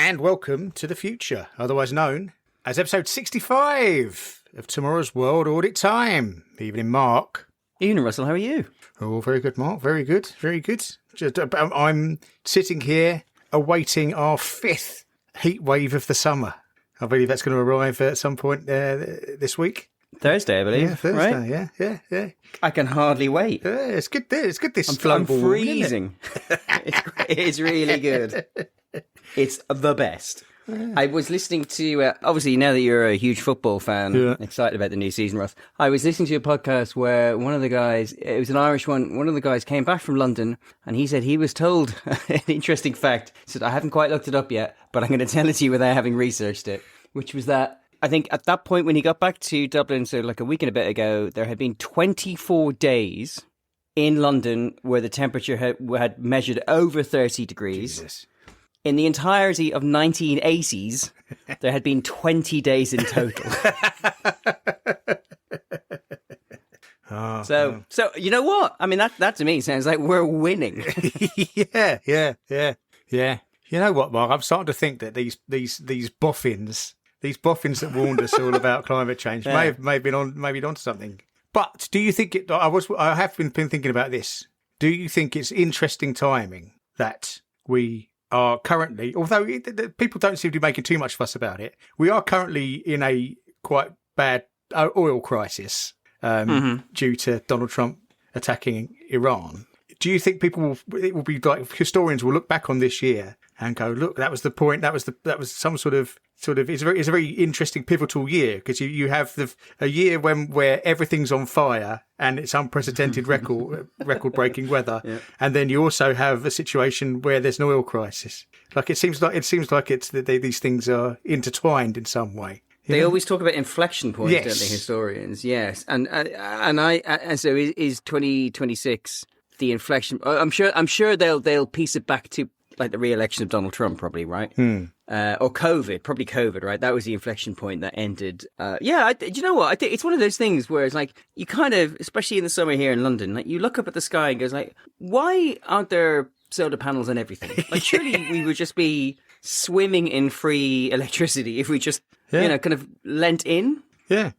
And welcome to the future, otherwise known as episode 65 of Tomorrow's World Audit Time. Evening, Mark. Evening, Russell. How are you? Oh, very good, Mark. Very good. Very good. I'm sitting here awaiting our fifth heat wave of the summer. I believe that's going to arrive at some point this week. Thursday, I believe. Yeah, Thursday. Right? Yeah. I can hardly wait. Yeah, it's good. It's good. This I'm global freezing. It's really good. It's the best. Yeah. I was listening to, obviously, now that you're a huge football fan, excited about the new season, Russ, I was listening to a podcast where one of the guys, it was an Irish one of the guys came back from London and he said he was told an interesting fact. He said, I haven't quite looked it up yet, but I'm going to tell it to you without having researched it, which was that I think at that point when he got back to Dublin, so like a week and a bit ago, there had been 24 days in London where the temperature had measured over 30 degrees. Jesus. In the entirety of 1980s, there had been 20 days in total. So you know what? I mean, that to me sounds like we're winning. Yeah. You know what, Mark? I'm starting to think that these boffins that warned us all about climate change may have been onto something. But do you think it? I have been thinking about this. Do you think it's interesting timing that we are currently, although people don't seem to be making too much fuss about it, we are currently in a quite bad oil crisis due to Donald Trump attacking Iran. Do you think it will be like historians will look back on this year and go, look, that was the point. That was some sort of. It's a very interesting pivotal year because you have a year where everything's on fire and it's unprecedented record breaking weather, and then you also have a situation where there's an oil crisis. Like it seems like it's that these things are intertwined in some way. They always talk about inflection points, don't they, historians? Yes, and so is 2026 the inflection? I'm sure they'll piece it back to like the re-election of Donald Trump, probably, right? Or COVID, right? That was the inflection point that ended. Do you know what? I think it's one of those things where it's like you kind of, especially in the summer here in London, like you look up at the sky and goes like, why aren't there solar panels on everything? Like surely we would just be swimming in free electricity if we just, kind of lent in. Yeah.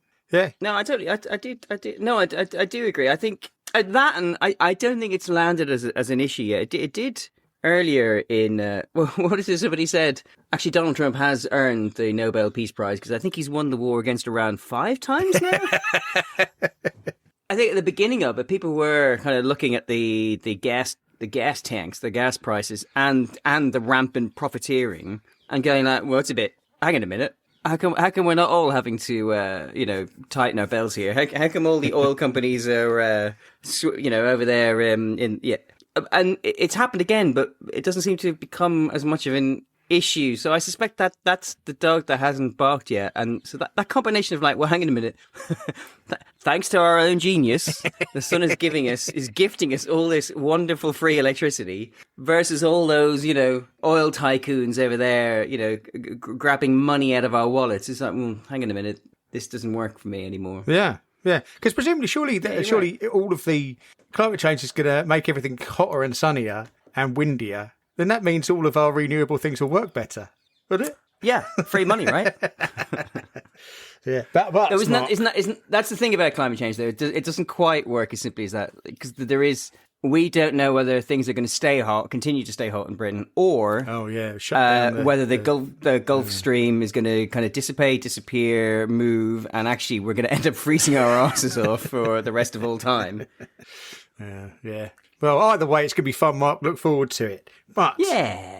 No, I totally, I do. No, I do agree. I think that, and I don't think it's landed as an issue yet. It did. Earlier in, what is it somebody said? Actually, Donald Trump has earned the Nobel Peace Prize because I think he's won the war against Iran 5 times now. I think at the beginning of it, people were kind of looking at the gas tanks, the gas prices, and the rampant profiteering, and going like, well, it's a bit. Hang on a minute. How come we're not all having to, tighten our belts here? How come all the oil companies are, over there And it's happened again, but it doesn't seem to become as much of an issue. So I suspect that that's the dog that hasn't barked yet. And so that combination of like, well, hang on a minute. Thanks to our own genius, the sun is gifting us all this wonderful free electricity versus all those, oil tycoons over there, grabbing money out of our wallets. It's like, hang on a minute. This doesn't work for me anymore. Yeah. Yeah, because presumably, surely all of the climate change is going to make everything hotter and sunnier and windier. Then that means all of our renewable things will work better, wouldn't it? Yeah, free money, right? Yeah, but isn't that's the thing about climate change, though. It doesn't quite work as simply as that because we don't know whether things are going to continue to stay hot in Britain, or whether the Gulf Stream is going to kind of disappear, move, and actually we're going to end up freezing our asses off for the rest of all time. Yeah. Well, either way, it's going to be fun, Mark. Look forward to it. But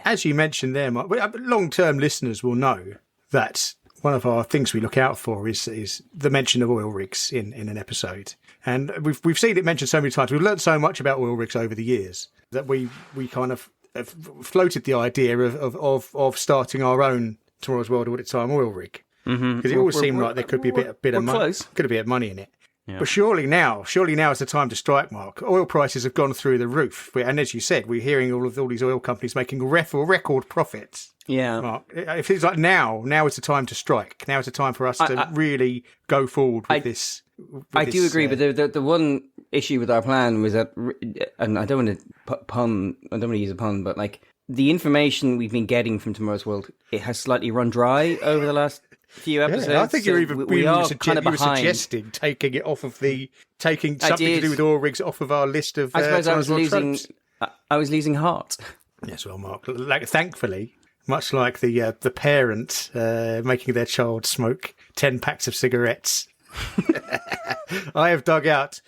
as you mentioned there, Mark, long-term listeners will know that one of our things we look out for is the mention of oil rigs in an episode. And we've seen it mentioned so many times. We've learned so much about oil rigs over the years that we kind of have floated the idea of starting our own Tomorrow's World Audit Time oil rig. Because it always seemed like there could be a bit of money. Could be a bit of money in it. Yeah. But surely now is the time to strike, Mark. Oil prices have gone through the roof. And as you said, we're hearing all these oil companies making record profits. Yeah. Mark, it feels like now is the time to strike. Now is the time for us to really go forward with this. I do agree, but the one issue with our plan was that, and I don't want to use a pun, but like the information we've been getting from Tomorrow's World, it has slightly run dry over the last few episodes. Yeah, I think you're even we are kind of you were behind. suggesting taking it off of taking something to do with oil rigs off of our list of. I suppose I was losing heart. Yes, well, Mark. Thankfully, much like the parent making their child smoke 10 packs of cigarettes, I have dug out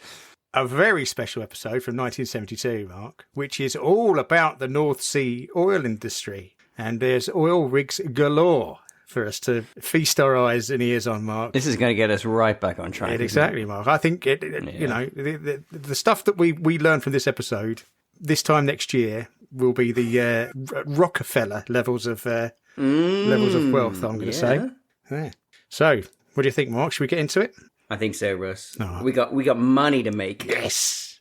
a very special episode from 1972, Mark, which is all about the North Sea oil industry. And there's oil rigs galore for us to feast our eyes and ears on, Mark. This is going to get us right back on track. Exactly, Mark. I think, you know, the stuff that we learned from this episode, this time next year, will be the Rockefeller levels of wealth, I'm going to say. Yeah. So, what do you think, Mark? Should we get into it? I think so, Russ. Oh. We got money to make. Yes.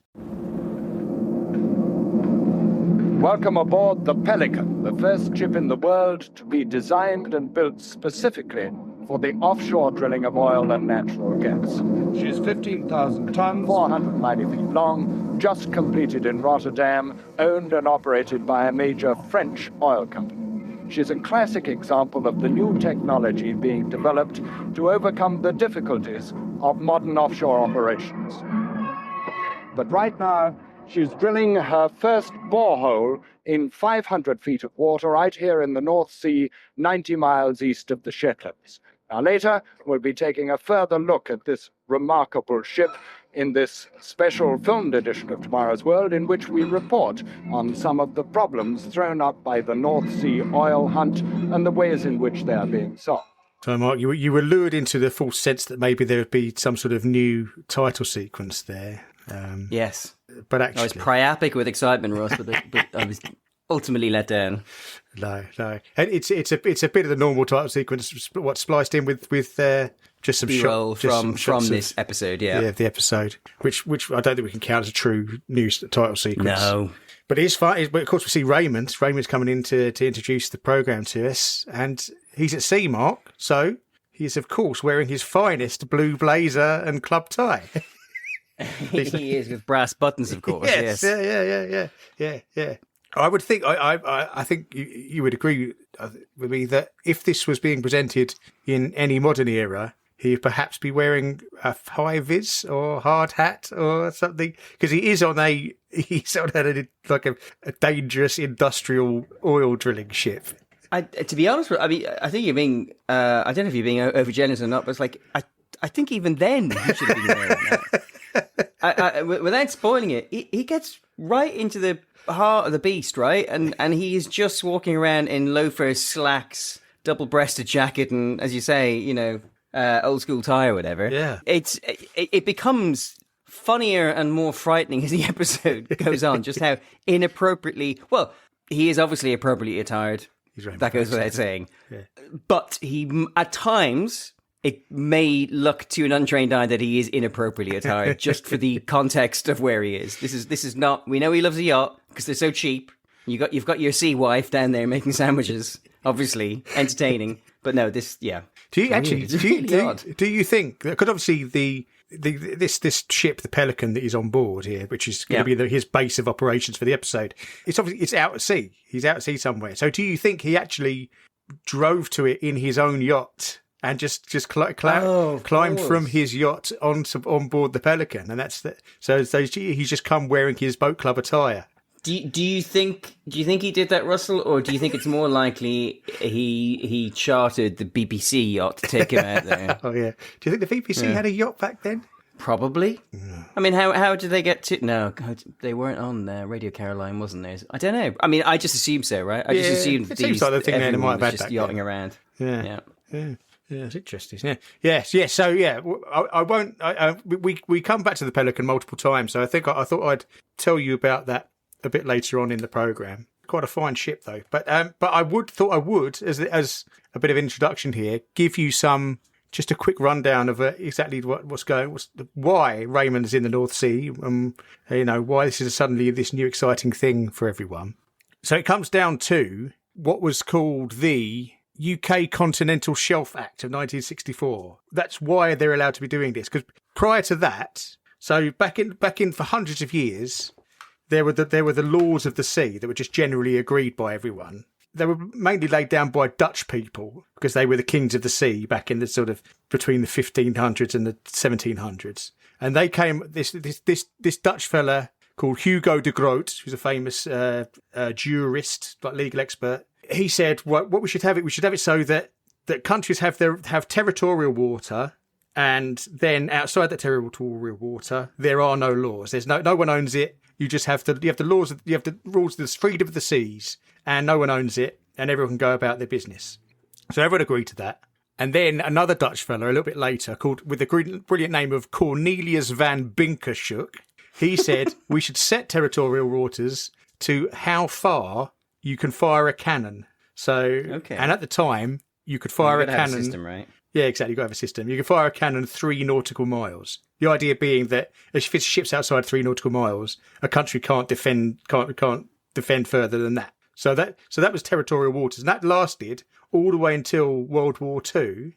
Welcome aboard the Pelican, the first ship in the world to be designed and built specifically for the offshore drilling of oil and natural gas. She's 15,000 tons, 490 feet long, just completed in Rotterdam, owned and operated by a major French oil company. She's a classic example of the new technology being developed to overcome the difficulties of modern offshore operations. But right now, she's drilling her first borehole in 500 feet of water right here in the North Sea, 90 miles east of the Shetlands. Now later, we'll be taking a further look at this remarkable ship in this special filmed edition of Tomorrow's World, in which we report on some of the problems thrown up by the North Sea oil hunt and the ways in which they are being solved. So, Mark, you were lured into the false sense that maybe there would be some sort of new title sequence there. Yes. But actually, I was priapic with excitement, Ross, but I was ultimately let down. No. And it's a bit of the normal title sequence, what's spliced in with just some B-roll from this episode, yeah, the episode, which I don't think we can count as a true news title sequence. No. But it is fun. But of course, we see Raymond. Raymond's coming in to introduce the programme to us, and he's at sea, Mark. So he's, of course, wearing his finest blue blazer and club tie. He is, with brass buttons, of course. Yes. Yeah. I would think. I think you would agree with me that if this was being presented in any modern era, he'd perhaps be wearing a high vis or hard hat or something, because he's on a dangerous industrial oil drilling ship. To be honest, I mean, I think you're being. I don't know if you're being overgenerous or not, but it's like I think even then he should have been wearing that. Without spoiling it, he gets right into the heart of the beast, right? And he is just walking around in loafers, slacks, double-breasted jacket, and, as you say, you know, old school tie or whatever. Yeah. It becomes funnier and more frightening as the episode goes on, just how inappropriately, well, he is obviously appropriately attired. That goes without saying. Yeah. But at times, it may look to an untrained eye that he is inappropriately attired, just for the context of where he is. This is not. We know he loves a yacht because they're so cheap. You've got your sea wife down there making sandwiches, obviously entertaining. But no, this, yeah. Do you think? Because obviously this ship, the Pelican that is on board here, which is going to be his base of operations for the episode, it's out at sea. He's out at sea somewhere. So do you think he actually drove to it in his own yacht and just climbed from his yacht on board the Pelican? And so he's just come wearing his boat club attire. Do you think he did that, Russell, or do you think it's more likely he chartered the BBC yacht to take him out there? Oh yeah. Do you think the BBC had a yacht back then? Probably. No. I mean, how did they get to? No, they weren't on Radio Caroline, wasn't there? I don't know. I mean, I just assumed so, right? I just assumed it seems like the thing they might have had just back yachting then. around. Yeah, it's interesting. Yeah. Yes. So I won't. We come back to the Pelican multiple times, so I thought I'd tell you about that a bit later on in the programme. Quite a fine ship, though. But I thought I would, as a bit of introduction here, give you just a quick rundown of exactly why Raymond's in the North Sea, why this is suddenly this new exciting thing for everyone. So it comes down to what was called the UK Continental Shelf Act of 1964. That's why they're allowed to be doing this, because prior to that, so back in for hundreds of years, there were the laws of the sea that were just generally agreed by everyone. They were mainly laid down by Dutch people because they were the kings of the sea back in the sort of between the 1500s and the 1700s. And they came, this Dutch fella called Hugo de Groot, who's a famous jurist, like legal expert. He said, what we should have it so that countries have territorial water, and then outside that territorial water, there are no laws. There's no one owns it. You have the rules of the freedom of the seas, and no one owns it, and everyone can go about their business. So everyone agreed to that. And then another Dutch fellow, a little bit later, with the brilliant name of Cornelius van Binkershoek, he said we should set territorial waters to how far you can fire a cannon. So, and at the time, you could fire a cannon. Have a system, right? Yeah, exactly. You've got to have a system. You can fire a cannon 3 nautical miles. The idea being that if it's ships outside 3 nautical miles, a country can't defend further than that. So that was territorial waters, and that lasted all the way until World War II.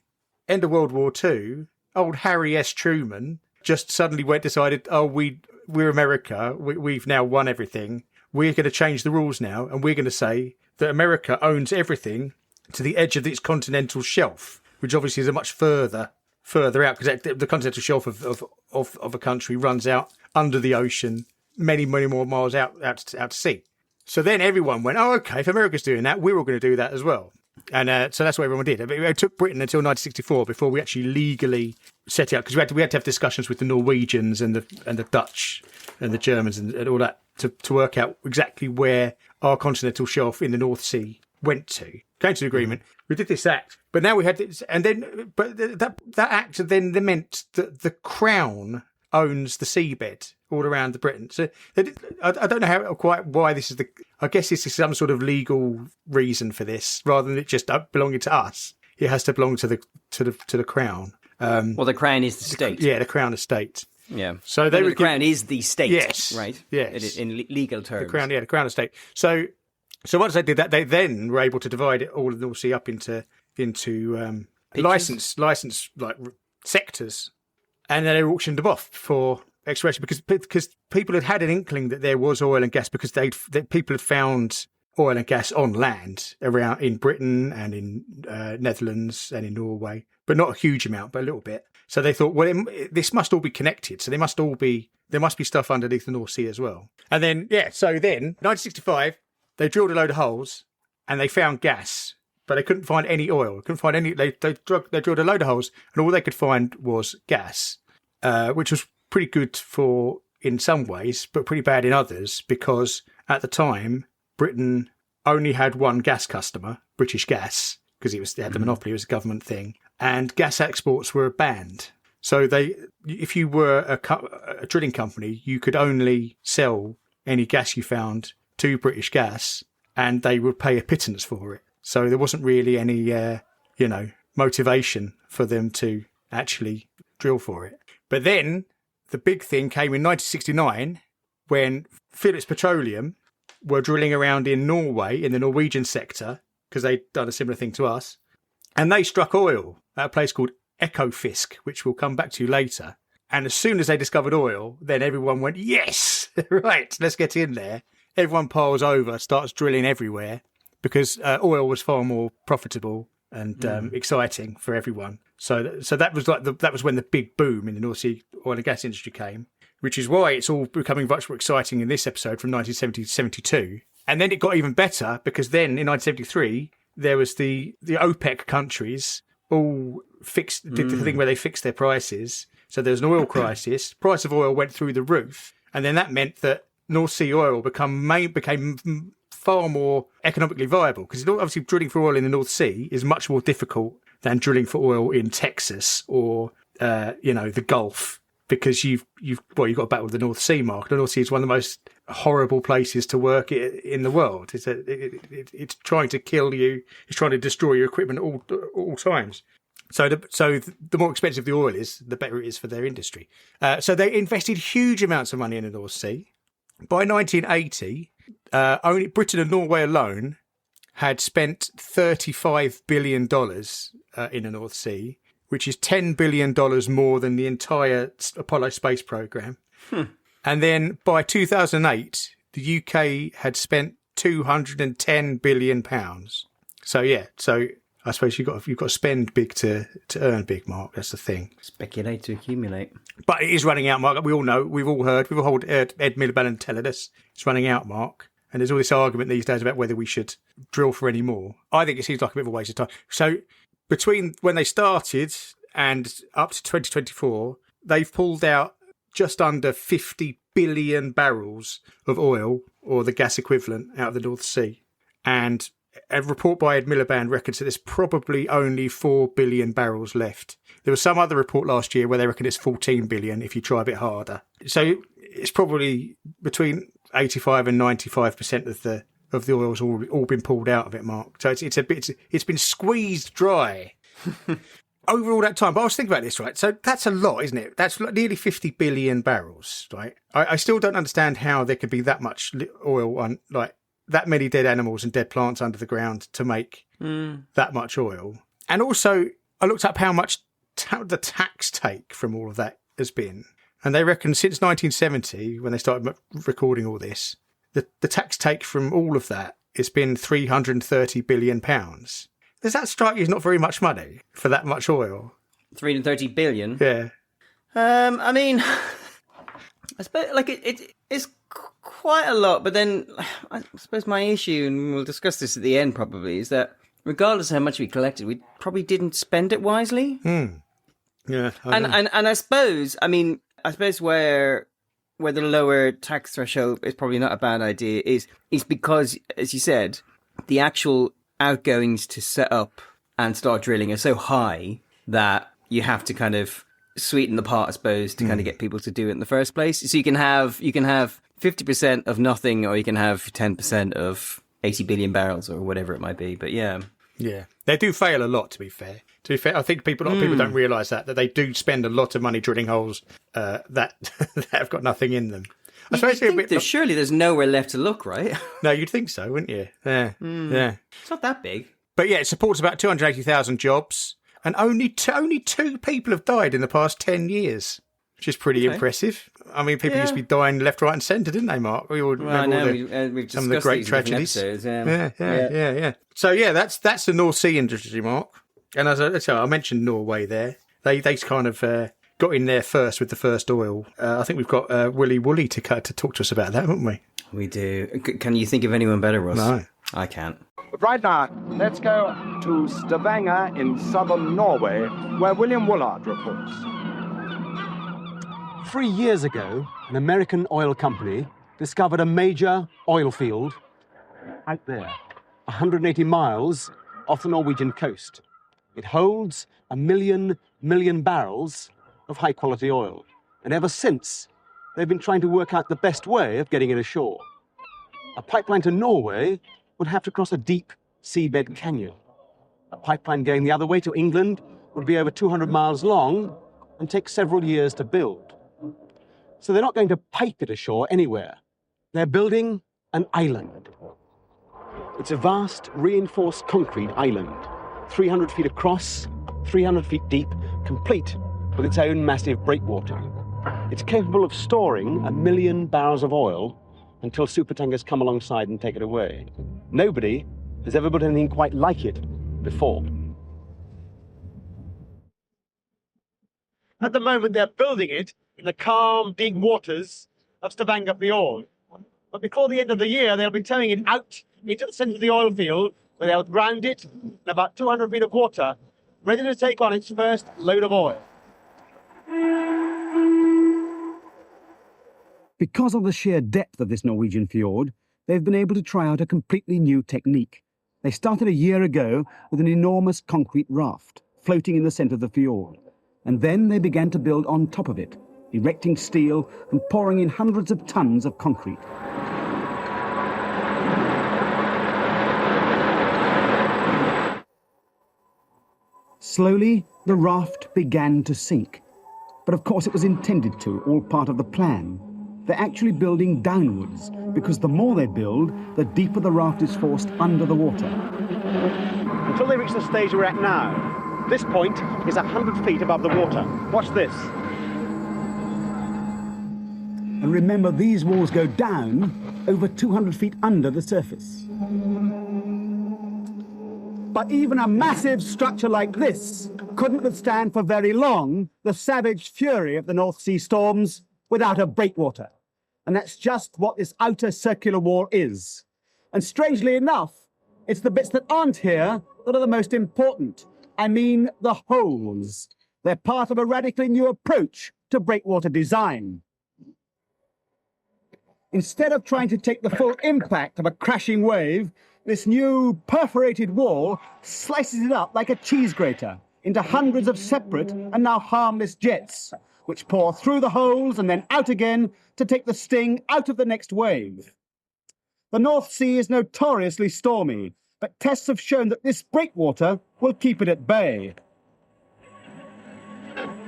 End of World War II, old Harry S. Truman just suddenly decided, we're America. We've now won everything. We're going to change the rules now, and we're going to say that America owns everything to the edge of its continental shelf, which obviously is a much further out, because the continental shelf of a country runs out under the ocean, many more miles out to sea. So then everyone went, okay, if America's doing that, we're all going to do that as well. And so that's what everyone did. It took Britain until 1964 before we actually legally set it up, because we had to have discussions with the Norwegians and the Dutch and the Germans and all that to work out exactly where our continental shelf in the North Sea went to. Came to an agreement. We did this act, but now we had this, and then that act then meant that the Crown owns the seabed all around Britain. So I don't know why this is I guess this is some sort of legal reason for this, rather than it just belonging to us. It has to belong to the Crown. Well, the Crown is the state. The Crown estate. Yeah. So the Crown is the state. Yes. Right. Yes. In legal terms. The Crown estate. So once they did that, they then were able to divide all of the North Sea up into license like sectors, and then they auctioned them off for exploration because people had an inkling that there was oil and gas, because people had found oil and gas on land around in Britain and in Netherlands and in Norway, but not a huge amount, but a little bit. So they thought, well, this must all be connected. So there must be stuff underneath the North Sea as well. And then 1965. They drilled a load of holes and they found gas, but they couldn't find any oil. Couldn't find any. They drilled a load of holes, and all they could find was gas, which was pretty good in some ways, but pretty bad in others, because at the time Britain only had one gas customer, British Gas, because they had the monopoly. It was a government thing, and gas exports were banned. So if you were a drilling company, you could only sell any gas you found to British Gas, and they would pay a pittance for it. So there wasn't really any, motivation for them to actually drill for it. But then the big thing came in 1969 when Phillips Petroleum were drilling around in Norway, in the Norwegian sector, because they'd done a similar thing to us, and they struck oil at a place called Ekofisk, which we'll come back to later. And as soon as they discovered oil, then everyone went, yes, right, let's get in there. Everyone piles over, starts drilling everywhere, because oil was far more profitable and exciting for everyone. So that was when the big boom in the North Sea oil and gas industry came, which is why it's all becoming much more exciting in this episode from 1970 to 72. And then it got even better, because then in 1973 there was the OPEC countries all did the thing where they fixed their prices. So there was an oil crisis. Price of oil went through the roof, and then that meant that North Sea oil became far more economically viable, because obviously drilling for oil in the North Sea is much more difficult than drilling for oil in Texas or the Gulf, because you've got to battle with the North Sea market. The North Sea is one of the most horrible places to work in the world. It's trying to kill you. It's trying to destroy your equipment at all times. So the more expensive the oil is, the better it is for their industry. So they invested huge amounts of money in the North Sea. By 1980, only Britain and Norway alone had spent $35 billion in the North Sea, which is $10 billion more than the entire Apollo space program. And then by 2008, the UK had spent £210 billion. So I suppose you've got to spend big to earn big, Mark. That's the thing. Speculate to accumulate. But it is running out, Mark. We all know. We've all heard Ed Miliband telling us it's running out, Mark. And there's all this argument these days about whether we should drill for any more. I think it seems like a bit of a waste of time. So between when they started and up to 2024, they've pulled out just under 50 billion barrels of oil, or the gas equivalent, out of the North Sea. And a report by Ed Miliband reckons that there's probably only 4 billion barrels left. There was some other report last year where they reckon it's 14 billion if you try a bit harder. So it's probably between 85 and 95% of the oil's all been pulled out of it, Mark. So it's been squeezed dry over all that time. But I was thinking about this, right? So that's a lot, isn't it? That's nearly 50 billion barrels, right? I still don't understand how there could be that much oil on, like, that many dead animals and dead plants under the ground to make that much oil. And also, I looked up how much the tax take from all of that has been. And they reckon since 1970, when they started recording all this, the tax take from all of that has been £330 billion. Does that strike you as not very much money for that much oil? 330 billion? Yeah. I mean, I suppose it's quite a lot, but then I suppose my issue, and we'll discuss this at the end probably, is that regardless of how much we collected, we probably didn't spend it wisely. Yeah. And I suppose where the lower tax threshold is probably not a bad idea is because, as you said, the actual outgoings to set up and start drilling are so high that you have to kind of sweeten the pot, I suppose, to kind of get people to do it in the first place. So you can have 50% of nothing, or you can have 10% of 80 billion barrels, or whatever it might be. But yeah, they do fail a lot. To be fair, I think a lot of people don't realise that they do spend a lot of money drilling holes that have got nothing in them. I suppose surely there's nowhere left to look, right? No, you'd think so, wouldn't you? Yeah. It's not that big. But yeah, it supports about 280,000 jobs, and only two people have died in the past 10 years, which is pretty impressive. I mean, people used to be dying left, right and centre, didn't they, Mark? We all remember we've some of the great tragedies. Yeah. So yeah, that's the North Sea industry, Mark. And as I mentioned Norway there. They kind of got in there first with the first oil. I think we've got William Woollard to talk to us about that, haven't we? We do. Can you think of anyone better, Ross? No. I can't. But right now, let's go to Stavanger in southern Norway, where William Woollard reports. 3 years ago, an American oil company discovered a major oil field out there, 180 miles off the Norwegian coast. It holds 1 million barrels of high-quality oil. And ever since, they've been trying to work out the best way of getting it ashore. A pipeline to Norway would have to cross a deep seabed canyon. A pipeline going the other way to England would be over 200 miles long and take several years to build. So they're not going to pipe it ashore anywhere. They're building an island. It's a vast, reinforced concrete island, 300 feet across, 300 feet deep, complete with its own massive breakwater. It's capable of storing 1 million barrels of oil until supertankers come alongside and take it away. Nobody has ever built anything quite like it before. At the moment, they're building it in the calm, deep waters of Stavanger Fjord. But before the end of the year, they'll be towing it out into the centre of the oil field, where they'll ground it in about 200 feet of water, ready to take on its first load of oil. Because of the sheer depth of this Norwegian fjord, they've been able to try out a completely new technique. They started a year ago with an enormous concrete raft floating in the centre of the fjord. And then they began to build on top of it, erecting steel and pouring in hundreds of tons of concrete. Slowly, the raft began to sink. But of course it was intended to, all part of the plan. They're actually building downwards, because the more they build, the deeper the raft is forced under the water. Until they reach the stage we're at now. This point is 100 feet above the water. Watch this. And remember, these walls go down over 200 feet under the surface. But even a massive structure like this couldn't withstand for very long the savage fury of the North Sea storms without a breakwater. And that's just what this outer circular wall is. And strangely enough, it's the bits that aren't here that are the most important. I mean the holes. They're part of a radically new approach to breakwater design. Instead of trying to take the full impact of a crashing wave, this new perforated wall slices it up like a cheese grater into hundreds of separate and now harmless jets, which pour through the holes and then out again to take the sting out of the next wave. The North Sea is notoriously stormy, but tests have shown that this breakwater will keep it at bay.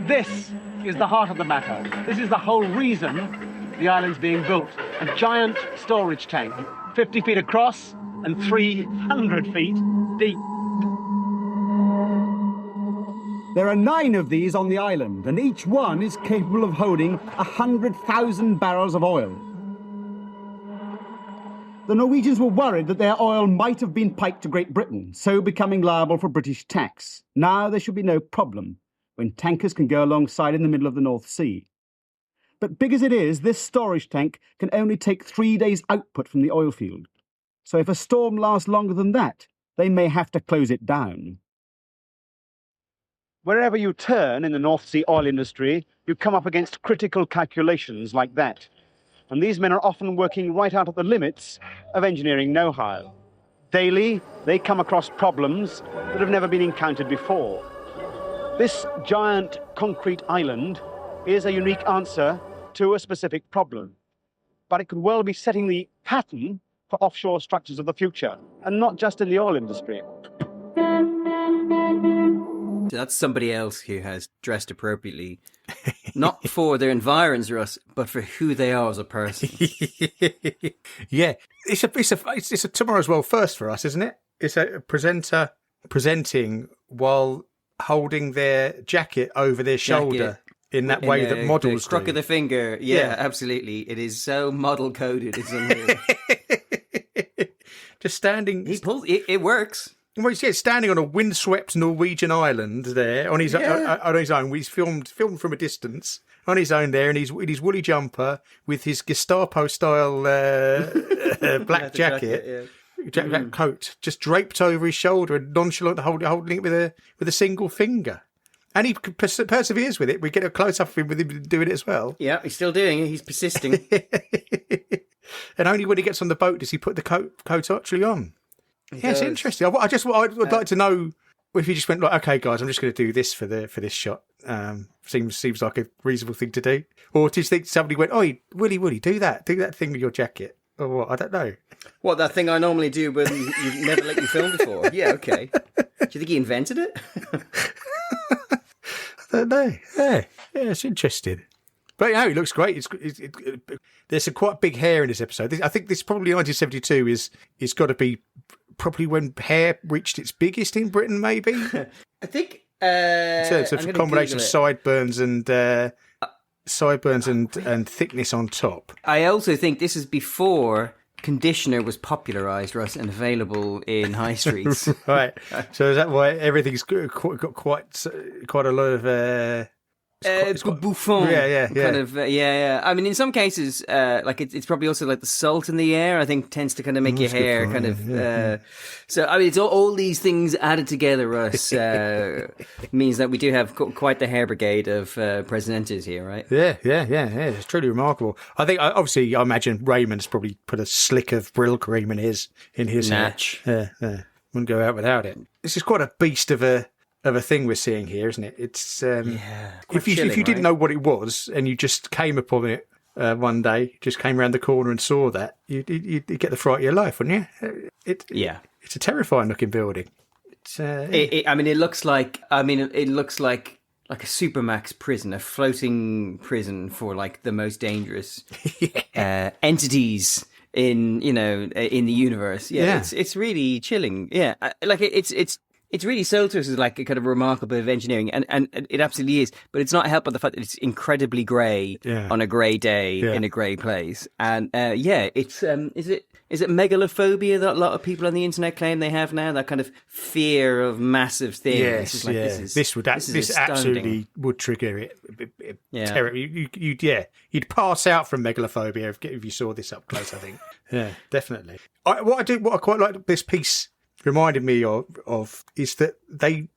This is the heart of the matter. This is the whole reason the island's being built. A giant storage tank, 50 feet across and 300 feet deep. There are 9 of these on the island, and each one is capable of holding 100,000 barrels of oil. The Norwegians were worried that their oil might have been piped to Great Britain, so becoming liable for British tax. Now there should be no problem, when tankers can go alongside in the middle of the North Sea. But big as it is, this storage tank can only take 3 days' output from the oil field. So if a storm lasts longer than that, they may have to close it down. Wherever you turn in the North Sea oil industry, you come up against critical calculations like that. And these men are often working right out at the limits of engineering know-how. Daily, they come across problems that have never been encountered before. This giant concrete island is a unique answer to a specific problem. But it could well be setting the pattern for offshore structures of the future, and not just in the oil industry. That's somebody else who has dressed appropriately, not for their environs, Russ, but for who they are as a person. Yeah, it's a tomorrow's world first for us, isn't it? It's a presenter presenting while holding their jacket over their shoulder in that way that models the crook do. of the finger. Yeah, absolutely. It is so model coded. It's unreal. Just standing. He pulls. It works. Well, he's standing on a windswept Norwegian island there on his own. He's filmed from a distance on his own there in his woolly jumper with his Gestapo-style black jacket, coat, just draped over his shoulder and nonchalant, holding it with a single finger. And he perseveres with it. We get a close-up of him with him doing it as well. Yeah, he's still doing it. He's persisting. And only when he gets on the boat does he put the coat actually on. Yeah, it's interesting. I'd like to know if he just went like, okay, guys, I'm just going to do this for this shot. Seems like a reasonable thing to do. Or do you think somebody went, "Oh, Willie, do that thing with your jacket," or what? I don't know. What, that thing I normally do when you've never let you film before? Yeah, okay. Do you think he invented it? I don't know. Yeah, it's interesting. But it looks great. There's some quite big hair in this episode. I think this probably 1972 is got to be probably when hair reached its biggest in Britain, maybe. I think it's a combination of sideburns and thickness on top. I also think this is before conditioner was popularised, Russ, and available in high streets. Right. So is that why everything's got quite a lot of bouffon, kind of, I mean, in some cases, like it's probably also like the salt in the air. I think tends to kind of make your hair kind of. So I mean, it's all these things added together, Russ, means that we do have quite the hair brigade of presidentes here, right? Yeah. It's truly remarkable. I think, obviously, I imagine Raymond's probably put a slick of Brill cream in his Natch. hair. Yeah, wouldn't go out without it. This is quite a beast of a thing we're seeing here, isn't it? It's if you didn't know what it was and you just came upon it one day, just came around the corner and saw that, you'd get the fright of your life, wouldn't you? It's a terrifying looking building. It looks like a supermax prison, a floating prison for like the most dangerous entities in the universe. It's really chilling. Yeah, like it's It's really sold to us as like a kind of remarkable bit of engineering, and it absolutely is. But it's not helped by the fact that it's incredibly grey on a grey day in a grey place. And it's is it megalophobia that a lot of people on the internet claim they have now? That kind of fear of massive things. Yes, this absolutely would trigger it. Terrible. You'd pass out from megalophobia if you saw this up close. I think. Yeah, definitely. What I quite like this piece reminded me of is that they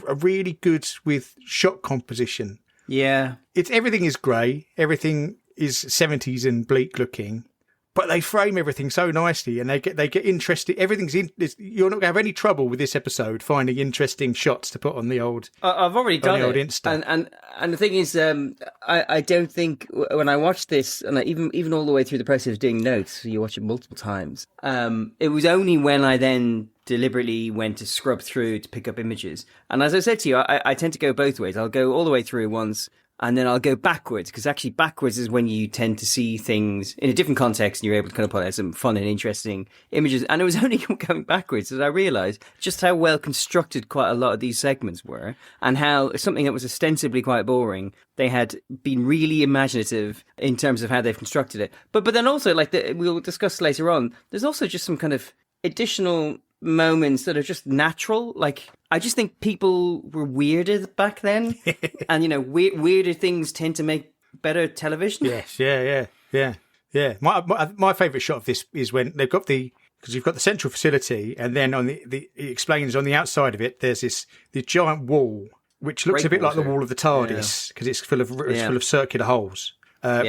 are really good with shot composition. Yeah, everything is grey, everything is 70s and bleak looking, but they frame everything so nicely, and they get interesting. You're not going to have any trouble with this episode finding interesting shots to put on the old. I've already done the old it, Insta. and the thing is, I don't think when I watched this, and even all the way through the process of doing notes, you watch it multiple times. It was only when I then deliberately went to scrub through to pick up images, and as I said to you, I tend to go both ways. I'll go all the way through once, and then I'll go backwards, because actually backwards is when you tend to see things in a different context and you're able to kind of put out some fun and interesting images. And it was only going backwards that I realised just how well constructed quite a lot of these segments were, and how something that was ostensibly quite boring, they had been really imaginative in terms of how they've constructed it. But then also, like we'll discuss later on, there's also just some kind of additional moments that are just natural. Like, I just think people were weirder back then, and weirder things tend to make better television. Yes, yeah. My favourite shot of this is when they've got because you've got the central facility, and then on it explains on the outside of it there's this giant wall which looks a bit like the wall of the TARDIS, because it's full of circular holes,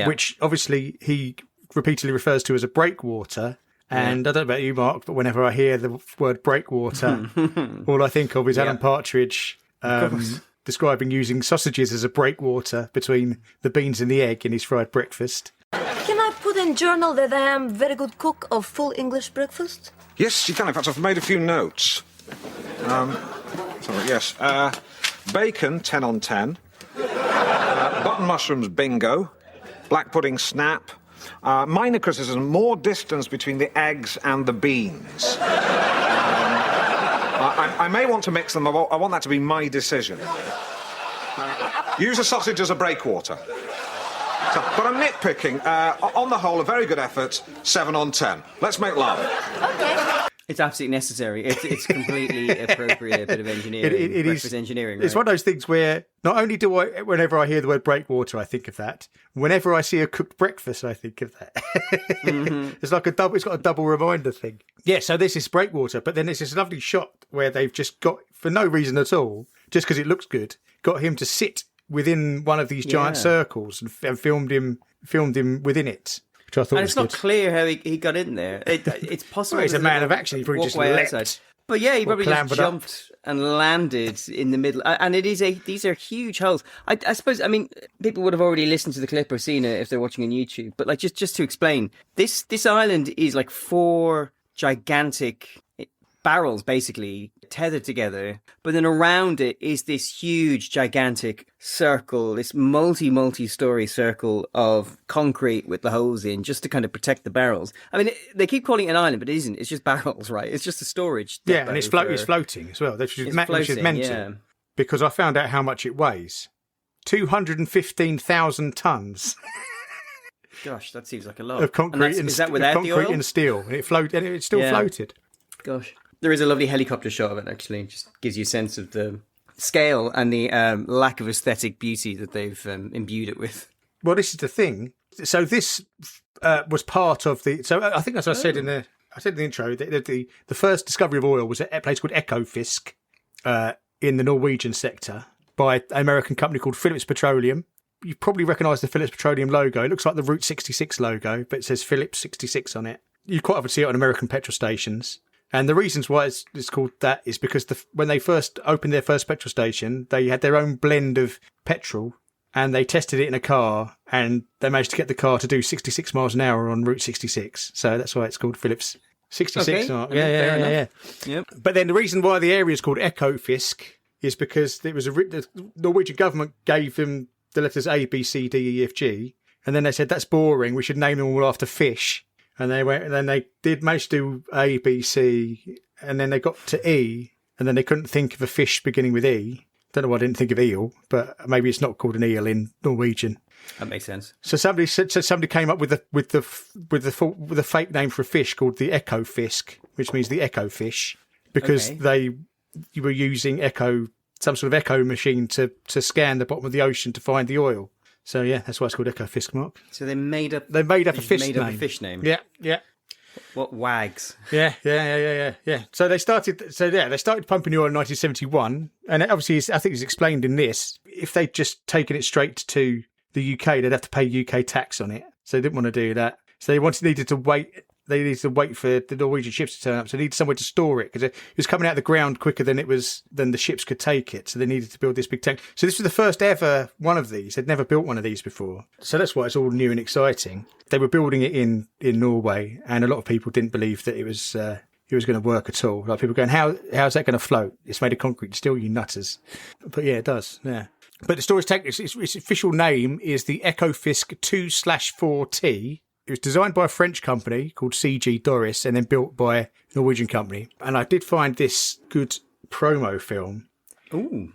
which obviously he repeatedly refers to as a breakwater. And I don't know about you, Mark, but whenever I hear the word breakwater, all I think of is Alan Partridge describing using sausages as a breakwater between the beans and the egg in his fried breakfast. Can I put in journal that I am very good cook of full English breakfast? Yes, you can. In fact, I've made a few notes. Yes. Bacon, 10 on 10. Button mushrooms, bingo. Black pudding, snap. Minor criticism, more distance between the eggs and the beans. I may want to mix them. I want that to be my decision. Use a sausage as a breakwater. But I'm nitpicking. On the whole, a very good effort, 7 on 10. Let's make love. Okay. It's absolutely necessary. It's completely appropriate bit of engineering. It is engineering. It's right? one of those things where not only do I, whenever I hear the word breakwater, I think of that. Whenever I see a cooked breakfast, I think of that. It's like it's got a double reminder thing. Yeah, so this is breakwater, but then there's this lovely shot where they've just got, for no reason at all, just because it looks good, got him to sit within one of these giant circles and filmed him within it. Which I thought and it's not clear how he got in there. It's possible. Well, he's a man of action. He probably just leapt. Outside. But yeah, he probably just jumped and landed in the middle. And these are huge holes. I suppose, I mean, people would have already listened to the clip or seen it if they're watching on YouTube. But like, just to explain, this island is like 4 gigantic barrels, basically, tethered together. But then around it is this huge, gigantic circle, this multi-story circle of concrete with the holes in, just to kind of protect the barrels. I mean, they keep calling it an island, but it isn't. It's just barrels, right? It's just a storage. Yeah, and it's floating as well, which is mental. Because I found out how much it weighs. 215,000 tons. Gosh, that seems like a lot. Of concrete is that without the oil? And steel. And it still floated. Gosh. There is a lovely helicopter shot of it, actually. It just gives you a sense of the scale and the lack of aesthetic beauty that they've imbued it with. Well, this is the thing. So this was part of the... So I think, as I said in the intro, the first discovery of oil was at a place called Ekofisk in the Norwegian sector by an American company called Phillips Petroleum. You probably recognise the Phillips Petroleum logo. It looks like the Route 66 logo, but it says Phillips 66 on it. You quite often see it on American petrol stations. And the reasons why it's called that is because when they first opened their first petrol station, they had their own blend of petrol and they tested it in a car and they managed to get the car to do 66 miles an hour on Route 66. So that's why it's called Phillips 66. Okay. Yeah. Yep. But then the reason why the area is called Ekofisk is because the Norwegian government gave them the letters A, B, C, D, E, F, G. And then they said, that's boring. We should name them all after fish. And they went, and then they did manage to do A, B, C, and then they got to E, and then they couldn't think of a fish beginning with E. Don't know why I didn't think of eel, but maybe it's not called an eel in Norwegian. That makes sense. So somebody came up with the fake name for a fish called the echo fisk, which means the echo fish, because you were using some sort of echo machine to scan the bottom of the ocean to find the oil. So yeah, that's why it's called echo fisk, Mark. So they made up a fish name. Yeah. What wags? Yeah. So they started pumping the oil in 1971, and obviously, I think it's explained in this. If they'd just taken it straight to the UK, they'd have to pay UK tax on it. So they didn't want to do that. So they needed to wait. They needed to wait for the Norwegian ships to turn up. So they needed somewhere to store it because it was coming out of the ground quicker than the ships could take it. So they needed to build this big tank. So this was the first ever one of these. They'd never built one of these before. So that's why it's all new and exciting. They were building it in Norway, and a lot of people didn't believe that it was going to work at all. Like people going, how's that going to float? It's made of concrete steel, you nutters. But yeah, it does. Yeah. But the storage tank, its official name is the Ekofisk 2/4T. It was designed by a French company called CG Doris and then built by a Norwegian company. And I did find this good promo film. Ooh.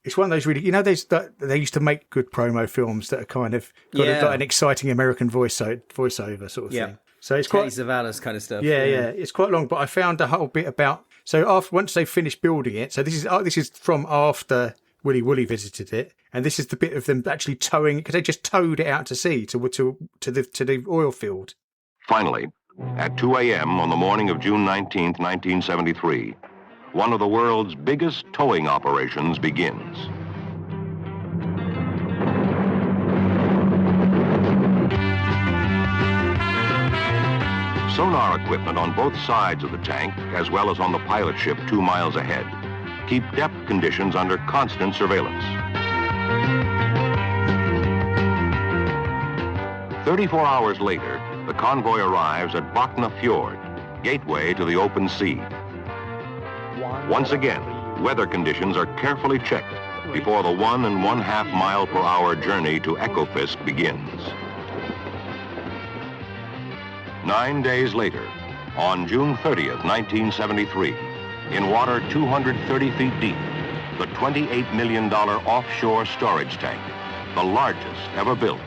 It's one of those really, they used to make good promo films that are kind of got like an exciting American voiceover sort of thing. So it's quite Savalas kind of stuff. Yeah. It's quite long, but I found a whole bit about. So once they finished building it, so this is from after Willy Woolley visited it, and this is the bit of them actually towing it because they just towed it out to sea to the oil field. Finally, at 2 a.m. on the morning of June 19th, 1973, one of the world's biggest towing operations begins. Sonar equipment on both sides of the tank, as well as on the pilot ship 2 miles ahead, keep depth conditions under constant surveillance. 34 hours later, the convoy arrives at Bokna Fjord, gateway to the open sea. Once again, weather conditions are carefully checked before the 1 1/2 mile per hour journey to Ekofisk begins. 9 days later, on June 30th, 1973, in water 230 feet deep, the $28 million offshore storage tank, the largest ever built,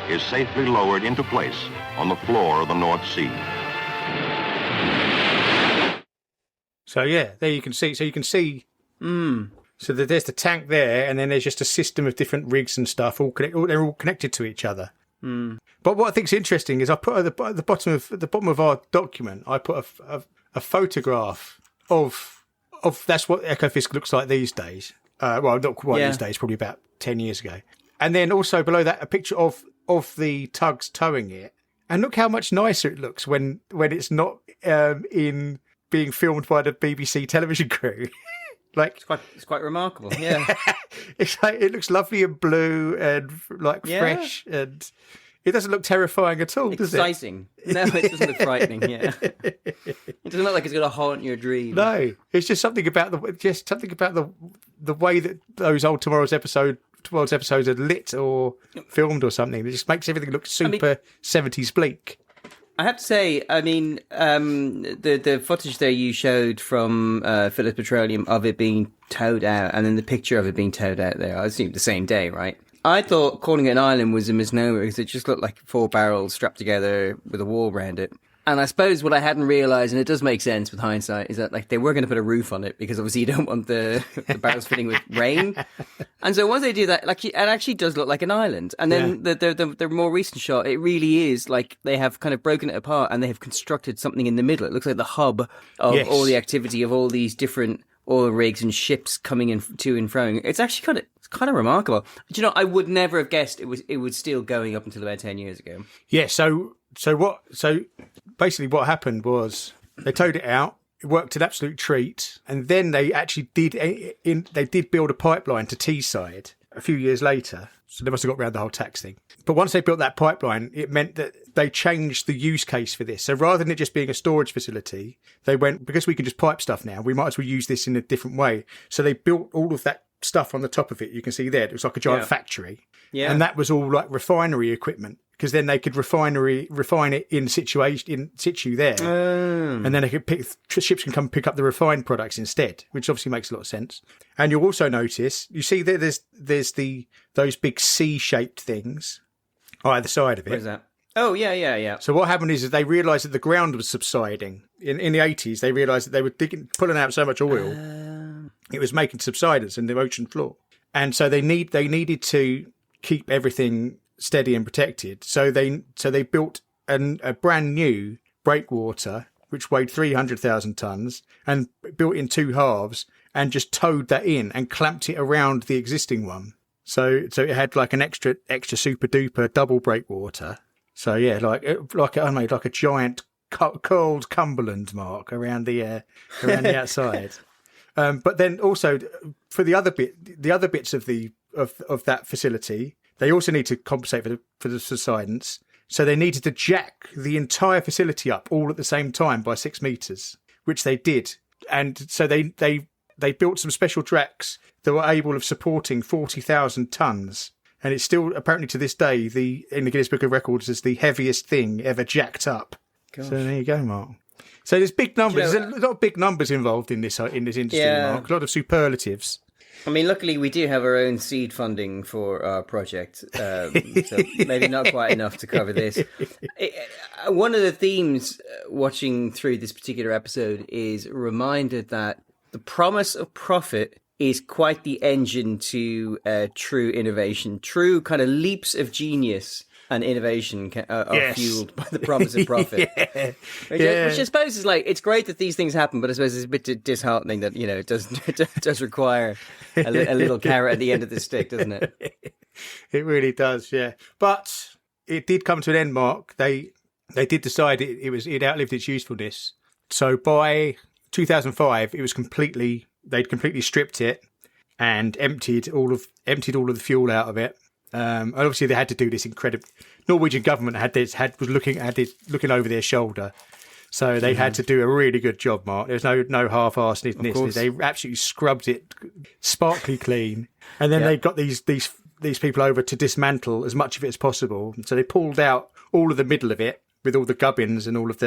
is safely lowered into place on the floor of the North Sea. So yeah, there you can see. So you can see. So there's the tank there, and then there's just a system of different rigs and stuff. They're all connected to each other. But what I think is interesting is I put at the bottom of our document, I put a photograph of that's what Ekofisk looks like these days. Well, not quite these days, probably about 10 years ago. And then also below that, a picture of the tugs towing it. And look how much nicer it looks when it's not in being filmed by the BBC television crew. Like it's quite remarkable. Yeah, it's like it looks lovely and blue and fresh, and it doesn't look terrifying at all, does it? Exciting. No, it doesn't look frightening. Yeah, it doesn't look like it's going to haunt your dreams. No, it's just something about the way that those old Tomorrow's episodes are lit or filmed or something. It just makes everything look super 70s bleak. I have to say, I mean, the footage there you showed from Phillips Petroleum of it being towed out, and then the picture of it being towed out there, I assume the same day, right? I thought calling it an island was a misnomer because it just looked like 4 barrels strapped together with a wall around it. And I suppose what I hadn't realised, and it does make sense with hindsight, is that like they were going to put a roof on it because obviously you don't want the barrels fitting with rain. And so once they do that, like it actually does look like an island. And then the more recent shot, it really is like they have kind of broken it apart and they have constructed something in the middle. It looks like the hub of all the activity of all these different oil rigs and ships coming in to and fro. It's actually kind of remarkable. But, I would never have guessed it was still going up until about 10 years ago. Yeah. So basically what happened was they towed it out. It worked an absolute treat. And then they actually did build a pipeline to Teesside a few years later. So they must have got around the whole tax thing. But once they built that pipeline, it meant that they changed the use case for this. So rather than it just being a storage facility, they went, because we can just pipe stuff now, we might as well use this in a different way. So they built all of that stuff on the top of it. You can see there. It was like a giant factory. Yeah. And that was all like refinery equipment, because then they could refine it in situ there. And then they could ships can come pick up the refined products instead, which obviously makes a lot of sense. And you'll also notice, you see that there's those big C-shaped things either side of it. Where's that? Oh, yeah. So what happened is that they realised that the ground was subsiding. In the 80s, they realised that they were pulling out so much oil, it was making subsidence in the ocean floor. And so they needed to keep everything steady and protected. So they built a brand new breakwater, which weighed 300,000 tons, and built in two halves, and just towed that in and clamped it around the existing one. So it had like an extra super duper double breakwater. So yeah, like a giant curled Cumberland mark around the outside. But then also for the other bits of that facility, they also need to compensate for the subsidence. So they needed to jack the entire facility up all at the same time by 6 meters, which they did. And so they built some special tracks that were able of supporting 40,000 tons. And it's still, apparently to this day, in the Guinness Book of Records, is the heaviest thing ever jacked up. Gosh. So there you go, Mark. So there's big numbers. There's a lot of big numbers involved in this industry, Mark. A lot of superlatives. I mean, luckily we do have our own seed funding for our project, so maybe not quite enough to cover this. One of the themes watching through this particular episode is reminded that the promise of profit is quite the engine to true innovation. True kind of leaps of genius and innovation are fueled by the promise of profit. Which I suppose is like, it's great that these things happen, but I suppose it's a bit disheartening that, it does require a little carrot at the end of the stick, doesn't it? It really does, yeah. But it did come to an end, Mark. They did decide it outlived its usefulness. So by 2005, they'd completely stripped it and emptied all of the fuel out of it. And obviously they had to do this incredible. Norwegian government was looking over their shoulder, so they had to do a really good job, Mark. There's no half-arsedness. They absolutely scrubbed it sparkly clean, and then they got these people over to dismantle as much of it as possible. So they pulled out all of the middle of it with all the gubbins and all of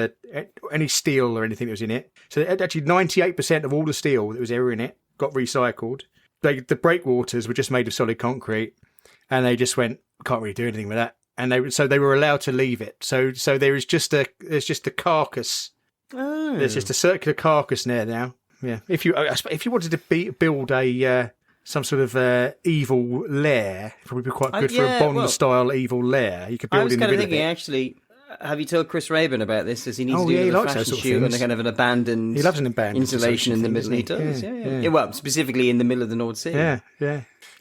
any steel or anything that was in it. So actually 98% of all the steel that was ever in it got recycled. The breakwaters were just made of solid concrete. And they just went, can't really do anything with that. And they were allowed to leave it. So there's just a carcass. Oh. There's just a circular carcass there now. Yeah. If you wanted to build some sort of evil lair, it would be quite good for a Bond-style evil lair. You could build in the middle of it. I was kind of thinking, actually, have you told Chris Raybon about this? Does he need to do a fashion shoot and a kind of an abandoned he loves an abandoned installation in the middle? He does, yeah. Well, specifically in the middle of the North Sea. Yeah.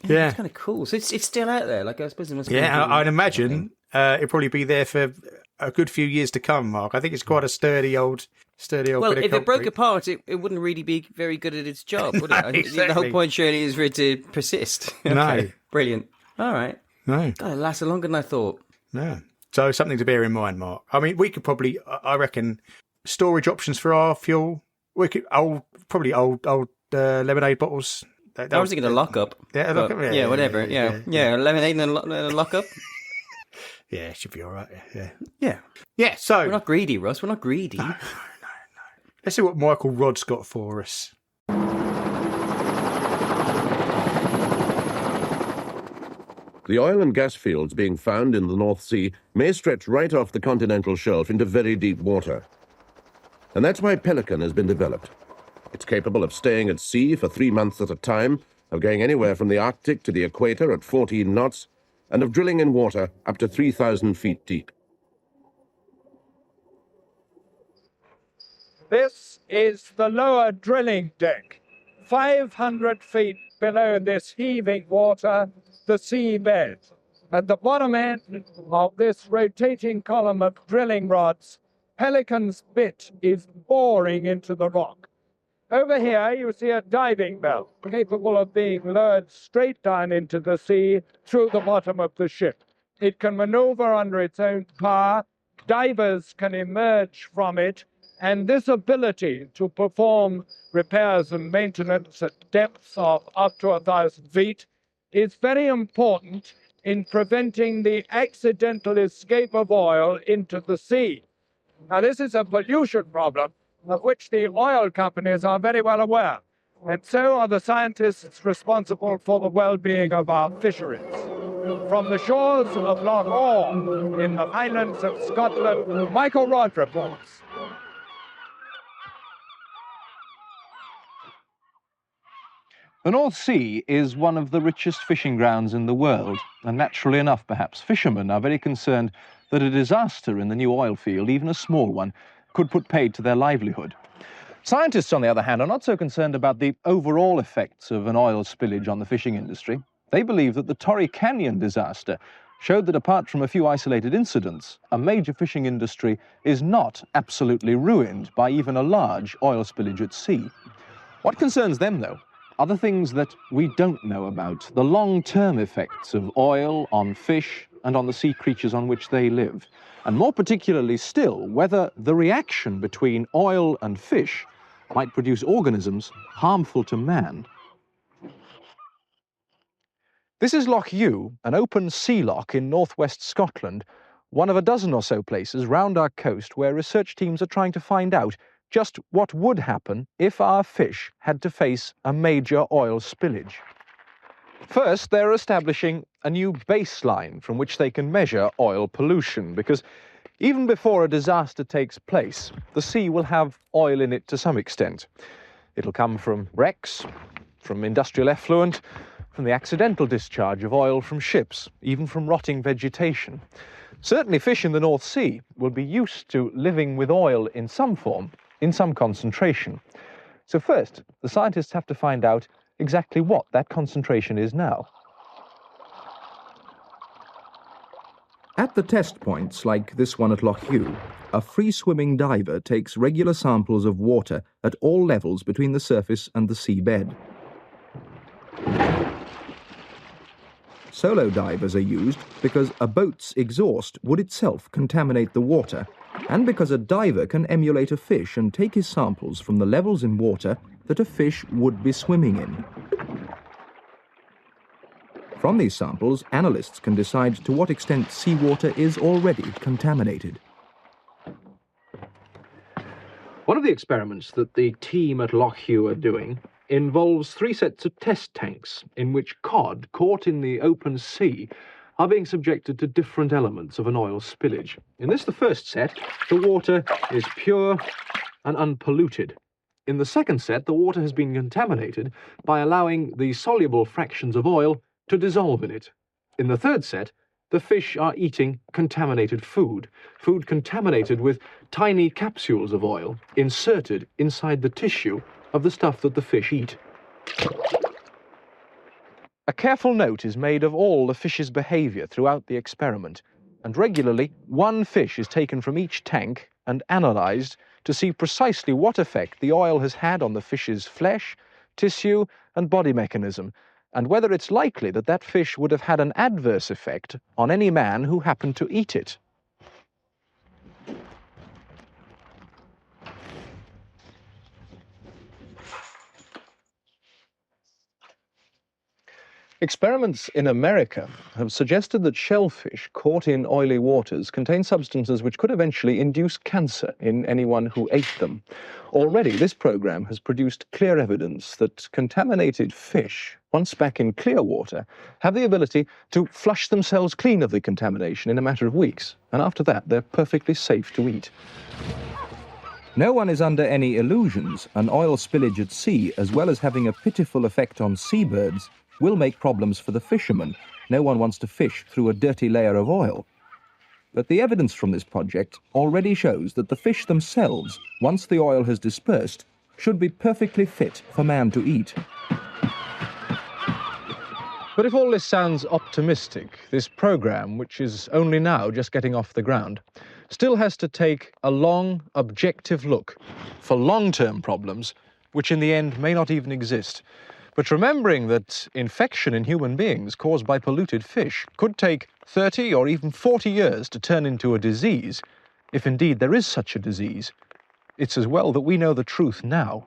It's kind of cool. So it's still out there. Like, I suppose it must be. Yeah, I'd imagine it'll probably be there for a good few years to come, Mark. I think it's quite a sturdy old well, bit of concrete. if it broke apart, it wouldn't really be very good at its job, would it? Exactly. The whole point surely is for it to persist. Okay. No. Brilliant. All right. No. God, it lasted longer than I thought. Yeah. So something to bear in mind, Mark. I mean, we could probably, I reckon, storage options for our fuel. We could probably old lemonade bottles. I was thinking a lockup. Yeah, lockup. Yeah, whatever. Yeah, lemonade and a lockup. Yeah, it should be all right. Yeah. Yeah. So we're not greedy, Russ. We're not greedy. No. Let's see what Michael Rod's got for us. The oil and gas fields being found in the North Sea may stretch right off the continental shelf into very deep water. And that's why Pelican has been developed. It's capable of staying at sea for 3 months at a time, of going anywhere from the Arctic to the equator at 14 knots, and of drilling in water up to 3,000 feet deep. This is the lower drilling deck. 500 feet below this heaving water, the seabed. At the bottom end of this rotating column of drilling rods, Pelican's bit is boring into the rock. Over here, you see a diving bell, capable of being lowered straight down into the sea through the bottom of the ship. It can maneuver under its own power. Divers can emerge from it And this ability to perform repairs and maintenance at depths of up to 1,000 feet is very important in preventing the accidental escape of oil into the sea. Now, this is a pollution problem of which the oil companies are very well aware, and so are the scientists responsible for the well-being of our fisheries. From the shores of Loch Orr in the Highlands of Scotland, Michael Rodd reports. The North Sea is one of the richest fishing grounds in the world, and naturally enough, perhaps, fishermen are very concerned that a disaster in the new oil field, even a small one, could put paid to their livelihood. Scientists, on the other hand, are not so concerned about the overall effects of an oil spillage on the fishing industry. They believe that the Torrey Canyon disaster showed that apart from a few isolated incidents, a major fishing industry is not absolutely ruined by even a large oil spillage at sea. What concerns them, though, are the things that we don't know about, the long-term effects of oil on fish and on the sea creatures on which they live, and more particularly still, whether the reaction between oil and fish might produce organisms harmful to man. This is Loch Ewe, an open sea loch in northwest Scotland, one of a dozen or so places round our coast where research teams are trying to find out just what would happen if our fish had to face a major oil spillage. First, they're establishing a new baseline from which they can measure oil pollution, because even before a disaster takes place, the sea will have oil in it to some extent. It'll come from wrecks, from industrial effluent, from the accidental discharge of oil from ships, even from rotting vegetation. Certainly fish in the North Sea will be used to living with oil in some form, in some concentration. So first, the scientists have to find out exactly what that concentration is now. At the test points, like this one at Loch Ewe, a free-swimming diver takes regular samples of water at all levels between the surface and the seabed. Solo divers are used because a boat's exhaust would itself contaminate the water, and because a diver can emulate a fish and take his samples from the levels in water that a fish would be swimming in. From these samples, analysts can decide to what extent seawater is already contaminated. One of the experiments that the team at Loch Ewe are doing involves 3 sets of test tanks in which cod caught in the open sea are being subjected to different elements of an oil spillage. In this, the first set, the water is pure and unpolluted. In the second set, the water has been contaminated by allowing the soluble fractions of oil to dissolve in it. In the third set, the fish are eating contaminated food, food contaminated with tiny capsules of oil inserted inside the tissue of the stuff that the fish eat. A careful note is made of all the fish's behavior throughout the experiment, and regularly one fish is taken from each tank and analyzed to see precisely what effect the oil has had on the fish's flesh, tissue, and body mechanism, and whether it's likely that that fish would have had an adverse effect on any man who happened to eat it. Experiments in America have suggested that shellfish caught in oily waters contain substances which could eventually induce cancer in anyone who ate them. Already, this program has produced clear evidence that contaminated fish, once back in clear water, have the ability to flush themselves clean of the contamination in a matter of weeks, and after that, they're perfectly safe to eat. No one is under any illusions. An oil spillage at sea, as well as having a pitiful effect on seabirds, will make problems for the fishermen. No one wants to fish through a dirty layer of oil. But the evidence from this project already shows that the fish themselves, once the oil has dispersed, should be perfectly fit for man to eat. But if all this sounds optimistic, this program, which is only now just getting off the ground, still has to take a long, objective look for long-term problems, which in the end may not even exist. But remembering that infection in human beings caused by polluted fish could take 30 or even 40 years to turn into a disease, if indeed there is such a disease, It's as well that we know the truth now.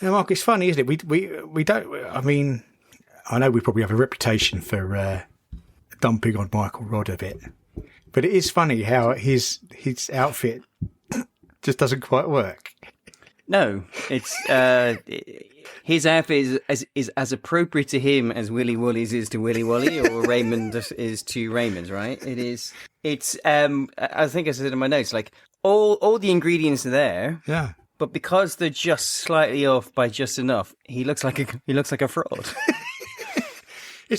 Yeah, Mark, it's funny, isn't it? We don't. I mean, I know we probably have a reputation for dumping on Michael Rodd a bit, but it is funny how his outfit just doesn't quite work. No, it's his outfit is as appropriate to him as Willy Woolley's is to Willy Woolley, or Raymond is to Raymond's. Right? It is. It's. I think I said in my notes, like all the ingredients are there. Yeah. But because they're just slightly off by just enough, he looks like a fraud.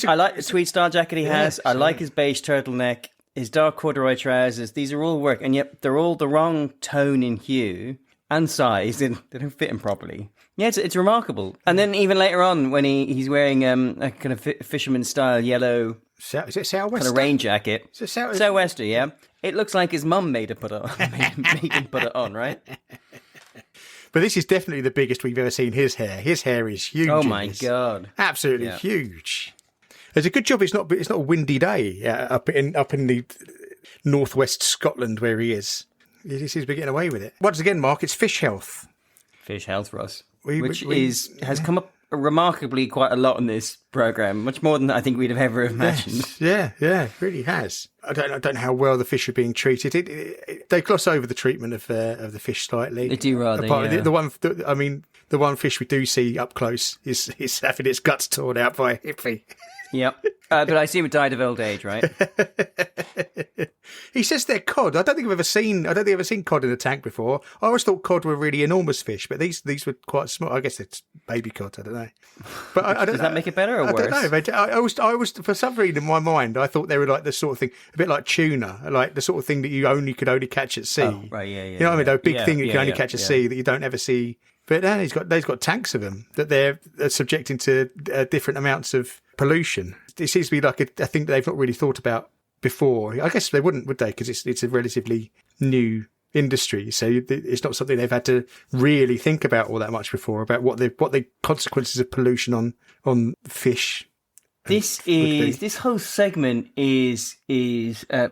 I like the tweed style jacket he has. I like his beige turtleneck, his dark corduroy trousers. These are all work, and yet they're all the wrong tone in hue and size. They don't fit him properly. Yeah, it's remarkable. And then even later on, when he's wearing a kind of fisherman style yellow, is it sou'wester? Kind of rain jacket. Is it sou'wester? Sou'wester, yeah. It looks like his mum made him put it on. made him put it on, right? But this is definitely the biggest we've ever seen his hair. His hair is huge. Oh my God. Absolutely huge. It's a good job it's not a windy day up in the northwest Scotland where he is. He seems to be getting away with it. Once again, Mark, it's fish health. Fish health, Ross. Has come up remarkably quite a lot in this programme, much more than I think we'd have ever imagined. Yes. Yeah, it really has. I don't know how well the fish are being treated. They gloss over the treatment of the fish slightly. They do rather. The one fish we do see up close is having its guts torn out by a hippie. Yep. But I assume it died of old age, right? He says they're cod. I don't think I've ever seen cod in a tank before. I always thought cod were really enormous fish, but these were quite small. I guess it's baby cod. I don't know. But I don't Does that make it better or worse? I don't know. I was for some reason in my mind I thought they were like the sort of thing, a bit like tuna, like the sort of thing that you could only catch at sea. Oh, right, yeah. You know what I mean? A big thing that you can only catch at sea that you don't ever see. But then they've got tanks of them that they're subjecting to different amounts of pollution. It seems to be like a thing that they've not really thought about before. I guess they wouldn't, would they? Because it's a relatively new industry, so it's not something they've had to really think about all that much before, about what the consequences of pollution on fish. This whole segment is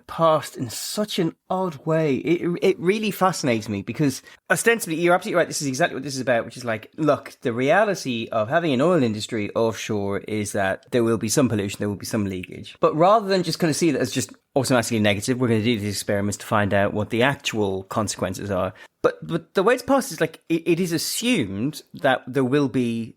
passed in such an odd way. It really fascinates me because ostensibly you're absolutely right. This is exactly what this is about, which is like, look, the reality of having an oil industry offshore is that there will be some pollution, there will be some leakage. But rather than just kind of see that as just automatically negative, we're going to do these experiments to find out what the actual consequences are. But the way it's passed is like it is assumed that there will be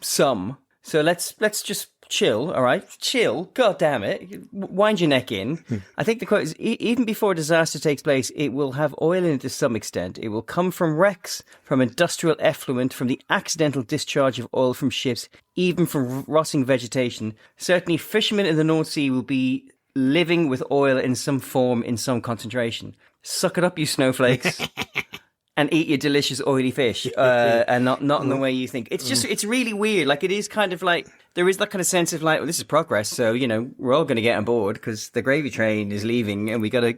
some. So let's just chill, all right? Chill. God damn it. Wind your neck in. I think the quote is, even before a disaster takes place, it will have oil in it to some extent. It will come from wrecks, from industrial effluent, from the accidental discharge of oil from ships, even from rotting vegetation. Certainly, fishermen in the North Sea will be living with oil in some form, in some concentration. Suck it up, you snowflakes. And eat your delicious oily fish, and not in the way you think. It's just, it's really weird. Like, it is kind of like, there is that kind of sense of like, well, this is progress. So, we're all going to get on board because the gravy train is leaving and we got our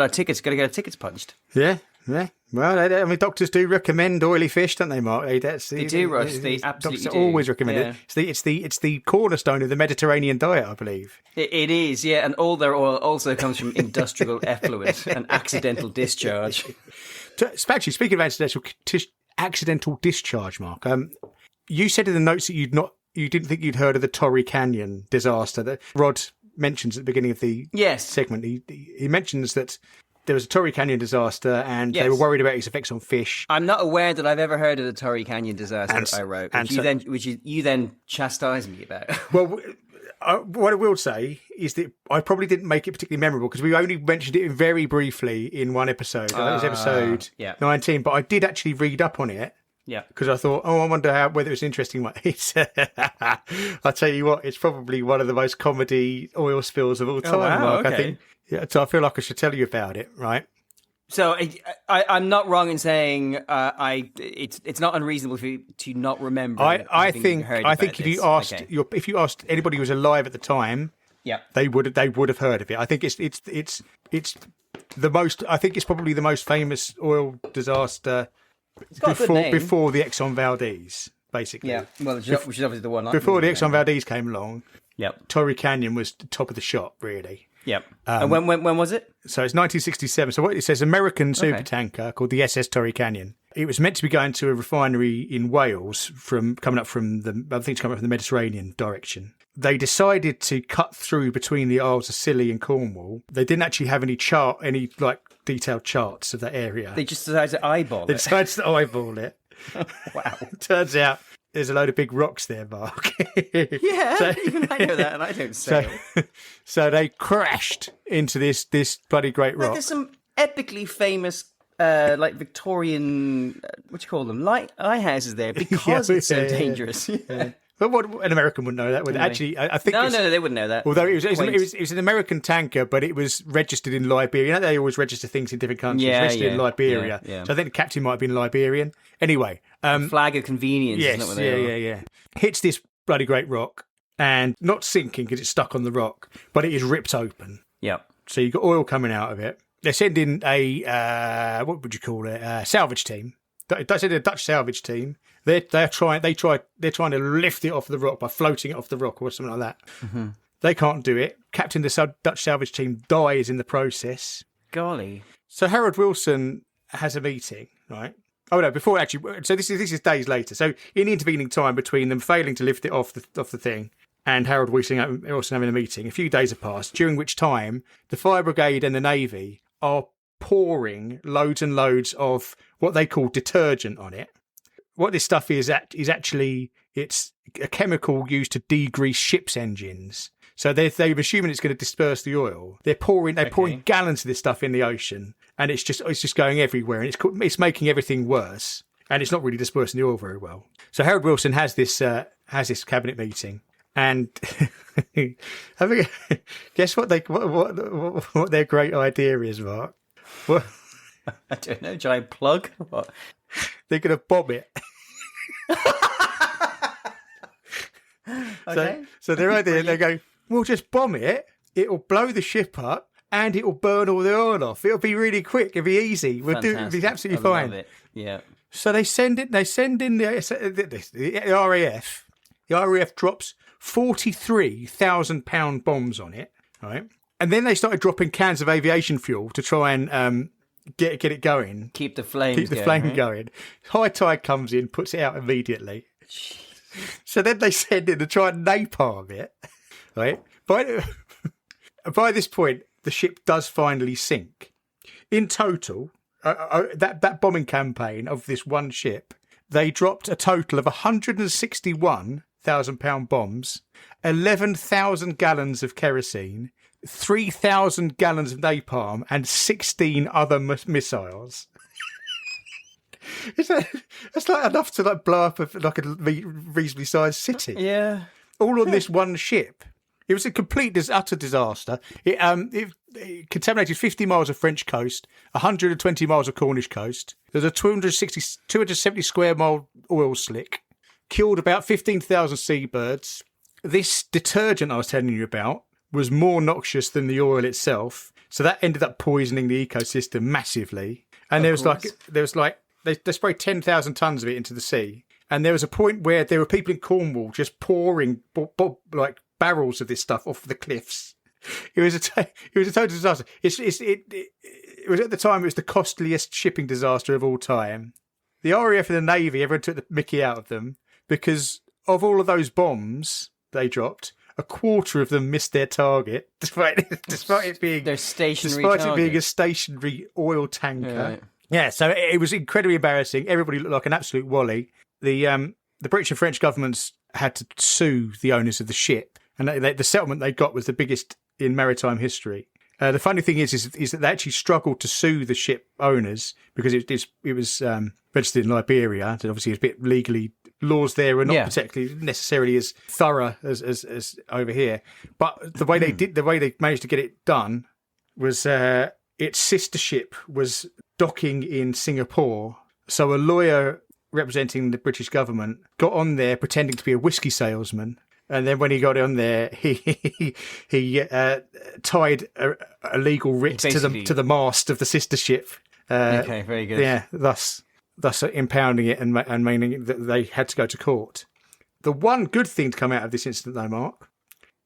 tickets, got to get our tickets punched. Yeah. Well, doctors do recommend oily fish, don't they, Mark? They do, Russ. They absolutely doctors always recommend it. It's the cornerstone of the Mediterranean diet, I believe. It is, yeah. And all their oil also comes from industrial effluent and accidental discharge. Actually, speaking of accidental discharge, Mark, you said in the notes that you didn't think you'd heard of the Torrey Canyon disaster that Rod mentions at the beginning of the segment. He mentions that there was a Torrey Canyon disaster and they were worried about its effects on fish. I'm not aware that I've ever heard of the Torrey Canyon disaster, I wrote, which you then chastised me about. Well, what I will say is that I probably didn't make it particularly memorable because we only mentioned it very briefly in one episode. It was episode 19, but I did actually read up on it. Yeah. Because I thought, I wonder whether it's an interesting one. I'll tell you what, it's probably one of the most comedy oil spills of all time, Mark, okay. I think. Yeah, so I feel like I should tell you about it, right? So I'm not wrong in saying it's not unreasonable for you to not remember. I think if you asked anybody who was alive at the time, they would have heard of it. I think it's the most. I think it's probably the most famous oil disaster before the Exxon Valdez, basically. Yeah, well, which is obviously the one before the Exxon Valdez came along. Yep. Torrey Canyon was top of the shop, really. Yep. And when was it? So it's 1967. So what it says, American supertanker called the SS Torrey Canyon. It was meant to be going to a refinery in Wales coming up from the Mediterranean direction. They decided to cut through between the Isles of Scilly and Cornwall. They didn't actually have any detailed charts of that area. They just decided to eyeball it. They decided to eyeball it. Wow. Turns out there's a load of big rocks there, Mark. Yeah, even I know that, and I don't sail. So they crashed into this bloody great rock. There's some epically famous, Victorian, what do you call them, lighthouses there because it's so dangerous. Yeah. But what an American wouldn't know that, would actually? I think no, they wouldn't know that. Although it was an American tanker, but it was registered in Liberia. You know, they always register things in different countries. Registered in Liberia. Yeah. So I think the captain might have been Liberian. Anyway, flag of convenience. Yes, isn't it, what yeah. Hits this bloody great rock and not sinking because it's stuck on the rock, but it is ripped open. Yeah. So you've got oil coming out of it. They're sending a what would you call it? A salvage team. They send a Dutch salvage team. They're trying to lift it off the rock by floating it off the rock or something like that. Mm-hmm. They can't do it. Captain of the Dutch salvage team dies in the process. Golly. So Harold Wilson has a meeting, right? Oh no! Before actually, so this is days later. So in the intervening time between them failing to lift it off the thing and Harold Wilson having a meeting, a few days have passed. During which time the fire brigade and the navy are pouring loads and loads of what they call detergent on it. What this stuff is actually it's a chemical used to degrease ships' engines. So they're assuming it's going to disperse the oil. They're pouring gallons of this stuff in the ocean, and it's just going everywhere, and it's making everything worse, and it's not really dispersing the oil very well. So Harold Wilson has this cabinet meeting, and guess what what their great idea is, Mark? What? I don't know. Giant plug? What? They're going to bomb it. Okay. So their idea, they go, we'll just bomb it. It'll blow the ship up, and it'll burn all the oil off. It'll be really quick. It'll be easy. It'll be absolutely fine. Love it. Yeah. So they send in the RAF. The RAF drops 43,000-pound bombs on it, right? And then they started dropping cans of aviation fuel to try and get it going. Keep the flame going. High tide comes in, puts it out immediately. So then they send in to try and napalm it, right? By this point, the ship does finally sink. In total, that bombing campaign of this one ship, they dropped a total of 161,000-pound bombs, 11,000 gallons of kerosene, 3,000 gallons of napalm, and 16 other missiles. That's like enough to blow up a reasonably sized city. Yeah. All on this one ship. It was a complete utter disaster. It contaminated 50 miles of French coast, 120 miles of Cornish coast. There's a 270 square mile oil slick. Killed about 15,000 seabirds. This detergent I was telling you about was more noxious than the oil itself. So that ended up poisoning the ecosystem massively. And there was they sprayed 10,000 tons of it into the sea. And there was a point where there were people in Cornwall just pouring barrels of this stuff off the cliffs. It was a total disaster. It was at the time, it was the costliest shipping disaster of all time. The RAF and the Navy, everyone took the mickey out of them because of all of those bombs they dropped, a quarter of them missed their target, despite it being their stationary it being a stationary oil tanker. Right. Yeah, so it was incredibly embarrassing. Everybody looked like an absolute wally. The British and French governments had to sue the owners of the ship, and the settlement they got was the biggest in maritime history. The funny thing is that they actually struggled to sue the ship owners because it was registered in Liberia, so obviously it's a bit legally. Laws there are not particularly necessarily as thorough as over here. But the way they managed to get it done was its sister ship was docking in Singapore. So a lawyer representing the British government got on there pretending to be a whiskey salesman. And then when he got on there, he tied a legal writ to the mast of the sister ship. Okay, very good. Yeah, thus impounding it and meaning that they had to go to court. The one good thing to come out of this incident, though, Mark,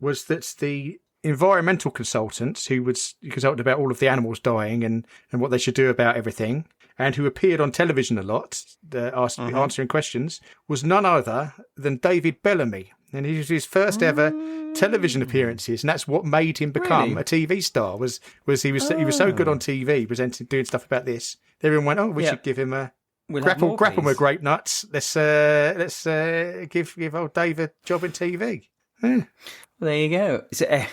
was that the environmental consultants who consulted about all of the animals dying and what they should do about everything, and who appeared on television a lot, answering questions, was none other than David Bellamy. And he was his first ever television appearances, and that's what made him become a TV star. Was he was so good on TV, presenting, doing stuff about this. Everyone went, we should give him a grapple with grape nuts. Let's give old Dave a job in TV. Yeah. Well, there you go. So,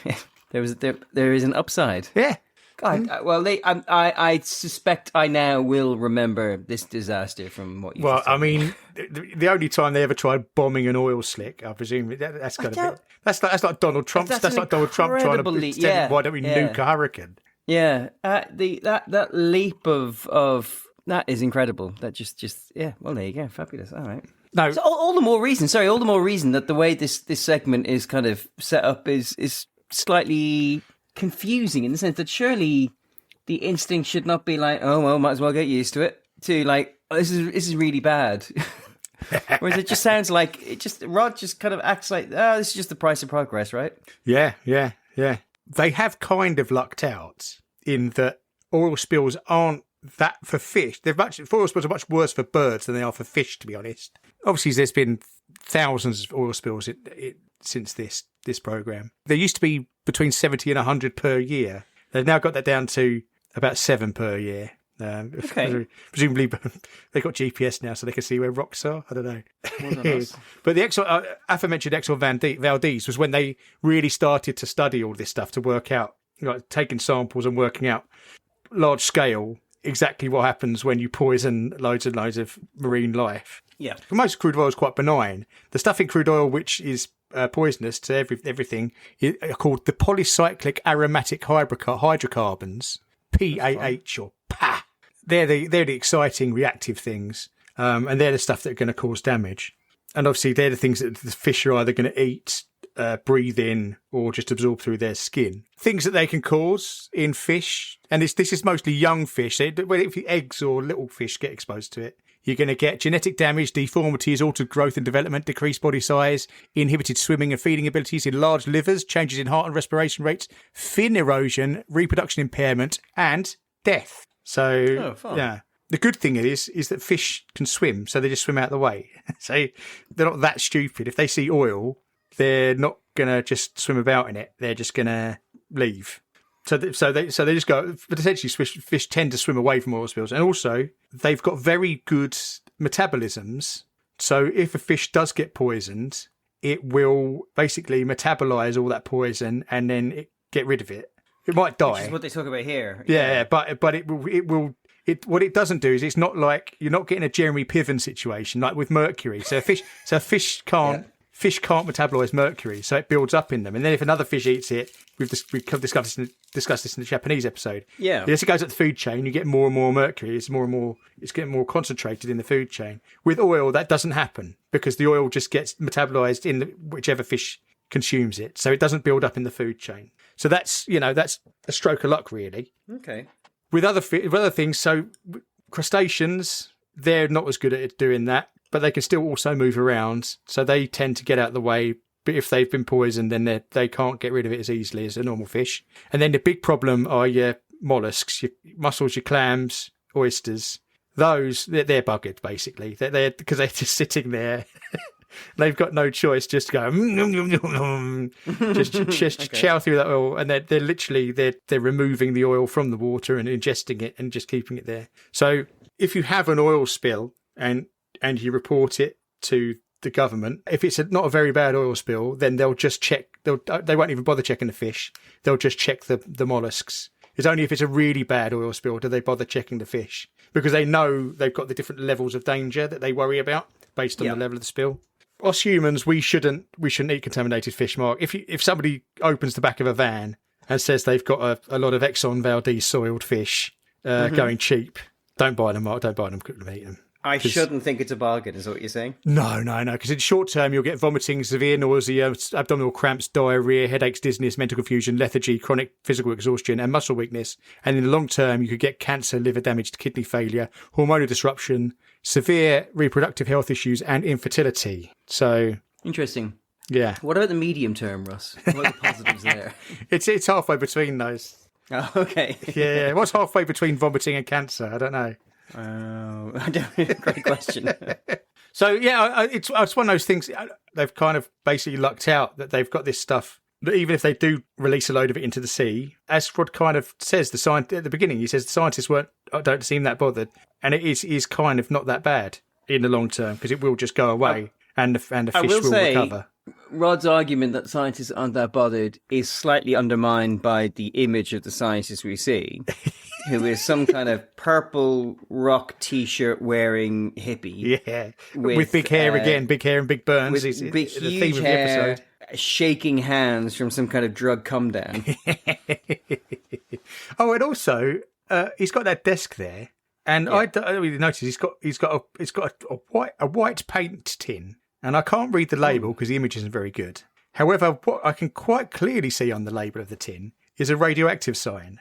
there is an upside. Yeah. God, I suspect I now will remember this disaster from what you. Well, I mean, the only time they ever tried bombing an oil slick, I presume that's got to be. That's like Donald Trump. That's like Donald Trump trying to pretend, why don't we nuke a hurricane? Yeah, that leap of that is incredible. That just Well, there you go. Fabulous. All right. No, so all the more reason that the way this segment is kind of set up is slightly confusing in the sense that surely the instinct should not be like, oh well, might as well get used to it, to like, oh, this is really bad. Whereas it just sounds like Rod just kind of acts like, this is just the price of progress, right? Yeah. They have kind of lucked out in that oil spills aren't that for fish. Oil spills are much worse for birds than they are for fish, to be honest. Obviously, there's been thousands of oil spills since this program. There used to be between 70 and 100 per year. They've now got that down to about 7 per year. Okay. Presumably, they've got GPS now, so they can see where rocks are. I don't know. Well, but the aforementioned Exxon Valdez was when they really started to study all this stuff, to work out, taking samples and working out large scale exactly what happens when you poison loads and loads of marine life. Yeah. Most crude oil is quite benign. The stuff in crude oil which is poisonous to everything are called the polycyclic aromatic hydrocarbons, PAH or PAH. They're the exciting reactive things, and they're the stuff that are going to cause damage. And obviously they're the things that the fish are either going to eat, breathe in, or just absorb through their skin. Things that they can cause in fish, and this is mostly young fish. If eggs or little fish get exposed to it, you're going to get genetic damage, deformities, altered growth and development, decreased body size, inhibited swimming and feeding abilities, enlarged livers, changes in heart and respiration rates, fin erosion, reproduction impairment, and death. So, yeah. The good thing is that fish can swim, so they just swim out of the way. So they're not that stupid. If they see oil, they're not going to just swim about in it. They're just going to leave. So they just go. But essentially, fish tend to swim away from oil spills, and also they've got very good metabolisms. So if a fish does get poisoned, it will basically metabolize all that poison and then get rid of it. It might die. Which is what they talk about here. Yeah, but it will. What it doesn't do is it's not like you're not getting a Jeremy Piven situation like with mercury. So a fish can't metabolize mercury, so it builds up in them. And then if another fish eats it, we've discussed this in the Japanese episode. Yeah. As it goes up the food chain, you get more and more mercury. It's getting more concentrated in the food chain. With oil, that doesn't happen because the oil just gets metabolized in whichever fish consumes it. So it doesn't build up in the food chain. So that's a stroke of luck, really. Okay. With other things, so crustaceans, they're not as good at doing that, but they can still also move around. So they tend to get out of the way. But if they've been poisoned, then they can't get rid of it as easily as a normal fish. And then the big problem are your mollusks, your mussels, your clams, oysters. Those, they're buggered, basically. They're because they're just sitting there. They've got no choice, just to go, just chow through that oil, and they're literally removing the oil from the water and ingesting it and just keeping it there. So if you have an oil spill and you report it to the government, if it's not a very bad oil spill, then they'll just check. They won't even bother checking the fish. They'll just check the mollusks. It's only if it's a really bad oil spill do they bother checking the fish, because they know they've got the different levels of danger that they worry about based on the level of the spill. Us humans, we shouldn't eat contaminated fish, Mark. If somebody opens the back of a van and says they've got a lot of Exxon Valdez soiled fish going cheap, don't buy them, Mark. Don't buy them. Cook them, eat them. I shouldn't think it's a bargain, is what you're saying? No. Because in short term, you'll get vomiting, severe nausea, abdominal cramps, diarrhea, headaches, dizziness, mental confusion, lethargy, chronic physical exhaustion, and muscle weakness. And in the long term, you could get cancer, liver damage, kidney failure, hormonal disruption, severe reproductive health issues, and infertility. So interesting. Yeah. What about the medium term, Russ? What are the positives there? It's halfway between those. Oh, okay. Yeah. What's halfway between vomiting and cancer? I don't know. Great question. So, yeah, it's one of those things. They've kind of basically lucked out that they've got this stuff that even if they do release a load of it into the sea, as Rod kind of says, at the beginning, he says the scientists don't seem that bothered. And it is kind of not that bad in the long term because it will just go away and the fish will recover. Rod's argument that scientists aren't that bothered is slightly undermined by the image of the scientist we see, who is some kind of purple rock T-shirt wearing hippie. Yeah, with big hair again, big hair and big burns. With big, huge hair, shaking hands from some kind of drug come down. Oh, and also he's got that desk there, and I don't really notice he's got a white paint tin. And I can't read the label because the image isn't very good. However, what I can quite clearly see on the label of the tin is a radioactive sign.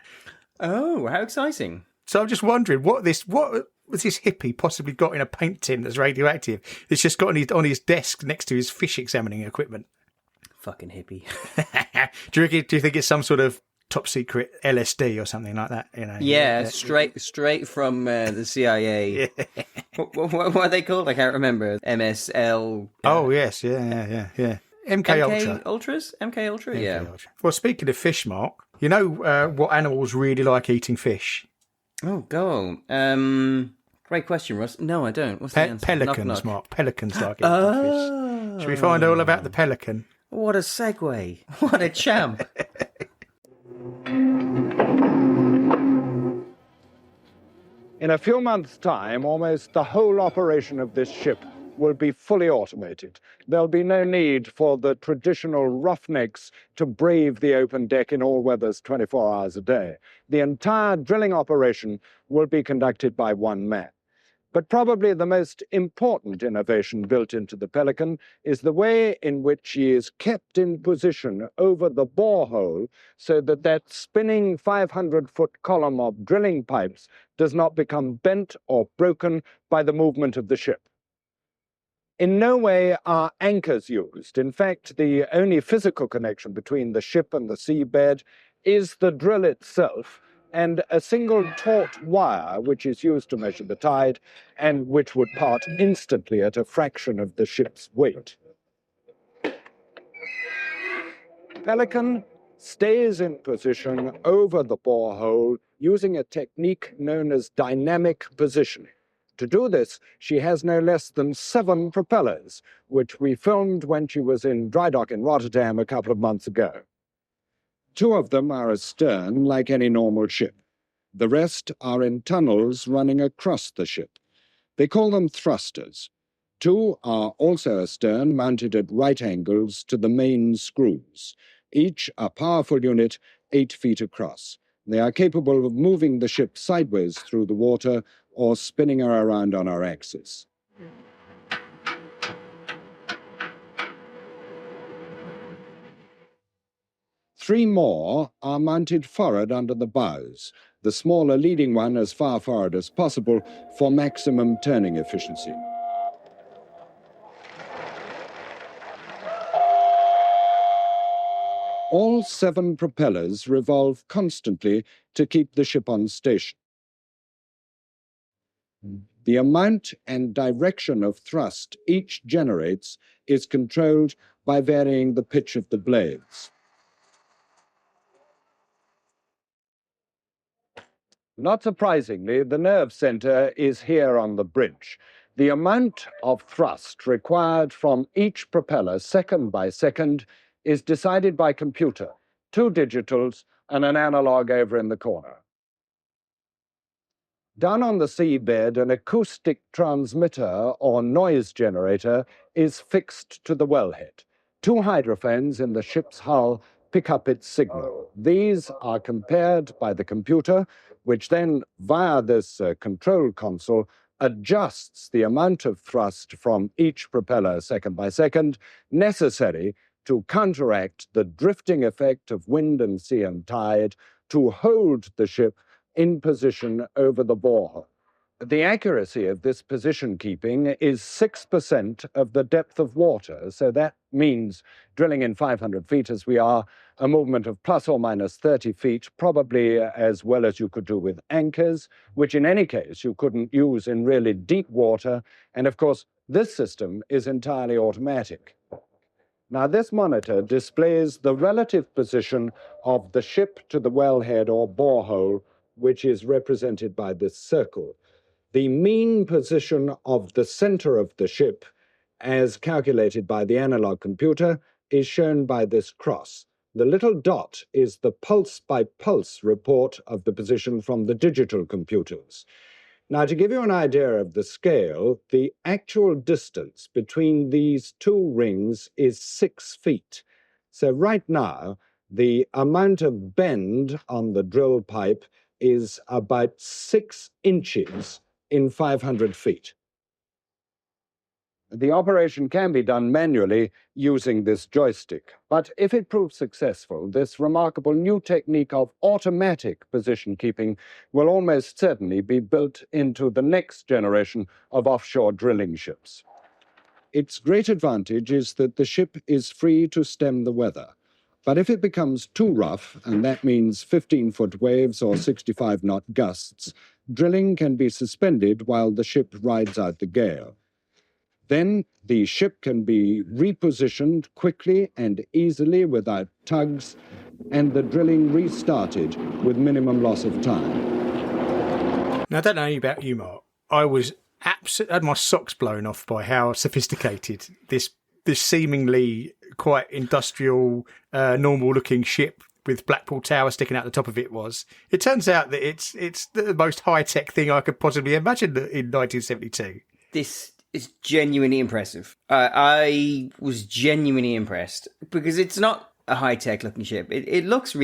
Oh, how exciting. So I'm just wondering what was this hippie possibly got in a paint tin that's radioactive? It's just got on his desk next to his fish examining equipment. Fucking hippie. Do you think it's some sort of top secret LSD or something like that? You know? Yeah, straight from the CIA. Yeah. What are they called? I can't remember. MSL. Oh yes, yeah. MK Ultra. Ultras? MK Ultra. Yeah. Ultra. Well, speaking of fish, Mark, you know what animals really like eating fish? Oh, go on. Great question, Russ. No, I don't. What's the answer? Pelicans, knock. Mark. Pelicans like eating fish. Should we find all about the pelican? What a segue. What a champ. In a few months' time, almost the whole operation of this ship will be fully automated. There'll be no need for the traditional roughnecks to brave the open deck in all weathers 24 hours a day. The entire drilling operation will be conducted by one man. But probably the most important innovation built into the Pelican is the way in which she is kept in position over the borehole so that that spinning 500-foot column of drilling pipes does not become bent or broken by the movement of the ship. In no way are anchors used. In fact, the only physical connection between the ship and the seabed is the drill itself, and a single taut wire which is used to measure the tide and which would part instantly at a fraction of the ship's weight. Pelican stays in position over the borehole using a technique known as dynamic positioning. To do this, she has no less than 7 propellers, which we filmed when she was in dry dock in Rotterdam a couple of months ago. 2 of them are astern, like any normal ship. The rest are in tunnels running across the ship. They call them thrusters. 2 are also astern, mounted at right angles to the main screws, each a powerful unit 8 feet across. They are capable of moving the ship sideways through the water or spinning her around on her axis. Three more are mounted forward under the bows, the smaller leading one as far forward as possible for maximum turning efficiency. All 7 propellers revolve constantly to keep the ship on station. The amount and direction of thrust each generates is controlled by varying the pitch of the blades. Not surprisingly, the nerve center is here on the bridge. The amount of thrust required from each propeller second by second is decided by computer, 2 digitals and an analog over in the corner. Down on the seabed, an acoustic transmitter or noise generator is fixed to the wellhead. 2 hydrophones in the ship's hull pick up its signal. These are compared by the computer, which then, via this control console, adjusts the amount of thrust from each propeller second by second necessary to counteract the drifting effect of wind and sea and tide to hold the ship in position over the borehole. The accuracy of this position keeping is 6% of the depth of water. So that means drilling in 500 feet as we are, a movement of plus or minus 30 feet, probably as well as you could do with anchors, which in any case you couldn't use in really deep water. And of course, this system is entirely automatic. Now, this monitor displays the relative position of the ship to the wellhead or borehole, which is represented by this circle. The mean position of the center of the ship, as calculated by the analog computer, is shown by this cross. The little dot is the pulse-by-pulse report of the position from the digital computers. Now, to give you an idea of the scale, the actual distance between these two rings is 6 feet. So right now, the amount of bend on the drill pipe is about 6 inches in 500 feet. The operation can be done manually using this joystick, but if it proves successful, this remarkable new technique of automatic position keeping will almost certainly be built into the next generation of offshore drilling ships. Its great advantage is that the ship is free to stem the weather. But if it becomes too rough, and that means 15-foot waves or 65-knot gusts, drilling can be suspended while the ship rides out the gale. Then the ship can be repositioned quickly and easily without tugs, and the drilling restarted with minimum loss of time. Now, I don't know about you, Mark. I was had my socks blown off by how sophisticated this seemingly quite industrial, normal-looking ship with Blackpool Tower sticking out the top of it was. It turns out that it's the most high-tech thing I could possibly imagine in 1972. This is genuinely impressive. I was genuinely impressed because it's not a high-tech looking ship. It looks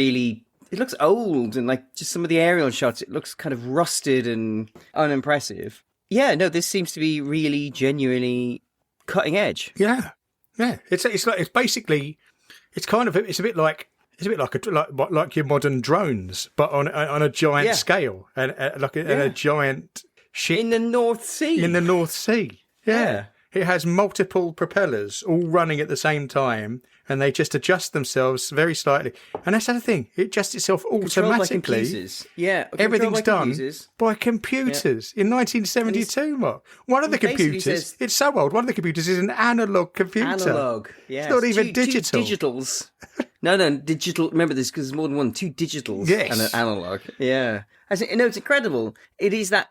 old, and like just some of the aerial shots, it looks kind of rusted and unimpressive. Yeah, no, this seems to be really genuinely cutting edge. Yeah. It's a bit like your modern drones, but on a giant scale and a giant ship in the North Sea. Yeah. It has multiple propellers all running at the same time, and they just adjust themselves very slightly. And that's the other thing; it adjusts itself automatically. Everything's done by computers in 1972. Mark, one of the computers, it's so old. One of the computers is an analog computer. Analog, yeah. It's not even digital. Two digitals. No, digital. Remember this because there's more than one. 2 digitals and an analog. Yeah. It's incredible. It is that.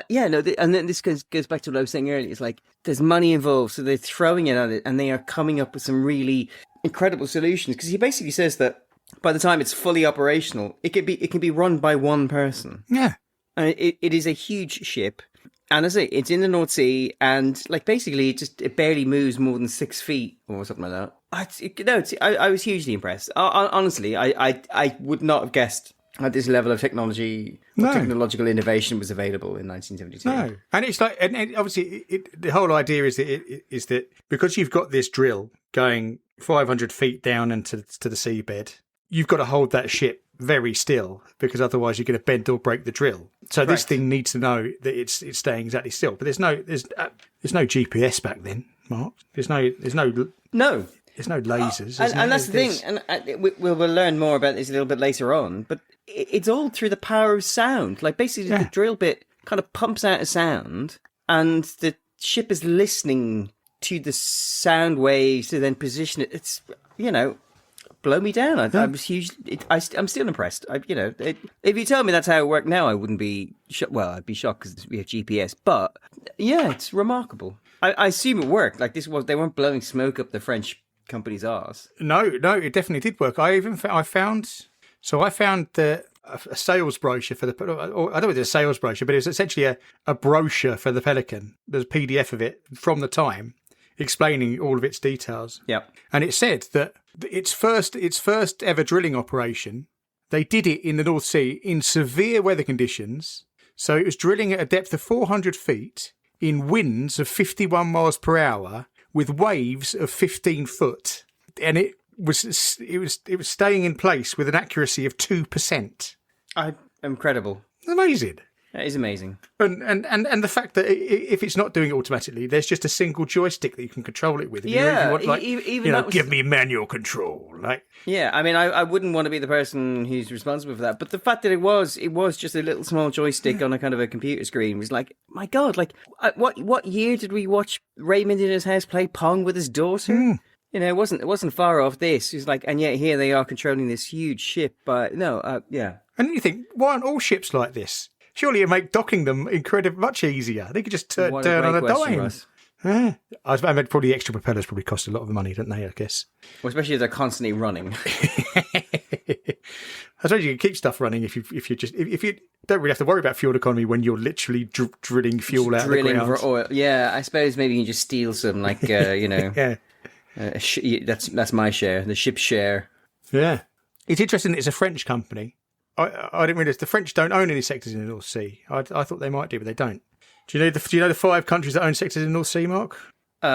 Yeah, no, and then this goes back to what I was saying earlier. It's like there's money involved, so they're throwing it at it, and they are coming up with some really incredible solutions. Because he basically says that by the time it's fully operational, it can be run by one person. Yeah, and it is a huge ship, and as I say, it's in the North Sea, and like basically it barely moves more than 6 feet or something like that. I was hugely impressed. Honestly, I would not have guessed at this level of technology, technological innovation was available in 1972. No, and it's like, and obviously, the whole idea is that because you've got this drill going 500 feet down into the seabed, you've got to hold that ship very still because otherwise you're going to bend or break the drill. So this thing needs to know that it's staying exactly still. But there's no GPS back then, Mark. There's no. There's no lasers. And that's the thing. And we'll learn more about this a little bit later on. But it's all through the power of sound. Like basically the drill bit kind of pumps out a sound and the ship is listening to the sound waves to then position it. It's, blow me down. I was huge. I'm still impressed. If you tell me that's how it worked now, I wouldn't be shocked. Well, I'd be shocked because we have GPS. But yeah, it's remarkable. I assume it worked. Like they weren't blowing smoke up the French company's arse. No, it definitely did work. I found a sales brochure for the. I don't know if it's a sales brochure, but it was essentially a brochure for the Pelican. There's a PDF of it from the time, explaining all of its details. Yeah, and it said that its first ever drilling operation, they did it in the North Sea in severe weather conditions. So it was drilling at a depth of 400 feet in winds of 51 miles per hour with waves of 15 foot, and it was staying in place with an accuracy of 2%. Incredible. Amazing. That is amazing. And the fact that if it's not doing it automatically, there's just a single joystick that you can control it with. If Yeah, you want, like, even give me manual control. Like, yeah, I mean, I wouldn't want to be the person who's responsible for that, but the fact that it was just a little small joystick on a kind of a computer screen was like, my God, like, what year did we watch Raymond in his house play Pong with his daughter? You know, it wasn't far off this. It's like, and yet here they are controlling this huge ship. But no, yeah. And you think, why aren't all ships like this? Surely you make docking them incredibly much easier. They could just turn on a dime. Yeah. I imagine probably the extra propellers probably cost a lot of money, don't they? I guess. Well, especially if they're constantly running. I suppose you can keep stuff running if you don't really have to worry about fuel economy when you're literally drilling fuel out of the ground. For oil. Yeah, I suppose maybe you can just steal some, like yeah. That's my share, the ship's share. Yeah, it's interesting that it's a French company. I didn't realise the French don't own any sectors in the North Sea. I thought they might do, but they don't. Do you know the 5 countries that own sectors in the North Sea, Mark? UK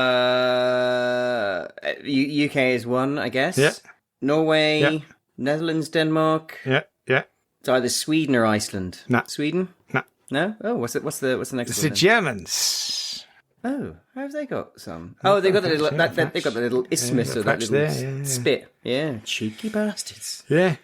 is one, I guess. Yeah. Norway, Yeah. Netherlands, Denmark. Yeah. It's either Sweden or Iceland. No. Sweden? No. No? Oh, what's the next one? It's the Germans. Oh, how have they got some? Oh, they got the little they got the little isthmus or that little spit. Yeah, cheeky bastards. Yeah,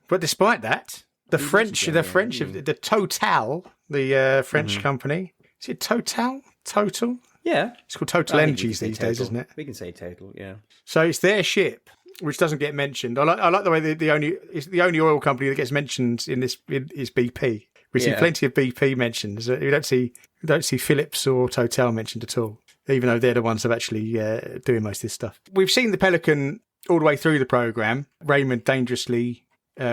but despite that, the French, the Total, the French company. Is it Total? Total? Yeah, it's called Total Energies these days, isn't it? We can say Total. Yeah. So it's their ship, which doesn't get mentioned. I like the way the only oil company that gets mentioned in this is BP. We see plenty of BP mentions. We don't see Phillips or Total mentioned at all, even though they're the ones that are actually doing most of this stuff. We've seen the Pelican all the way through the programme. Raymond dangerously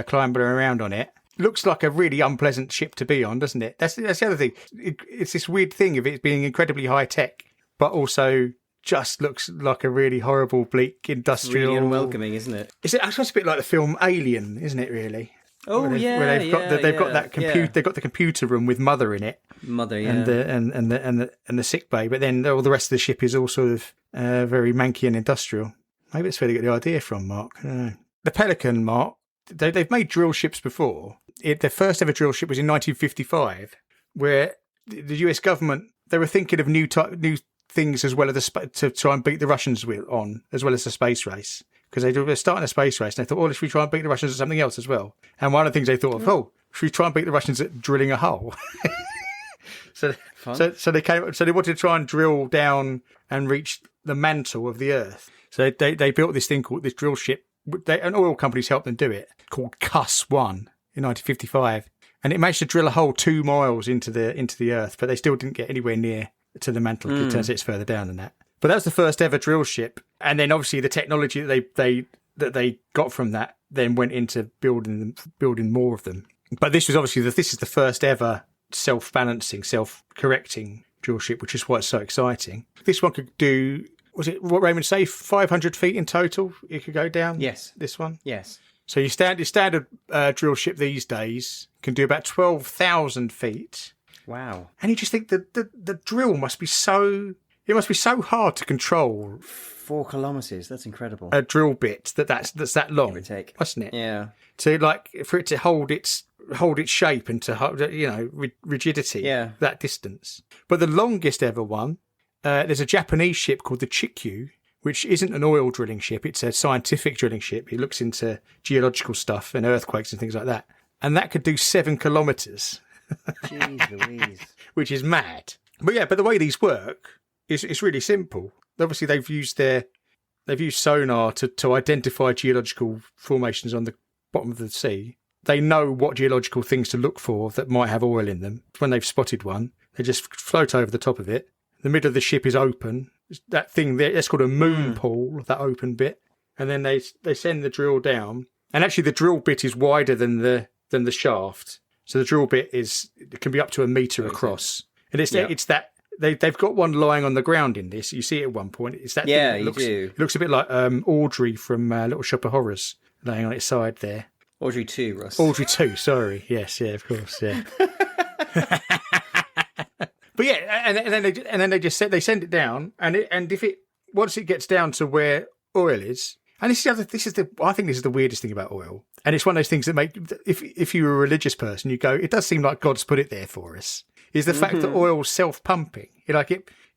climbing around on it. Looks like a really unpleasant ship to be on, doesn't it? That's the other thing. It's this weird thing of it being incredibly high tech, but also just looks like a really horrible, bleak industrial. Really unwelcoming, isn't it? I suppose it's a bit like the film Alien, isn't it? Really. Oh where they've got that computer. They've got the computer room with Mother in it. Mother, yeah. And the sick bay, but then all the rest of the ship is all sort of very manky and industrial. Maybe that's where they got the idea from, Mark. I don't know. The Pelican, Mark. They've made drill ships before. Their first ever drill ship was in 1955, where the US government they were thinking of new things as well as to try and beat the Russians on, as well as the space race. Because they were starting a space race, and they thought, oh, should we try and beat the Russians at something else as well? And one of the things they thought of, should we try and beat the Russians at drilling a hole? So they wanted to try and drill down and reach the mantle of the Earth. So they built this thing called this drill ship. And oil companies helped them do it, called Cuss 1 in 1955. And it managed to drill a hole 2 miles into the Earth, but they still didn't get anywhere near to the mantle. It turns out it's further down than that. But that was the first ever drill ship. And then obviously the technology that they got from that then went into building more of them. But this was obviously this is the first ever self-balancing, self-correcting drill ship, which is why it's so exciting. This one could do, was it what Raymond say, 500 feet in total? It could go down. Yes. This one. Yes. So your standard drill ship these days can do about 12,000 feet. Wow. And you just think the drill must be so hard to control. 4 kilometres. That's incredible. A drill bit that's that long, give or take, wasn't it? Yeah. So for it to hold its shape and to hold, rigidity. Yeah. That distance. But the longest ever one, there's a Japanese ship called the Chikyu, which isn't an oil drilling ship. It's a scientific drilling ship. It looks into geological stuff and earthquakes and things like that. And that could do 7 kilometres. Jeez Louise. Which is mad. But the way these work is really simple. Obviously, they've used sonar to identify geological formations on the bottom of the sea. They know what geological things to look for that might have oil in them. When they've spotted one, they just float over the top of it. The middle of the ship is open. That thing there, that's called a moon pool, that open bit. And then they send the drill down. And actually, the drill bit is wider than the shaft. So the drill bit can be up to 1 metre across. And it's that they've got one lying on the ground in this. You see it at one point. It's that thing that do. It looks a bit like Audrey from Little Shop of Horrors laying on its side there. Audrey 2, Russ. Audrey 2, sorry. Yes, yeah, of course, yeah. But yeah, and then they send it down, and once it gets down to where oil is, and I think this is the weirdest thing about oil. And it's one of those things that make, if you're a religious person, you go, it does seem like God's put it there for us, is the fact that oil's self-pumping.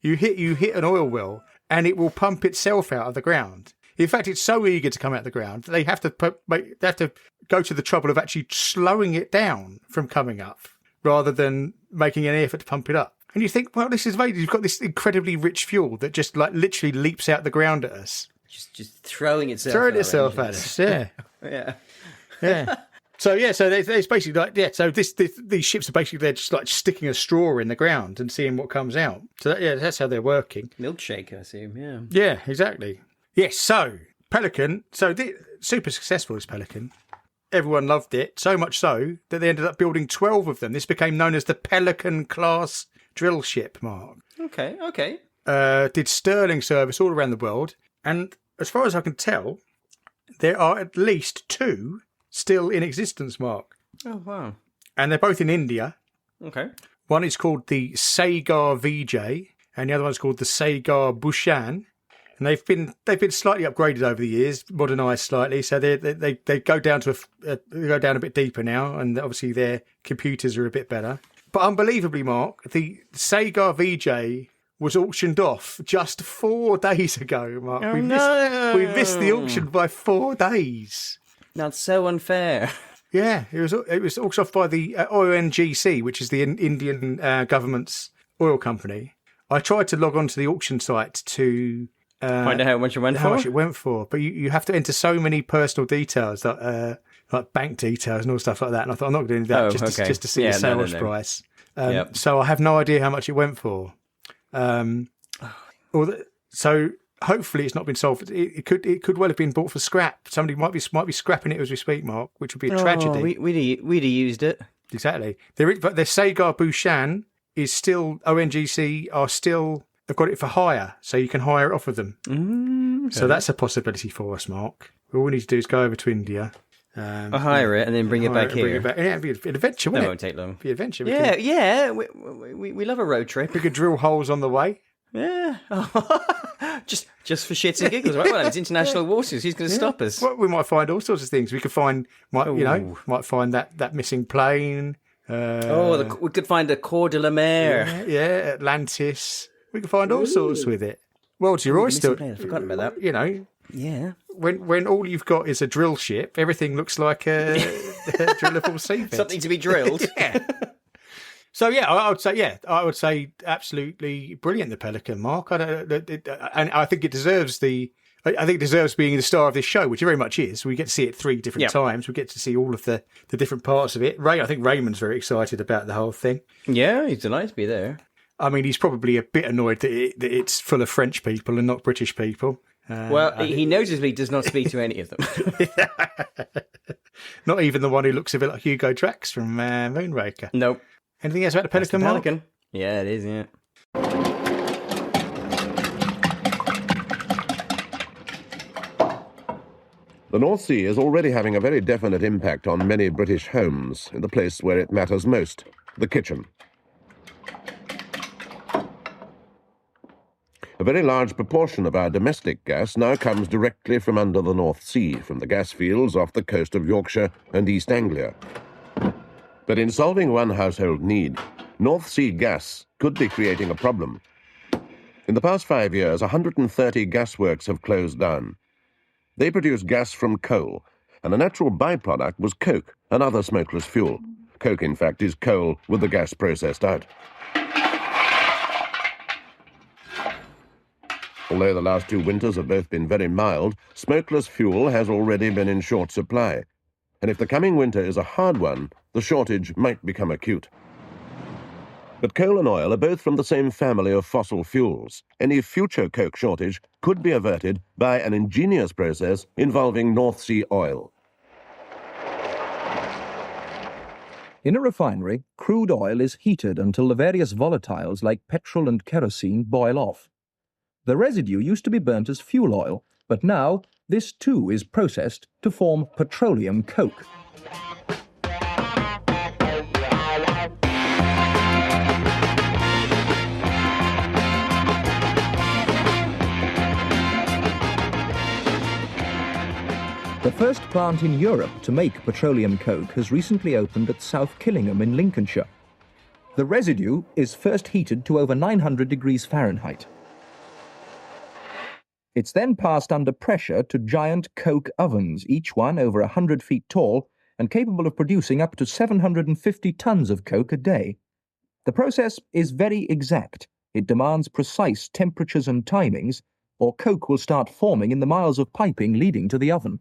You hit an oil well and it will pump itself out of the ground. In fact, it's so eager to come out of the ground, they have to go to the trouble of actually slowing it down from coming up rather than making any effort to pump it up. And you think, well, this is amazing. You've got this incredibly rich fuel that just like literally leaps out the ground at us. Just throwing itself at us, yeah. Yeah. So it's basically like, so these ships are basically, they're just like sticking a straw in the ground and seeing what comes out. So that's how they're working. Milkshake, I assume, yeah. Yeah, exactly. Yes, so Pelican, super successful as Pelican. Everyone loved it, so much so that they ended up building 12 of them. This became known as the Pelican class drill ship, Mark. Okay. Did sterling service all around the world. And as far as I can tell, there are at least 2 still in existence, Mark. Oh, wow. And they're both in India. Okay. One is called the Sagar VJ, and the other one's called the Sagar Bushan. And they've been slightly upgraded over the years, modernised slightly. So they go down go down a bit deeper now, and obviously their computers are a bit better. But unbelievably, Mark, the Sagar VJ was auctioned off just 4 days ago, Mark. Oh, we missed the auction by 4 days. That's so unfair. Yeah, it was auctioned off by the ONGC, which is the Indian government's oil company. I tried to log on to the auction site to find out how much it went for. But you have to enter so many personal details, like bank details and all stuff like that. And I thought, I'm not going to do that just to see the sales price. So I have no idea how much it went for. So hopefully it's not been sold. It could well have been bought for scrap. Somebody might be scrapping it as we speak, Mark, which would be a tragedy. We'd have used it. Exactly. But the Sagar Bushan is still, ONGC have got it for hire, so you can hire it off of them. Okay. So that's a possibility for us, Mark. All we need to do is go over to India. Hire it and then bring it back here. Yeah, it'd be an adventure, wouldn't it? That won't take long. It'd be an adventure. Yeah. We love a road trip. We could drill holes on the way. Yeah. just for shits and giggles, right? Well, it's international waters. Who's going to stop us? Well, we might find all sorts of things. We could find, might find that missing plane. We could find a Coeur de la Mer. Yeah, Atlantis. We could find all sorts with it. World's your oyster. I've forgotten about that. You know. Yeah. When all you've got is a drill ship, everything looks like a drillable seabed. Something to be drilled. Yeah. So I would say absolutely brilliant, the Pelican, Mark. And I think it deserves being the star of this show, which it very much is. We get to see it 3 different times. We get to see all of the different parts of it. I think Raymond's very excited about the whole thing. Yeah, he's delighted to be there. I mean, he's probably a bit annoyed that it's full of French people and not British people. He noticeably does not speak to any of them. Not even the one who looks a bit like Hugo Drax from Moonraker. Nope. Anything else about the Pelican, Mark? Pelican. Yeah, it is, yeah. The North Sea is already having a very definite impact on many British homes, in the place where it matters most, the kitchen. A very large proportion of our domestic gas now comes directly from under the North Sea, from the gas fields off the coast of Yorkshire and East Anglia. But in solving one household need, North Sea gas could be creating a problem. In the past 5 years, 130 gasworks have closed down. They produce gas from coal, and a natural byproduct was coke, another smokeless fuel. Coke, in fact, is coal with the gas processed out. Although the last 2 winters have both been very mild, smokeless fuel has already been in short supply. And if the coming winter is a hard one, the shortage might become acute. But coal and oil are both from the same family of fossil fuels. Any future coke shortage could be averted by an ingenious process involving North Sea oil. In a refinery, crude oil is heated until the various volatiles like petrol and kerosene boil off. The residue used to be burnt as fuel oil, but now this too is processed to form petroleum coke. The first plant in Europe to make petroleum coke has recently opened at South Killingham in Lincolnshire. The residue is first heated to over 900 degrees Fahrenheit. It's then passed under pressure to giant coke ovens, each one over 100 feet tall and capable of producing up to 750 tons of coke a day. The process is very exact. It demands precise temperatures and timings, or coke will start forming in the miles of piping leading to the oven.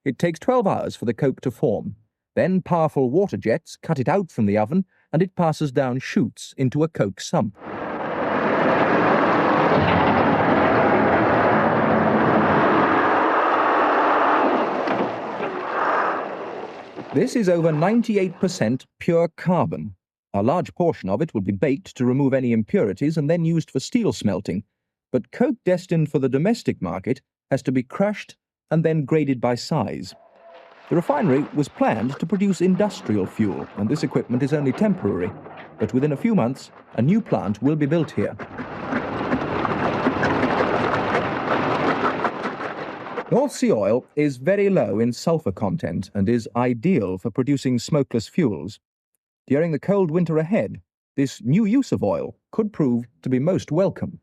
It takes 12 hours for the coke to form. Then powerful water jets cut it out from the oven and it passes down chutes into a coke sump. This is over 98% pure carbon. A large portion of it will be baked to remove any impurities and then used for steel smelting. But coke destined for the domestic market has to be crushed and then graded by size. The refinery was planned to produce industrial fuel, and this equipment is only temporary. But within a few months, a new plant will be built here. North Sea oil is very low in sulfur content and is ideal for producing smokeless fuels. During the cold winter ahead, this new use of oil could prove to be most welcome.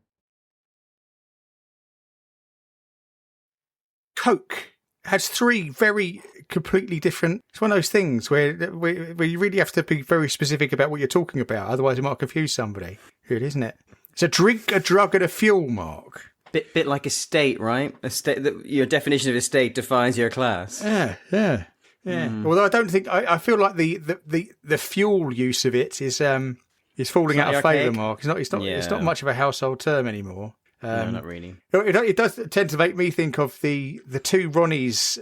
Coke has three very completely different... It's one of those things where you really have to be very specific about what you're talking about, otherwise it might confuse somebody. Good, isn't it? It's a drink, a drug, and a fuel, Mark. Bit like a state, right? A state. Your definition of a state defines your class. Yeah. Although I don't think... I feel like the fuel use of it is falling out of favour, Mark. It's not much of a household term anymore. No, not really. It does tend to make me think of the two Ronnies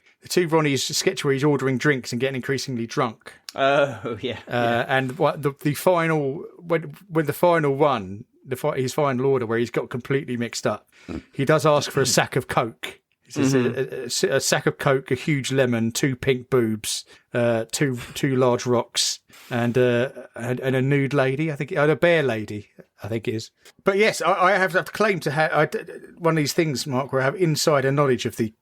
sketch where he's ordering drinks and getting increasingly drunk. Oh yeah. And what the final when the final one, his final order where he's got completely mixed up, he does ask for a sack of Coke. It's a sack of Coke, a huge lemon, 2 pink boobs, two large rocks, and a nude lady. I think, a bear lady. I think it is. But yes, I have to claim to have one of these things, Mark, where I have insider knowledge of the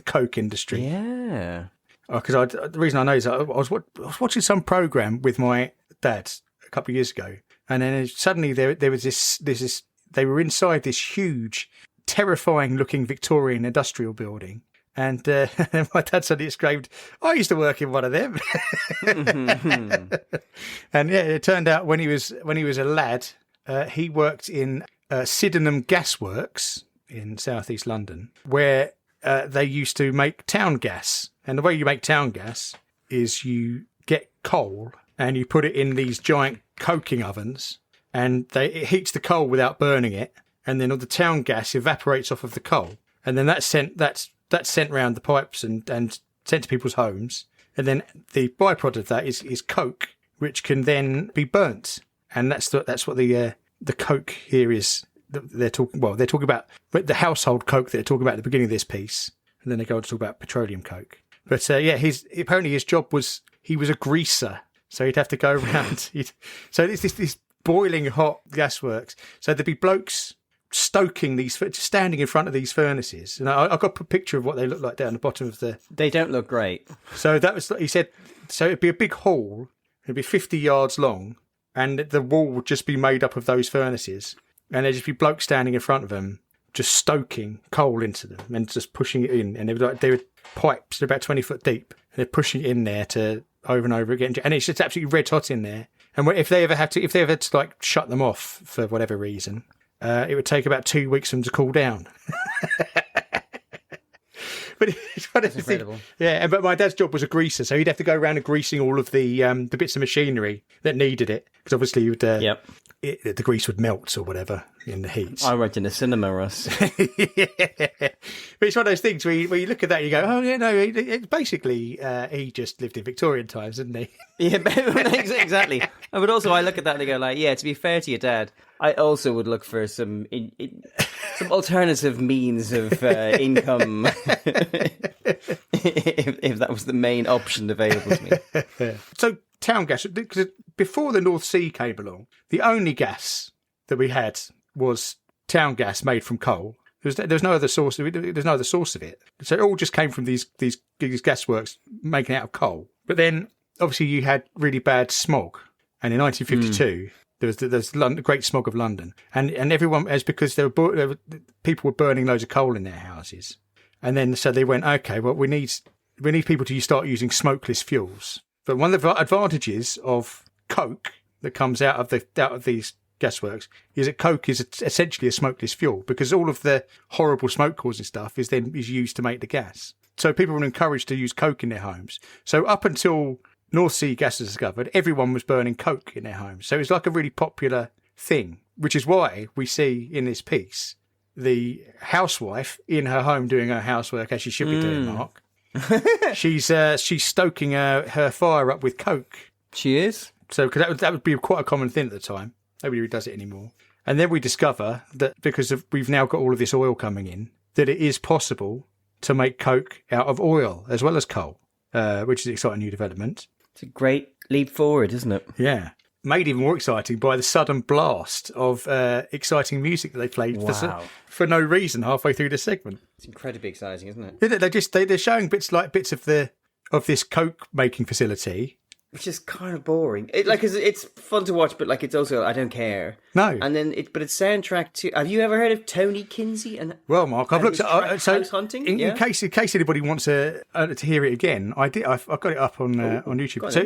Coke industry. Yeah. Because the reason I know is I was watching some program with my dad a couple of years ago, and then suddenly there was this. They were inside this huge, terrifying looking Victorian industrial building. And my dad suddenly exclaimed, "I used to work in one of them." And yeah, it turned out when he was a lad, he worked in Sydenham Gasworks in southeast London, where they used to make town gas. And the way you make town gas is you get coal and you put it in these giant coking ovens, and it heats the coal without burning it, and then all the town gas evaporates off of the coal, and then that's sent round the pipes and sent to people's homes. And then the byproduct of that is coke, which can then be burnt. And that's what the coke here is. They're talking about the household coke that they're talking about at the beginning of this piece. And then they go on to talk about petroleum coke. But apparently his job was, he was a greaser. So he'd have to go around. So it's this boiling hot gasworks. So there'd be blokes stoking these, standing in front of these furnaces, and I got a picture of what they look like down the bottom of the. They don't look great. So that was, he said. So it'd be a big hall. It'd be 50 yards long, and the wall would just be made up of those furnaces, and there'd just be blokes standing in front of them, just stoking coal into them and just pushing it in, and they were pipes, they're about 20 foot deep, and they're pushing it in there to over and over again, and it's just absolutely red hot in there. And if they ever had to like shut them off for whatever reason. It would take about 2 weeks for them to cool down. But it's one of the things. Yeah, but my dad's job was a greaser, so he'd have to go around and greasing all of the bits of machinery that needed it, because obviously the grease would melt or whatever in the heat. I worked in a cinema, Russ. Yeah. But it's one of those things where you look at that and you go, oh yeah, no, it's basically he just lived in Victorian times, didn't he? Yeah, exactly. But also I look at that and I go like, yeah, to be fair to your dad, I also would look for some alternative means of income if that was the main option available to me. So town gas, because before the North Sea came along, the only gas that we had was town gas made from coal. There's no other source of it. There's no other source of it. So it all just came from these gasworks making out of coal. But then obviously you had really bad smog, and in 1952 there's the Great Smog of London, and everyone as because people were burning loads of coal in their houses, and then so they went, okay, well we need people to start using smokeless fuels. But one of the advantages of coke that comes out of these gasworks is that coke is essentially a smokeless fuel, because all of the horrible smoke causing stuff is used to make the gas. So people were encouraged to use coke in their homes. So up until North Sea gas was discovered, everyone was burning coke in their homes. So it was like a really popular thing, which is why we see in this piece the housewife in her home doing her housework as she should be doing, Mark. She's stoking her fire up with coke. She is? So because that would be quite a common thing at the time. Nobody really does it anymore. And then we discover that because we've now got all of this oil coming in, that it is possible to make coke out of oil as well as coal, which is an exciting new development. It's a great leap forward, isn't it? Yeah. Made even more exciting by the sudden blast of exciting music that they played for no reason halfway through the segment. It's incredibly exciting, isn't it? Yeah, they're showing bits of this coke making facility, which is kind of boring. It's fun to watch, but it's also I don't care. No. And then it's soundtrack to. Have you ever heard of Tony Kinsey? Well, Mark, I've looked at House Hunting. In case anybody wants to hear it again, I've got it up on YouTube. So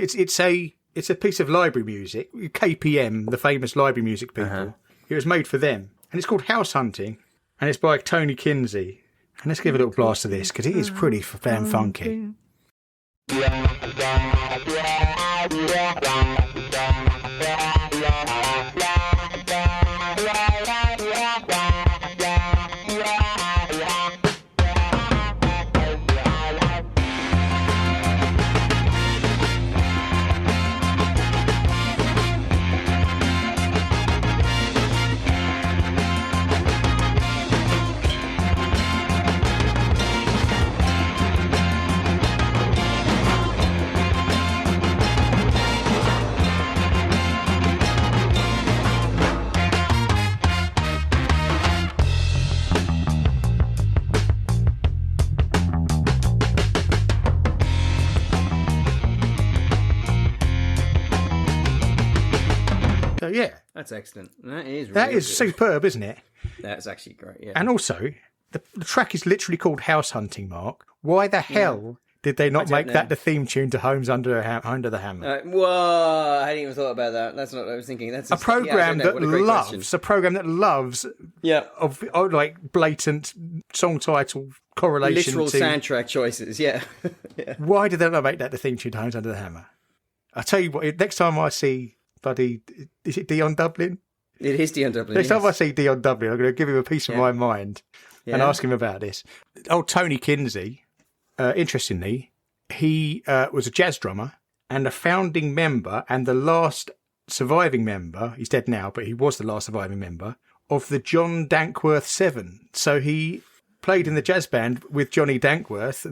it's a piece of library music. KPM, the famous library music people. It was made for them, and it's called House Hunting, and it's by Tony Kinsey. And let's give a little blast of this because it is pretty damn funky. Yeah, that's excellent. That is really superb, isn't it? That's actually great. Yeah, and also the track is literally called House Hunting. Mark, why the hell did they not make that the theme tune to Homes Under the Hammer? Whoa, I hadn't even thought about that. That's not what I was thinking. That's a program that loves of like blatant song title correlation, literal soundtrack choices. Yeah. Why did they not make that the theme tune to Homes Under the Hammer? I'll tell you what. Next time I see. Buddy, is it Dion Dublin? It is Dion Dublin. Next time I see Dion Dublin, I'm going to give him a piece of my mind and ask him about this. Old Tony Kinsey, interestingly, he was a jazz drummer and a founding member and the last surviving member, he's dead now, but he was the last surviving member, of the John Dankworth Seven. So he played in the jazz band with Johnny Dankworth,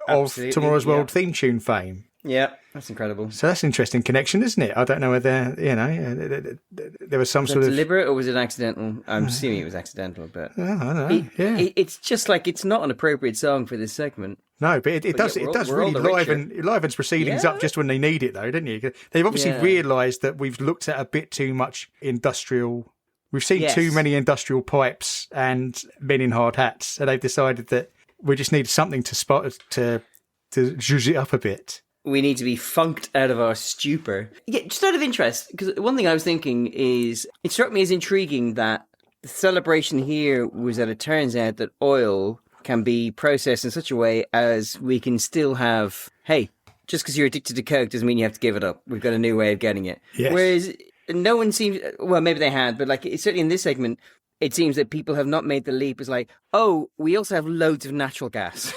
of Tomorrow's World theme tune fame. Yeah, that's incredible. So that's an interesting connection, isn't it? I don't know whether, there was some sort of... deliberate or was it accidental? I'm assuming it was accidental, but... I don't know, It's just it's not an appropriate song for this segment. No, but it does really livens proceedings up just when they need it, though, didn't you? They've obviously realised that we've looked at a bit too much industrial... We've seen too many industrial pipes and men in hard hats, and they've decided that we just need something to zhuzh it up a bit. We need to be funked out of our stupor. Yeah, just out of interest, because one thing I was thinking is, it struck me as intriguing that the celebration here was that it turns out that oil can be processed in such a way as we can still have, hey, just because you're addicted to coke doesn't mean you have to give it up. We've got a new way of getting it. Yes. Whereas no one seems, well, maybe they had, but certainly in this segment, it seems that people have not made the leap. It's like, oh, we also have loads of natural gas.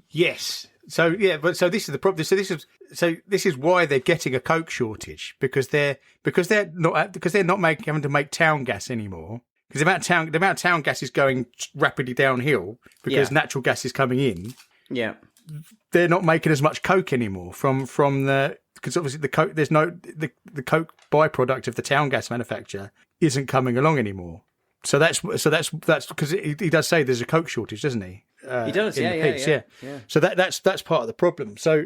Yes. So this is the problem. So this is why they're getting a coke shortage because they're not having to make town gas anymore because the amount of town gas is going rapidly downhill because natural gas is coming in. Yeah, they're not making as much coke anymore from the because obviously the coke the coke byproduct of the town gas manufacture isn't coming along anymore. So that's because he does say there's a coke shortage, doesn't he? He does, in the piece, yeah. So that's part of the problem. So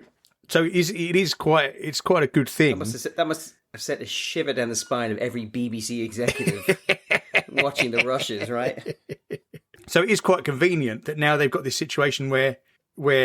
it's quite a good thing. That must have sent a shiver down the spine of every BBC executive watching the rushes, right? So it is quite convenient that now they've got this situation where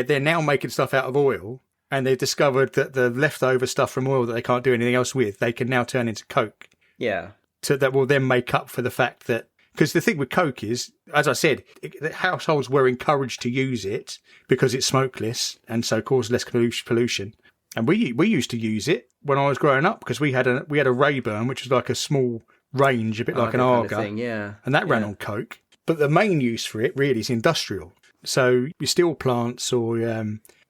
they're now making stuff out of oil, and they've discovered that the leftover stuff from oil that they can't do anything else with, they can now turn into coke. Yeah. So that will then make up for the fact that, because the thing with coke is, as I said, that households were encouraged to use it because it's smokeless and so cause less pollution. And we used to use it when I was growing up because we had a Rayburn, which was like a small range, a bit like an Arga, thing, yeah. And that ran on coke. But the main use for it really is industrial. So your steel plants or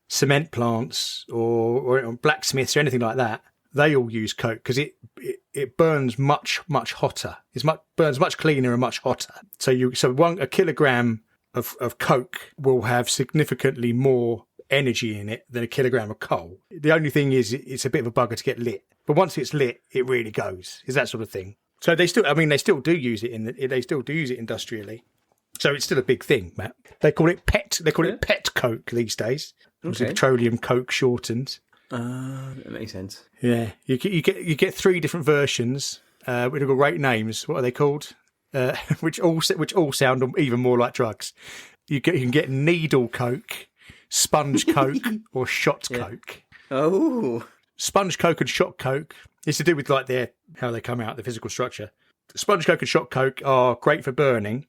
cement plants or blacksmiths or anything like that, they all use coke because it burns much hotter. Burns much cleaner and much hotter. So a kilogram of coke will have significantly more energy in it than a kilogram of coal. The only thing is it's a bit of a bugger to get lit, but once it's lit, it really goes. Is that sort of thing. So they still do use it they still do use it industrially. So it's still a big thing, Matt. They call it PET. They call it PET coke these days. Okay. Petroleum coke shortened. That makes sense. Yeah, you get 3 different versions. We've got great names. What are they called? Which all sound even more like drugs. You can get needle coke, sponge coke, or shot coke. Oh, sponge coke and shot coke. It's to do with like how they come out, the physical structure. Sponge coke and shot coke are great for burning.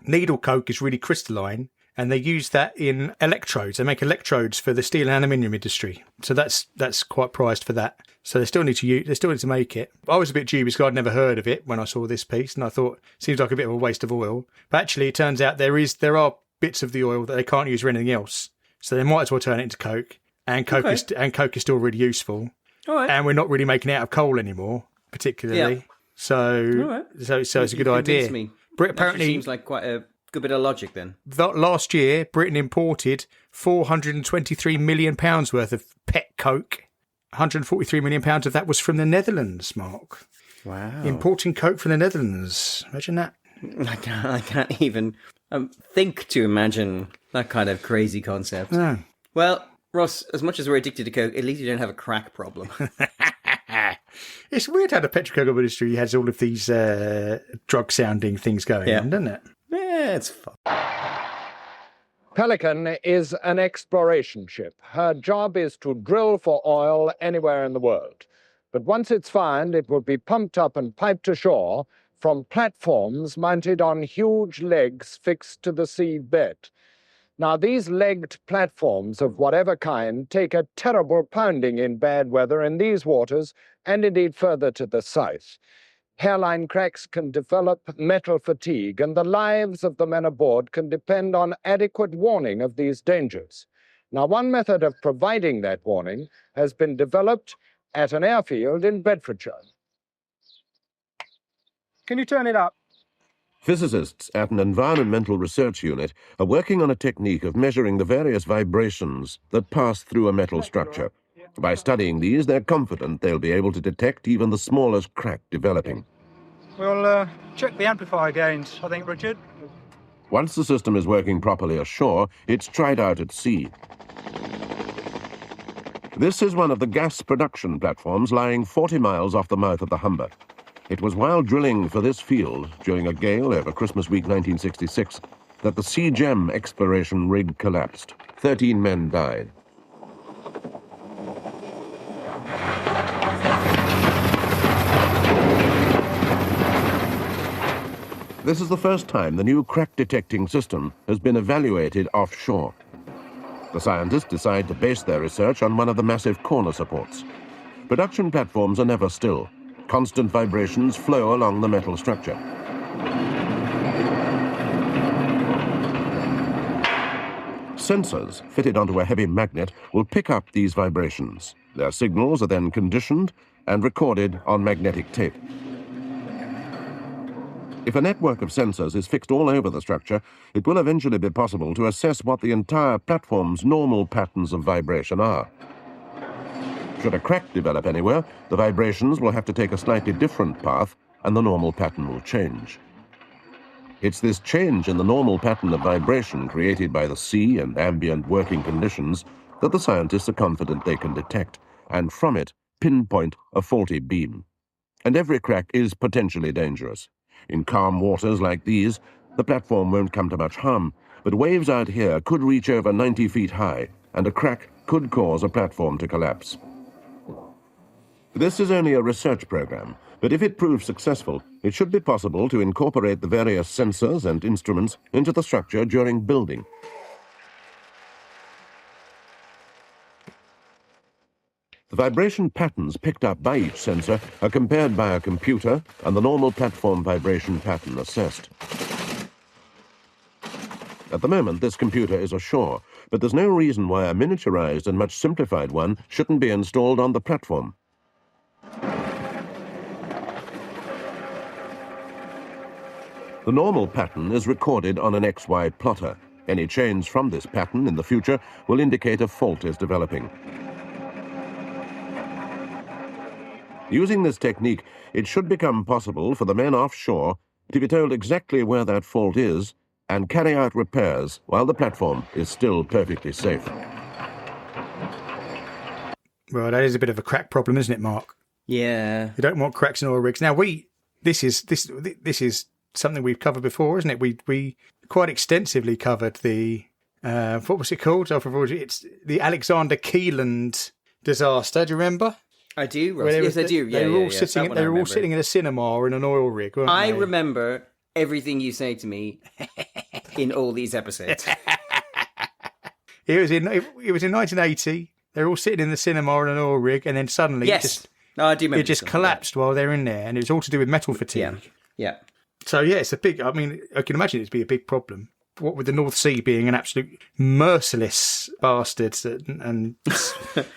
Needle coke is really crystalline, and they use that in electrodes. They make electrodes for the steel and aluminium industry. So that's quite prized for that. So they still need to make it. I was a bit dubious because I'd never heard of it when I saw this piece, and I thought it seems like a bit of a waste of oil. But actually, it turns out there are bits of the oil that they can't use for anything else. So they might as well turn it into coke, and coke is still really useful. All right. And we're not really making it out of coal anymore, particularly. Yeah. So it's a good idea. Me. Apparently, seems like quite a good bit of logic then. Last year, Britain imported £423 million worth of PET coke. £143 million of that was from the Netherlands, Mark. Wow. Importing coke from the Netherlands. Imagine that. I can't even think to imagine that kind of crazy concept. No. Well, Ross, as much as we're addicted to coke, at least you don't have a crack problem. It's weird how the petrochemical industry has all of these drug-sounding things going on, doesn't it? Yeah, it's fun. Pelican is an exploration ship. Her job is to drill for oil anywhere in the world. But once it's found, it will be pumped up and piped ashore from platforms mounted on huge legs fixed to the seabed. Now, these legged platforms of whatever kind take a terrible pounding in bad weather in these waters and indeed further to the south. Hairline cracks can develop metal fatigue, and the lives of the men aboard can depend on adequate warning of these dangers. Now, one method of providing that warning has been developed at an airfield in Bedfordshire. Can you turn it up? Physicists at an environmental research unit are working on a technique of measuring the various vibrations that pass through a metal structure. By studying these, they're confident they'll be able to detect even the smallest crack developing. We'll check the amplifier gains, I think, Richard. Once the system is working properly ashore, it's tried out at sea. This is one of the gas production platforms lying 40 miles off the mouth of the Humber. It was while drilling for this field during a gale over Christmas week 1966 that the Sea Gem exploration rig collapsed. 13 men died. This is the first time the new crack detecting system has been evaluated offshore. The scientists decide to base their research on one of the massive corner supports. Production platforms are never still. Constant vibrations flow along the metal structure. Sensors fitted onto a heavy magnet will pick up these vibrations. Their signals are then conditioned and recorded on magnetic tape. If a network of sensors is fixed all over the structure, it will eventually be possible to assess what the entire platform's normal patterns of vibration are. Should a crack develop anywhere, the vibrations will have to take a slightly different path and the normal pattern will change. It's this change in the normal pattern of vibration created by the sea and ambient working conditions that the scientists are confident they can detect, and from it pinpoint a faulty beam. And every crack is potentially dangerous. In calm waters like these, the platform won't come to much harm, but waves out here could reach over 90 feet high, and a crack could cause a platform to collapse. This is only a research program, but if it proves successful, it should be possible to incorporate the various sensors and instruments into the structure during building. The vibration patterns picked up by each sensor are compared by a computer and the normal platform vibration pattern assessed. At the moment, this computer is ashore, but there's no reason why a miniaturized and much simplified one shouldn't be installed on the platform. The normal pattern is recorded on an XY plotter. Any change from this pattern in the future will indicate a fault is developing. Using this technique, it should become possible for the men offshore to be told exactly where that fault is and carry out repairs while the platform is still perfectly safe. Well, that is a bit of a crack problem, isn't it, Mark? Yeah. You don't want cracks in oil rigs. Now, this is something we've covered before, isn't it? We quite extensively covered the what was it called? It's the Alexander Keeland disaster. Do you remember? I do, Ross. Yes, I do. Yeah, they were all sitting in a cinema in an oil rig, weren't they? I remember everything you say to me in all these episodes. It was in 1980. They're all sitting in the cinema in an oil rig, and then suddenly I do remember it just collapsed while they're in there, and it was all to do with metal fatigue. Yeah. So yeah, it's a big. I mean, I can imagine it to be a big problem. What with the North Sea being an absolute merciless bastard and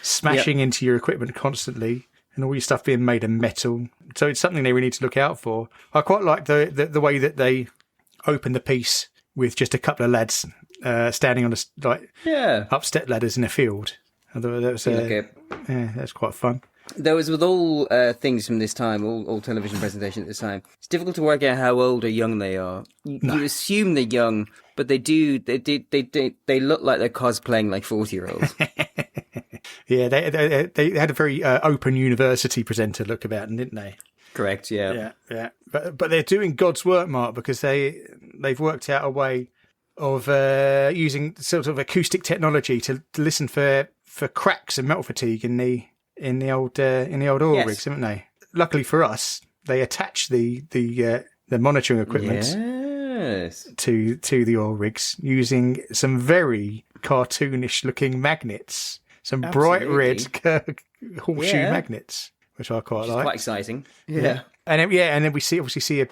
smashing into your equipment constantly, and all your stuff being made of metal. So it's something they really need to look out for. I quite like the way that they open the piece with just a couple of lads standing on up step ladders in a field. That's quite fun. There was with all things from this time, all television presentations at this time, it's difficult to work out how old or young they are. You assume they're young, but they look like they're cosplaying like 40-year-olds. Yeah, they had a very open university presenter look about them, didn't they? Correct. Yeah. But they're doing God's work, Mark, because they've worked out a way of using sort of acoustic technology to listen for cracks and metal fatigue in the old oil rigs, haven't they? Luckily for us, they attach the monitoring equipment to the oil rigs using some very cartoonish looking magnets, some bright red horseshoe magnets, which I quite like. Quite exciting. Yeah. And then we see a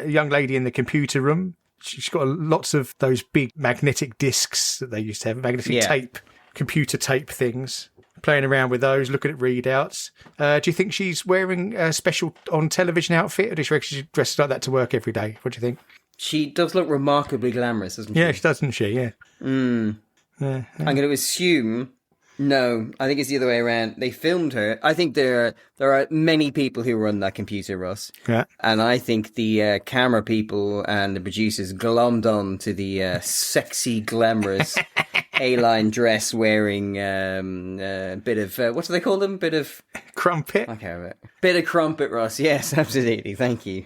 young lady in the computer room. She's got lots of those big magnetic discs that they used to have, magnetic tape, computer tape things. Playing around with those, looking at readouts. Do you think she's wearing a special on television outfit, or does she reckon she dresses like that to work every day? What do you think? She does look remarkably glamorous, doesn't she? Yeah, she does, doesn't she? Yeah. I'm going to assume no. I think it's the other way around. They filmed her. I think there are many people who run that computer, Ross. Yeah. And I think the camera people and the producers glommed on to the sexy, glamorous A-line dress wearing bit of what do they call them? Bit of crumpet. Okay, bit of crumpet, Ross. Yes, absolutely. Thank you.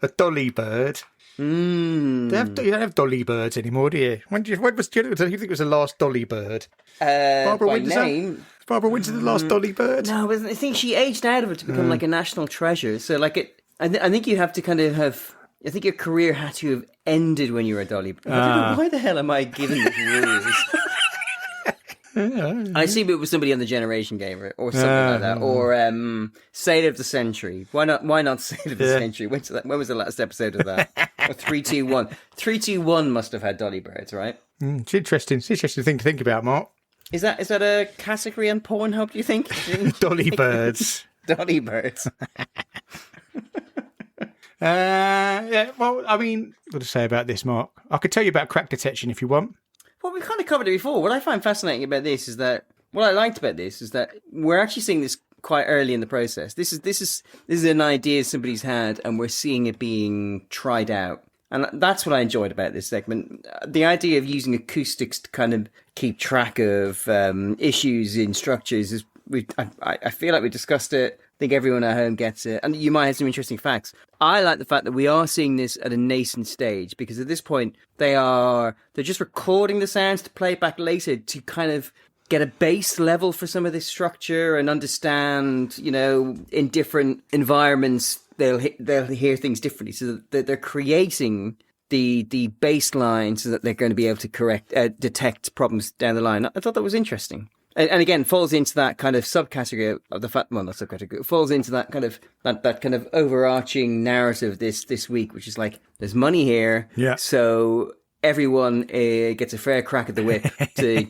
A dolly bird. You don't have dolly birds anymore, do you? Do you think it was the last dolly bird? Barbara Windsor. Name. Barbara Windsor, the last dolly bird. No, I think she aged out of it to become like a national treasure. So like I think you have to kind of have. I think your career had to have ended when you were a dolly bird. I don't know, why the hell am I giving these rules? I assume it was somebody on the Generation Game or something like that, or Sailor of the Century. Why not Sailor of the Century? When was the last episode of that? Or 321. 321 must have had dolly birds, right? It's interesting. It's an interesting thing to think about, Mark. Is that a category on Pornhub? Do you think? Dolly birds. Dolly birds. Well, I mean, what to say about this, Mark? I could tell you about crack detection if you want. Well, we kind of covered it before. What I find fascinating about this is that what I liked about this is that we're actually seeing this quite early in the process. This is an idea somebody's had, and we're seeing it being tried out. And that's what I enjoyed about this segment. The idea of using acoustics to kind of keep track of issues in structures is. I feel like we discussed it. I think everyone at home gets it. And you might have some interesting facts. I like the fact that we are seeing this at a nascent stage, because at this point they're just recording the sounds to play back later to kind of get a base level for some of this structure and understand, in different environments they'll hear things differently. So that they're creating the baseline so that they're going to be able to detect problems down the line. I thought that was interesting. And again, falls into that kind of subcategory of the fact, well, not subcategory, falls into that kind of that kind of overarching narrative this week, which is like, there's money here, so everyone gets a fair crack at the whip to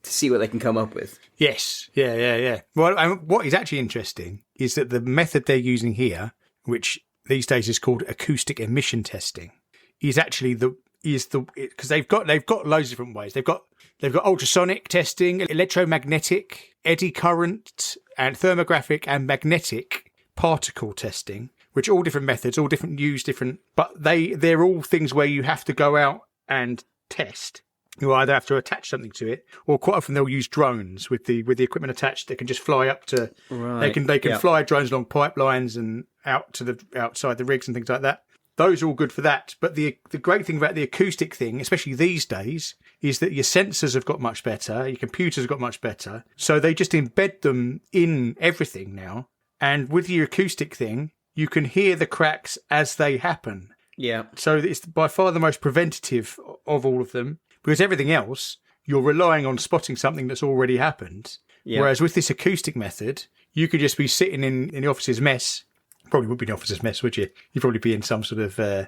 see what they can come up with. Yes, yeah. Well, what is actually interesting is that the method they're using here, which these days is called acoustic emission testing, is actually because they've got loads of different ways. They've got ultrasonic testing, electromagnetic, eddy current, and thermographic and magnetic particle testing, which are all different methods, all different, but they're all things where you have to go out and test. You either have to attach something to it, or quite often they'll use drones with the equipment attached that can just fly up to. Right. They can fly drones along pipelines and out to outside the rigs and things like that. Those are all good for that. But the great thing about the acoustic thing, especially these days, is that your sensors have got much better, your computers have got much better. So they just embed them in everything now. And with your acoustic thing, you can hear the cracks as they happen. Yeah. So it's by far the most preventative of all of them, because everything else, you're relying on spotting something that's already happened. Yeah. Whereas with this acoustic method, you could just be sitting in the office's mess. Probably would be an officer's mess, would you? You'd probably be in some sort of...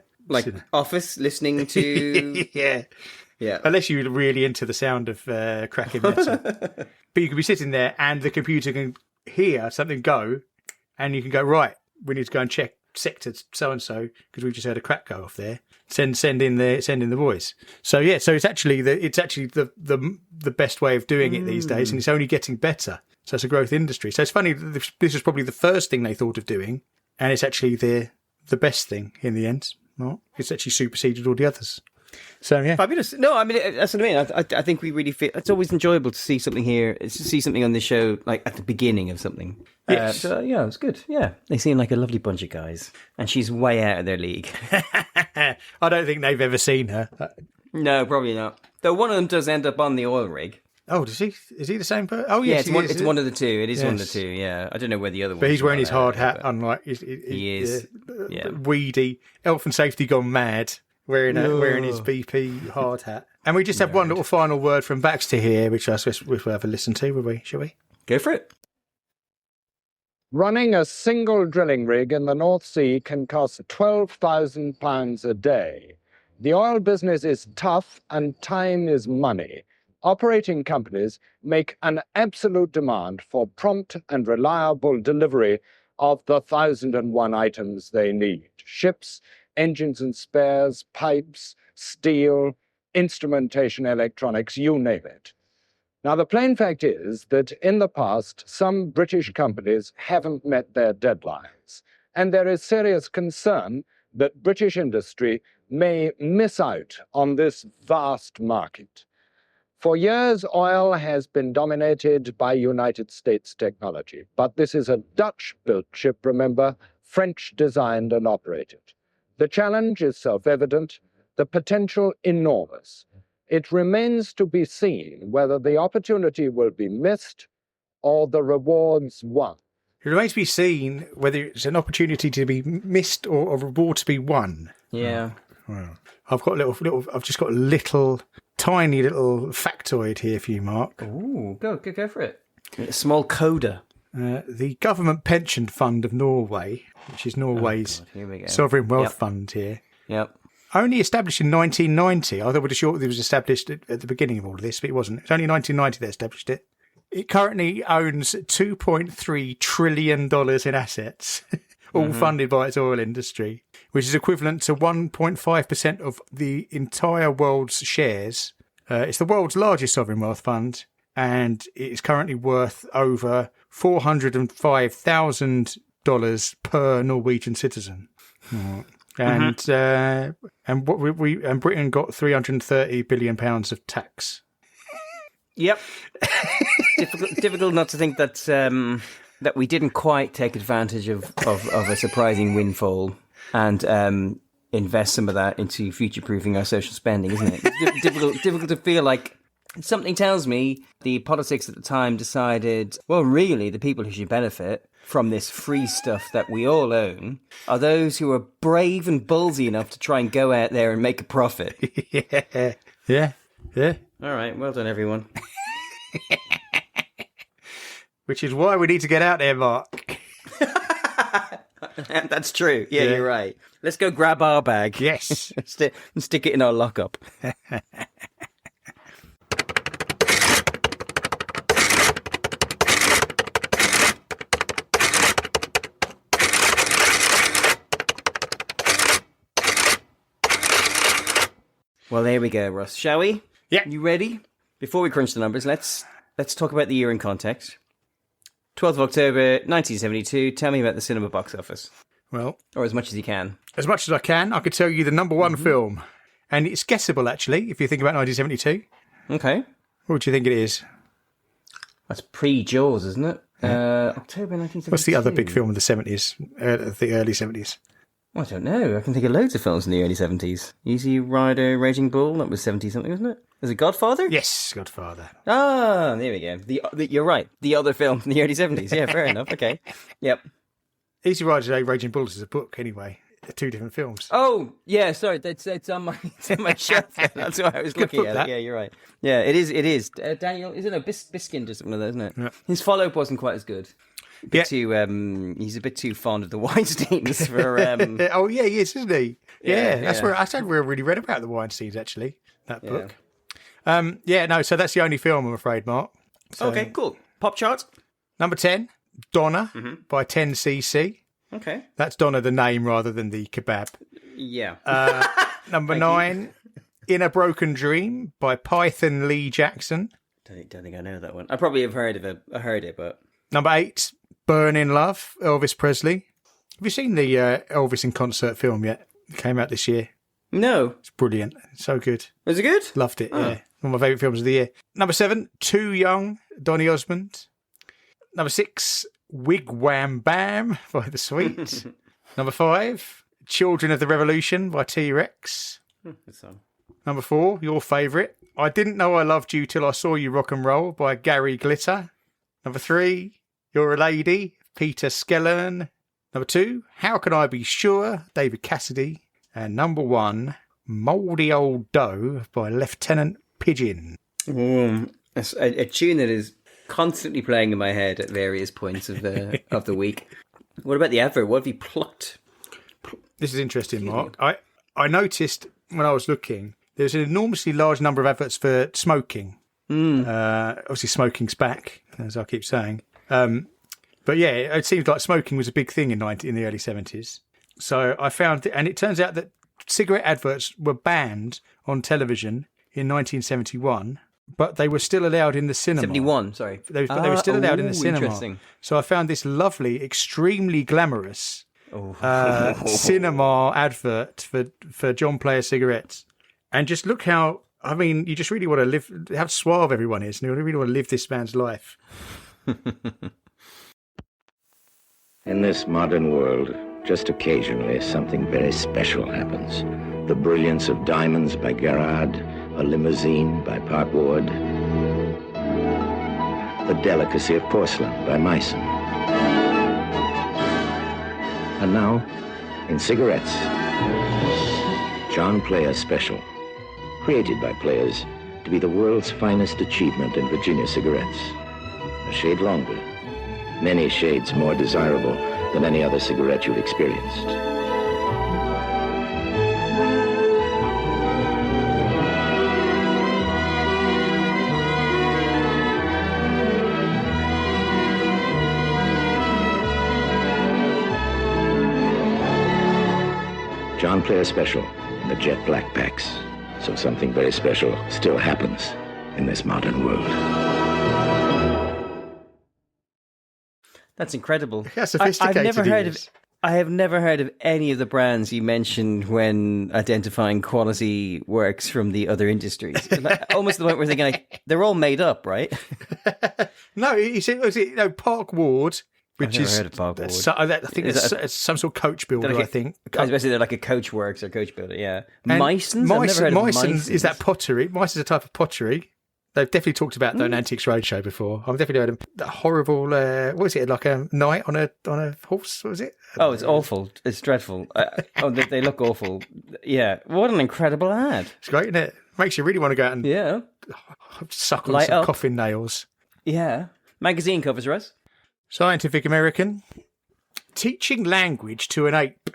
office, listening to... Yeah. Unless you're really into the sound of cracking metal. But you could be sitting there and the computer can hear something go, and you can go, right, we need to go and check sector so-and-so, because we just heard a crack go off there. Send in the voice. So it's actually the best way of doing it these days, and it's only getting better. So it's a growth industry. So it's funny, this was probably the first thing they thought of doing, and it's actually the best thing in the end. No, it's actually superseded all the others. So yeah, fabulous. No, I mean that's what I mean. I think we really feel it's always enjoyable to see something here, to see something on this show like at the beginning of something. Yes. So yeah, it's good. Yeah, they seem like a lovely bunch of guys, and she's way out of their league. I don't think they've ever seen her. No, probably not. Though one of them does end up on the oil rig. Oh, does he? Is he the same person? Oh, yes, it's one of the two. It is one of the two. Yeah, I don't know where the other one. But he's wearing his hard hat, unlike he is. Weedy, health and safety gone mad, wearing his BP hard hat. And we just have one little final word from Baxter here, which I suppose we'll have a listen to, will we? Shall we? Go for it. Running a single drilling rig in the North Sea can cost £12,000 a day. The oil business is tough and time is money. Operating companies make an absolute demand for prompt and reliable delivery of the 1,001 items they need. Ships, engines and spares, pipes, steel, instrumentation, electronics, you name it. Now, the plain fact is that in the past, some British companies haven't met their deadlines, and there is serious concern that British industry may miss out on this vast market. For years, oil has been dominated by United States technology, but this is a Dutch-built ship, remember, French-designed and operated. The challenge is self-evident, the potential enormous. It remains to be seen whether the opportunity will be missed or the rewards won. It remains to be seen whether it's an opportunity to be missed or a reward to be won. Yeah. Well, I've just got a tiny little factoid here for you, Mark. Ooh, go for it. A small coda. The Government Pension Fund of Norway, which is Norway's sovereign wealth fund here. Yep. Only established in 1990. I thought it was established at the beginning of all of this, but it wasn't. It's only 1990 they established it. It currently owns $2.3 trillion in assets, all funded by its oil industry, which is equivalent to 1.5% of the entire world's shares. It's the world's largest sovereign wealth fund, and it's currently worth over $405,000 per Norwegian citizen. And Britain got £330 billion of tax. Yep. difficult not to think that that we didn't quite take advantage of a surprising windfall and invest some of that into future-proofing our social spending, isn't it? It's difficult to feel like something tells me the politics at the time decided, well, really, the people who should benefit from this free stuff that we all own are those who are brave and ballsy enough to try and go out there and make a profit. Yeah. All right, well done, everyone. Which is why we need to get out there, Mark. That's true. Yeah, you're right. Let's go grab our bag. Yes. And stick it in our lockup. Well, there we go, Russ. Shall we? Yeah. You ready? Before we crunch the numbers, let's talk about the year in context. 12th of October, 1972. Tell me about the cinema box office. Well, or as much as you can. As much as I can. I could tell you the number one film. And it's guessable, actually, if you think about 1972. Okay. What do you think it is? That's pre-Jaws, isn't it? October 1972. What's the other big film of the 70s? The early 70s? Well, I don't know. I can think of loads of films in the early 70s. Easy Rider, Raging Bull, that was 70-something, wasn't it? Was it Godfather? Yes, Godfather. Ah, there we go. You're right. The other film from the early 70s. Yeah, fair enough. Okay. Yep. Easy Rider, Raging Bull is a book, anyway. They're two different films. Oh, yeah, sorry. It's on my shelf. That's what I was looking at. That. Yeah, you're right. Yeah, it is. Daniel, isn't it? Biskind or something like that, isn't it? Yeah. His follow-up wasn't quite as good. He's a bit too fond of the Weinsteins for... Oh, yeah, he is, isn't he? Yeah, that's where I really read about the Weinsteins, actually, that book. So that's the only film, I'm afraid, Mark. So, okay, cool. Pop chart. Number 10, Donna by 10cc. Okay. That's Donna the name rather than the kebab. Yeah. Number 9, In a Broken Dream by Python Lee Jackson. Don't think I know that one. I probably have heard of it. I heard it, but... Number 8, Burn in Love, Elvis Presley. Have you seen the Elvis in concert film yet? It came out this year. No. It's brilliant. It's so good. Was it good? Loved it, yeah. One of my favourite films of the year. Number 7, Too Young, Donny Osmond. Number 6, Wigwam Bam by The Sweets. Number 5, Children of the Revolution by T-Rex. Good song. Number 4, your favourite, I Didn't Know I Loved You Till I Saw You Rock and Roll by Gary Glitter. Number 3, You're a Lady, Peter Skellern. Number 2, How Can I Be Sure, David Cassidy. And number 1, Mouldy Old Dough by Lieutenant Pigeon. A tune that is constantly playing in my head at various points of the week. What about the advert? What have you plucked? This is interesting, Mark. I noticed when I was looking, there's an enormously large number of adverts for smoking. Obviously, smoking's back, as I keep saying. But yeah, it seems like smoking was a big thing in the early 70s. So I found, and it turns out that cigarette adverts were banned on television in 1971, but they were still allowed in the cinema. 71, sorry. They were still allowed in the cinema. Interesting. So I found this lovely, extremely glamorous cinema advert for John Player cigarettes. And just look how, I mean, you just really want to live, how suave everyone is, and you really want to live this man's life. In this modern world, just occasionally something very special happens. The brilliance of diamonds by Gerard, a limousine by Park Ward, the delicacy of porcelain by Meissen. And now, in cigarettes, John Player Special, created by players to be the world's finest achievement in Virginia cigarettes. A shade longer, many shades more desirable than any other cigarette you've experienced. John Player Special in the jet black packs. So something very special still happens in this modern world. That's incredible. How sophisticated I have never heard of any of the brands you mentioned when identifying quality works from the other industries. Almost to the point where they're thinking, they're all made up, right? No, he said, Park Ward, which I've never is heard of Park Ward. I think it's some sort of coach builder. I think. I was going to say they're like a Coach Works or Coach Builder. Yeah, And Meisen's. I've never heard of Meisen's is that pottery. Meisen's a type of pottery. They've definitely talked about that on Antiques Roadshow before. I've definitely heard of that horrible. What was it? Like a knight on a horse? What was it? Oh, it's awful. It's dreadful. They look awful. Yeah. What an incredible ad. It's great, isn't it? Makes you really want to go out and suck on some coffin nails. Yeah. Magazine covers, Russ. Scientific American. Teaching language to an ape.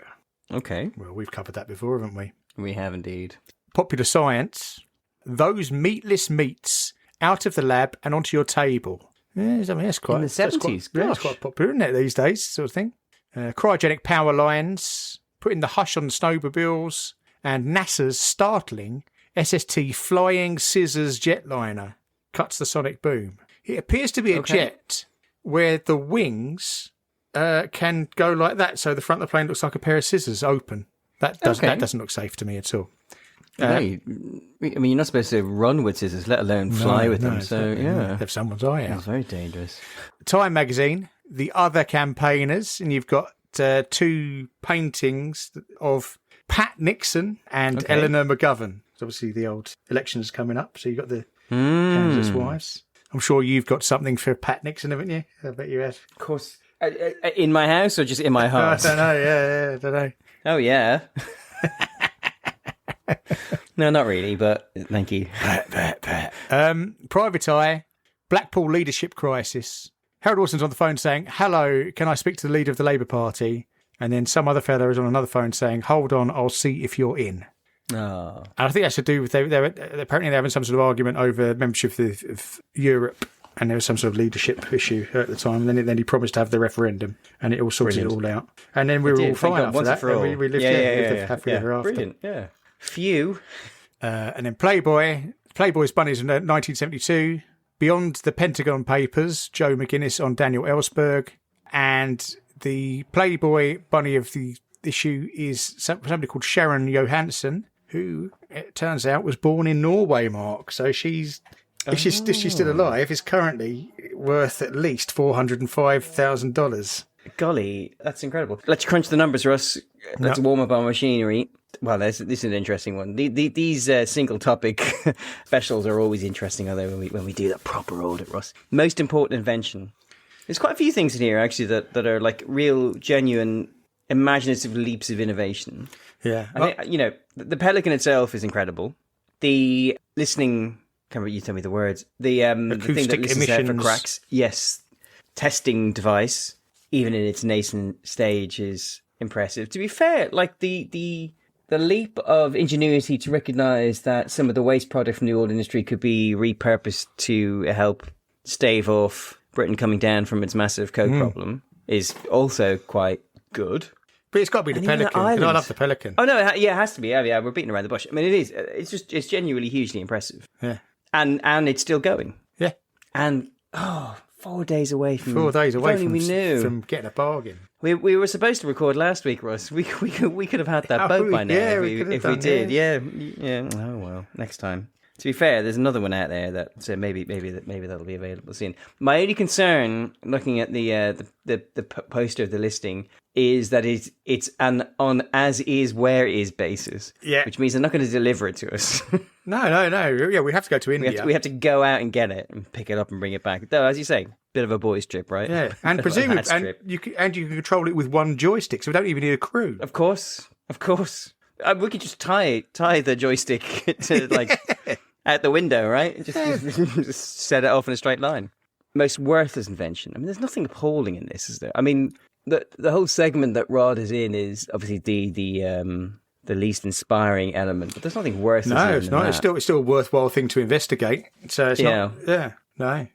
Okay. Well, we've covered that before, haven't we? We have indeed. Popular Science. Those meatless meats out of the lab and onto your table. Yeah, I mean, that's quite... In the 70s. That's quite popular, isn't it, these days, sort of thing. Cryogenic power lines, putting the hush on snowmobiles, and NASA's startling SST flying scissors jetliner cuts the sonic boom. It appears to be a jet where the wings can go like that, so the front of the plane looks like a pair of scissors open. That doesn't look safe to me at all. I mean, you're not supposed to run with scissors, let alone fly with them. So, yeah. Have someone's eye out. It's very dangerous. Time magazine, The Other Campaigners, and you've got two paintings of Pat Nixon and Eleanor McGovern. Obviously, the old elections coming up, so you've got the Kansas wives. I'm sure you've got something for Pat Nixon, haven't you? I bet you have. Of course. In my house or just in my heart? I don't know, I don't know. Oh, yeah. No, not really, but thank you. Private Eye, Blackpool leadership crisis. Harold Wilson's on the phone saying, "Hello, can I speak to the leader of the Labour Party?" And then some other fellow is on another phone saying, "Hold on, I'll see if you're in." Oh. And I think that's to do with apparently they're having some sort of argument over membership of Europe, and there was some sort of leadership issue at the time. And then he promised to have the referendum, and it all sorted it all out. And then we were all fine after that. And we lived happily ever after. Brilliant, yeah. Phew. And then Playboy's Bunnies in 1972. Beyond the Pentagon Papers, Joe McGuinness on Daniel Ellsberg. And the Playboy Bunny of the issue is somebody called Sharon Johansson, who, it turns out, was born in Norway, Mark. So if she's still alive, is currently worth at least $405,000. Golly, that's incredible. Let's crunch the numbers, Russ. Let's warm up our machinery. Well, this is an interesting one. These single topic specials are always interesting, are they, when we do that proper audit, Russ? Most important invention. There's quite a few things in here, actually, that are like real, genuine, imaginative leaps of innovation. Yeah. I think, the Pelican itself is incredible. The listening, can't remember, you tell me the words. The thing that listens out for cracks. Yes. Testing device, even in its nascent stage, is impressive. To be fair, like the leap of ingenuity to recognise that some of the waste product from the oil industry could be repurposed to help stave off Britain coming down from its massive coke problem is also quite good. But it's got to be the Pelican. I love the Pelican. Oh, no, it has to be. Yeah, we're beating around the bush. I mean, it is. It's genuinely hugely impressive. Yeah. And it's still going. Yeah. And, 4 days away from... 4 days away from getting a bargain. We were supposed to record last week, Russ. We could have had that boat by now if we did. Yeah. Oh, well, next time. To be fair, there's another one out there that maybe that'll be available soon. My only concern, looking at the poster of the listing, is that it's an on as is where is basis. Yeah, which means they're not going to deliver it to us. No. Yeah, we have to go to India. We have to go out and get it and pick it up and bring it back. Though, as you say, bit of a boy's trip, right? Yeah, and presumably, you can control it with one joystick, so we don't even need a crew. Of course. We could just tie the joystick to out the window, right? Just set it off in a straight line. Most worthless invention. I mean, there's nothing appalling in this, is there? I mean, the whole segment that Rod is in is obviously the least inspiring element, but there's nothing worthless. No, it's not. It's still a worthwhile thing to investigate. So it's not. Yeah, no.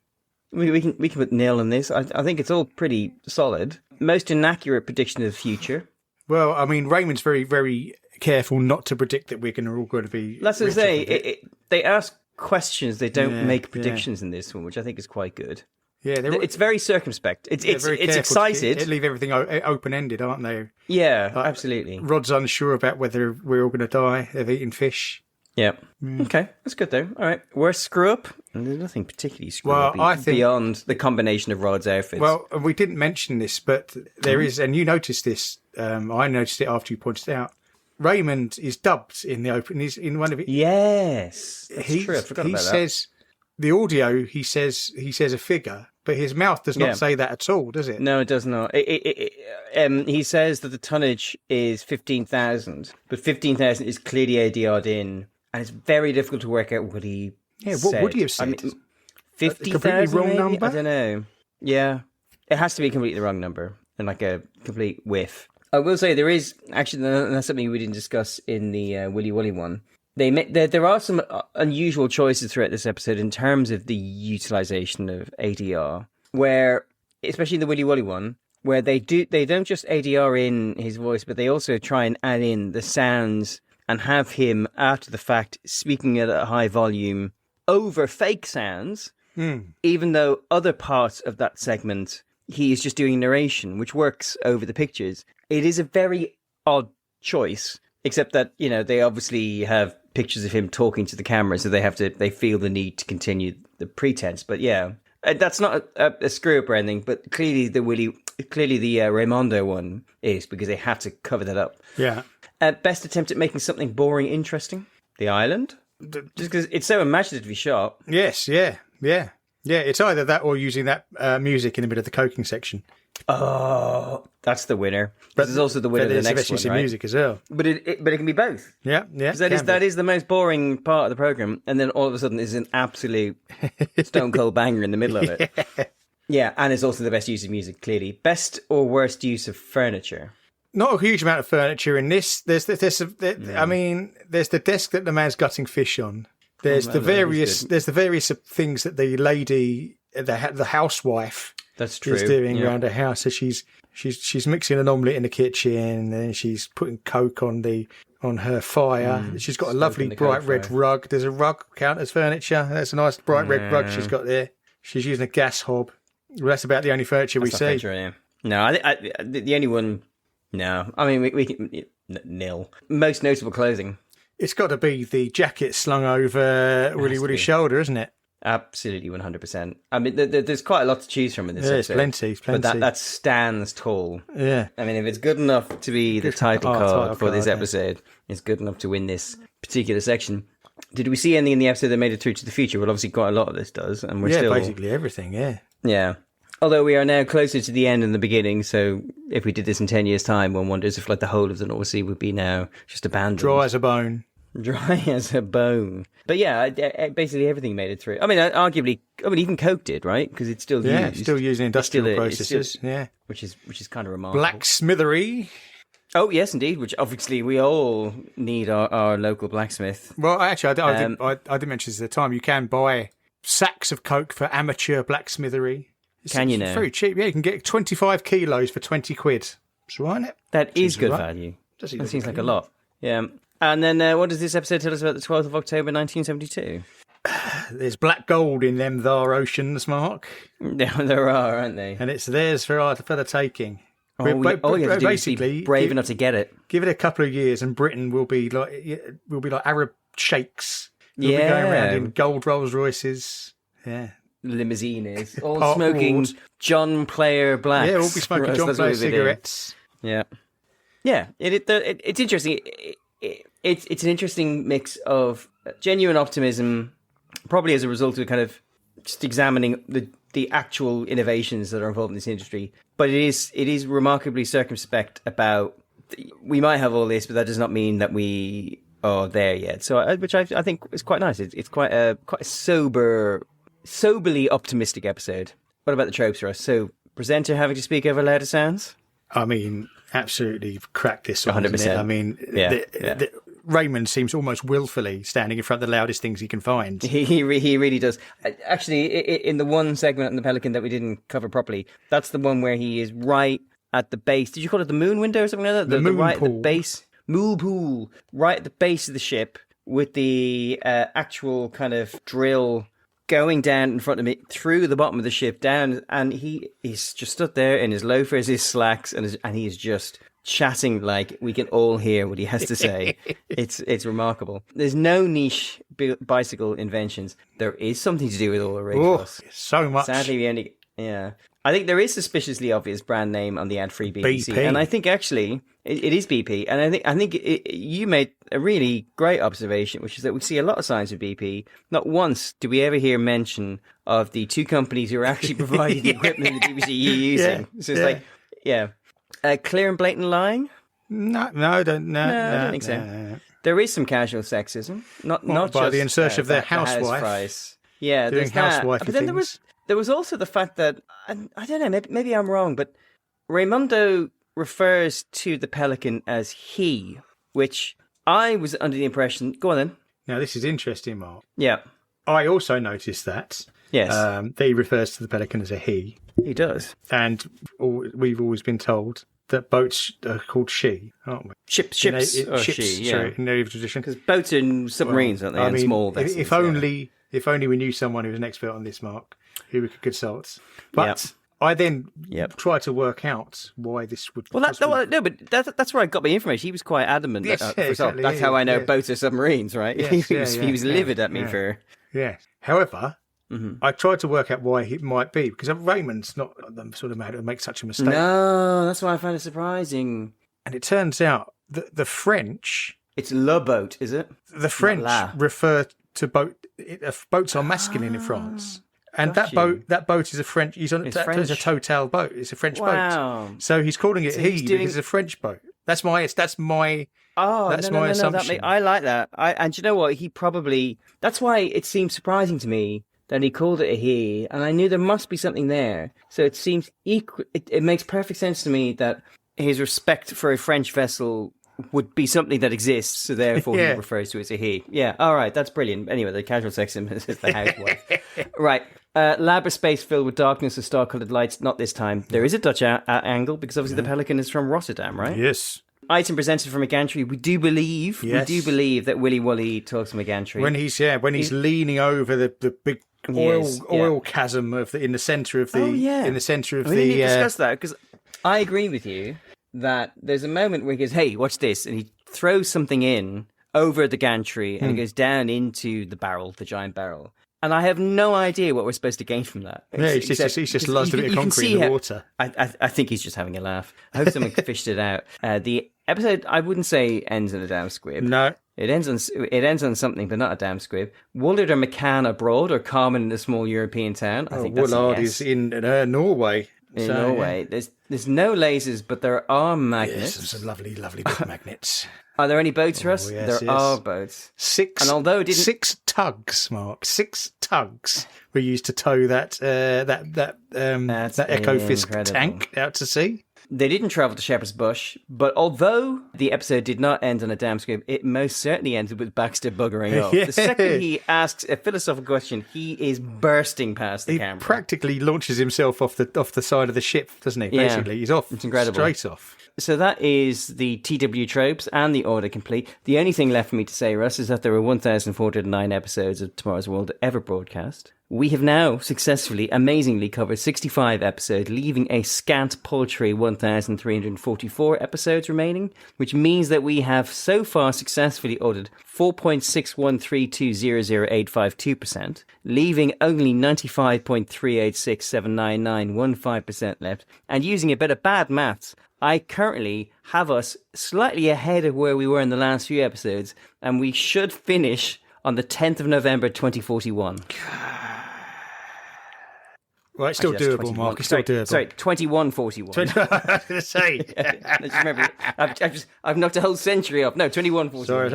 We can put nil on this. I think it's all pretty solid. Most inaccurate prediction of the future. Well, I mean, Raymond's very, very careful not to predict that we're all going to be... That's what I say. They ask questions. They don't make predictions in this one, which I think is quite good. Yeah, it's very circumspect. It's excited. They leave everything open-ended, aren't they? Yeah, absolutely. Rod's unsure about whether we're all going to die. They've eaten fish. Yeah. Okay, that's good though. All right, worst screw up. There's nothing particularly screw up I think, beyond the combination of Rod's outfits. Well, we didn't mention this, but there is, and you noticed this. I noticed it after you pointed it out. Raymond is dubbed in the open. He's in one of it. Yes, that's true. I forgot about that. He says the audio. He says a figure, but his mouth does not say that at all, does it? No, it does not. He says that the tonnage is 15,000, but 15,000 is clearly ADR'd in, and it's very difficult to work out what he said. What would he have said? 50,000, wrong maybe? number? I don't know. Yeah, it has to be a completely wrong number and like a complete whiff. I will say there is actually, that's something we didn't discuss in the Willy Woolley one. There are some unusual choices throughout this episode in terms of the utilization of ADR, where, especially in the Willy Woolley one, where they don't just ADR in his voice, but they also try and add in the sounds and have him, after the fact, speaking at a high volume over fake sounds, even though other parts of that segment, he is just doing narration, which works over the pictures. It is a very odd choice, except that, they obviously have pictures of him talking to the camera, so they feel the need to continue the pretense. But yeah, that's not a screw up or anything, but clearly the Raymondo one is, because they have to cover that up. Yeah. Best attempt at making something boring interesting? The island? Just because it's so imaginatively shot. Yes, yeah. It's either that or using that music in the middle of the coking section. Oh, that's the winner. But there's also the winner of the next one, right? Music as well. But it can be both. Yeah. Because that is the most boring part of the program, and then all of a sudden there's an absolute stone cold banger in the middle of it. Yeah, and it's also the best use of music. Clearly, best or worst use of furniture. Not a huge amount of furniture in this. There's the desk that the man's gutting fish on. There's the various things that the lady, the housewife, that's true, is doing around her house. So she's mixing an omelette in the kitchen, and then she's putting coke on her fire. She's got a lovely bright red rug. There's a rug count as furniture. That's a nice bright red rug she's got there. She's using a gas hob. Well, that's about the only furniture we see. Furniture, yeah. No, I the only one. No, I mean we can nil. Most notable clothing. It's got to be the jacket slung over Willy Woolley's shoulder, isn't it? Absolutely, 100%. I mean, there's quite a lot to choose from in this episode. Plenty. But that stands tall. Yeah. I mean, if it's good enough to be the title card for this episode, it's good enough to win this particular section. Did we see anything in the episode that made it through to the future? Well, obviously quite a lot of this does. And we're still... basically everything, yeah. Yeah. Although we are now closer to the end than the beginning, so if we did this in 10 years' time, one wonders if the whole of the North Sea would be now just abandoned. Dry as a bone. Dry as a bone. But yeah, basically everything made it through. I mean, arguably, even Coke did, right? Because it's still used. Yeah, still using industrial processes. Which is kind of remarkable. Blacksmithery. Oh, yes, indeed, which obviously we all need our local blacksmith. Well, actually, I didn't mention this at the time. You can buy sacks of Coke for amateur blacksmithery. Can you now? It's very cheap. Yeah, you can get 25 kilos for 20 quid. That's right, isn't it? That is good value. That seems like a lot. Yeah. And then what does this episode tell us about the 12th of October 1972? There's black gold in them thar oceans, Mark. Yeah, there are, aren't they? And it's theirs for the taking. Basically, brave enough to get it. Give it a couple of years, and Britain will be like Arab sheikhs. We'll be going around in gold Rolls Royces. Yeah. Limousines, all smoking John Player Blacks. Yeah, we'll be smoking John Player cigarettes. Yeah. It's interesting. It's an interesting mix of genuine optimism, probably as a result of kind of just examining the actual innovations that are involved in this industry. But it is remarkably circumspect about we might have all this, but that does not mean that we are there yet. So, which I think is quite nice. It's quite a soberly optimistic episode. What about the tropes, Russ? So, presenter having to speak over louder sounds? I mean, absolutely cracked this one, 100%. Isn't it? I mean, Raymond seems almost willfully standing in front of the loudest things he can find. He really does. Actually, in the one segment on the Pelican that we didn't cover properly, that's the one where he is right at the base. Did you call it the moon window or something like that? The moon right pool. At the base. Moon pool. Right at the base of the ship with the actual kind of drill going down in front of me through the bottom of the ship down, and he's just stood there in his loafers, his slacks, and he's just chatting like we can all hear what he has to say. It's remarkable. There's no niche bicycle inventions. There is something to do with all the rigs. So much. Sadly, we only I think there is suspiciously obvious brand name on the ad-free BBC, BP. and I think actually it is BP. And I think you made a really great observation, which is that we see a lot of signs of BP. Not once do we ever hear mention of the two companies who are actually providing the equipment the BBC are using. So it's clear and blatant lying. No, I don't think so. No. There is some casual sexism, not by just the insertion of their the house housewife. price. Yeah, doing there's that. housewifey But then things. there was also the fact that, I don't know, maybe I'm wrong, but Raymondo refers to the Pelican as he, which I was under the impression... Go on then. Now, this is interesting, Mark. Yeah. I also noticed that. Yes. That he refers to the Pelican as a he. He does. And we've always been told that boats are called she, aren't we? Ships or she, yeah. Sorry, in native tradition. Because boats and submarines, aren't they? I and mean, small vessels. If only we knew someone who was an expert on this, Mark, who we could consult. But I then tried to work out why this would... Well, that's where I got my information. He was quite adamant. Yes, exactly. That's how I know boats are submarines, right? Yes, he was livid at me for... Yeah. However... I tried to work out why it might be, because Raymond's not the sort of man who make such a mistake. No, that's why I found it surprising. And it turns out that the French... It's le boat, is it? The French refer to boat... boats are masculine in France. And that boat is a French... It's a Total boat. It's a French boat. So he's calling it because it's a French boat. That's my assumption. I like that. And you know what? He probably... That's why it seemed surprising to me that he called it a he, and I knew there must be something there. So it seems it makes perfect sense to me that his respect for a French vessel would be something that exists, so therefore he refers to it as a he. Yeah, all right, that's brilliant. Anyway, the casual sexism is the housewife. Right, lab or space filled with darkness or star-coloured lights, not this time. There is a Dutch angle, because obviously the Pelican is from Rotterdam, right? Yes. Item presented from a gantry. We do believe that Willy Woolley talks from a gantry. When he's leaning over the big oil chasm in the centre of the We need to discuss that, because I agree with you that there's a moment where he goes, "Hey, watch this," and he throws something in over the gantry and it goes down into the giant barrel. And I have no idea what we're supposed to gain from that. Yeah, he's just lost a bit of concrete in the water. I think he's just having a laugh. I hope someone fished it out. The episode, I wouldn't say ends in a damn squib. No. It ends on something, but not a damn squib. Woollard or McCann abroad or common in a small European town? I think that's Woollard is in Norway. In Norway. Yeah. There's no lasers, but there are magnets. Yes, some lovely big magnets. Are there any boats for us? Yes, there are boats. Six tugs, Mark. 6 tugs were used to tow that Echo Fisk tank out to sea. They didn't travel to Shepherd's Bush, but although the episode did not end on a damn squib, it most certainly ended with Baxter buggering off. The second he asks a philosophical question, he is bursting past the camera. He practically launches himself off the side of the ship, doesn't he? Basically, he's off. It's incredible. Straight off. So that is the TW tropes and the order complete. The only thing left for me to say, Russ, is that there were 1,409 episodes of Tomorrow's World ever broadcast. We have now successfully, amazingly covered 65 episodes, leaving a scant paltry 1,344 episodes remaining, which means that we have so far successfully ordered 4.613200852%, leaving only 95.386799115% left. And using a bit of bad maths, I currently have us slightly ahead of where we were in the last few episodes, and we should finish on the 10th of November 2041. Well, it's still doable, Mark. It's still doable. Sorry, 2141. I was going to say. Remember, I've knocked a whole century off. No, 2141. Sorry, I was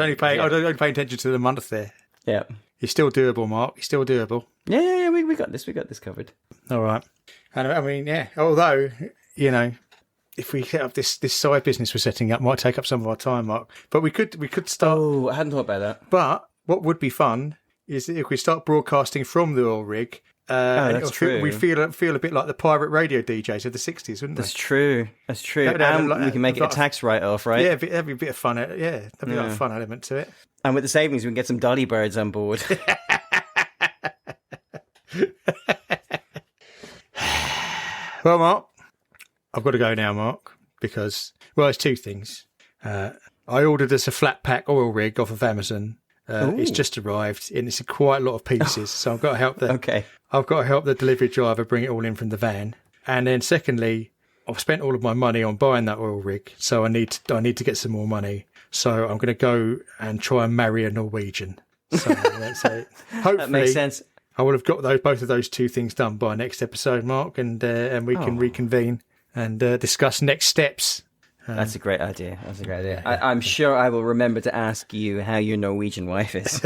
only paying attention to the month there. Yeah. It's still doable, Mark. It's still doable. Yeah. We got this. We got this covered. All right. And I mean, yeah. Although, if we set up this side business we're setting up, might take up some of our time, Mark. But we could start. Oh, I hadn't thought about that. But what would be fun is if we start broadcasting from the oil rig. That's true. We feel a bit like the pirate radio DJs of the 60s, wouldn't we? That's true. And we can make it a tax write-off, right? Yeah, that'd be a bit of fun. Yeah, that'd be like a fun element to it. And with the savings, we can get some dolly birds on board. Well, Mark, I've got to go now, Mark, because, well, it's two things. I ordered us a flat pack oil rig off of Amazon. It's just arrived, and it's quite a lot of pieces, so I've got to help I've got to help the delivery driver bring it all in from the van. And then secondly, I've spent all of my money on buying that oil rig, so I need to get some more money. So I'm going to go and try and marry a Norwegian. So hopefully that makes sense. I would have got both of those two things done by next episode, Mark, and we can reconvene and discuss next steps. That's a great idea. I'm sure I will remember to ask you how your Norwegian wife is.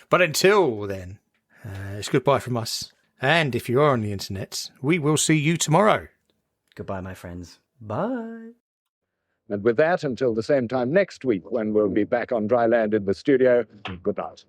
But until then, it's goodbye from us. And if you are on the internet, we will see you tomorrow. Goodbye, my friends. Bye. And with that, until the same time next week, when we'll be back on dry land in the studio, good night.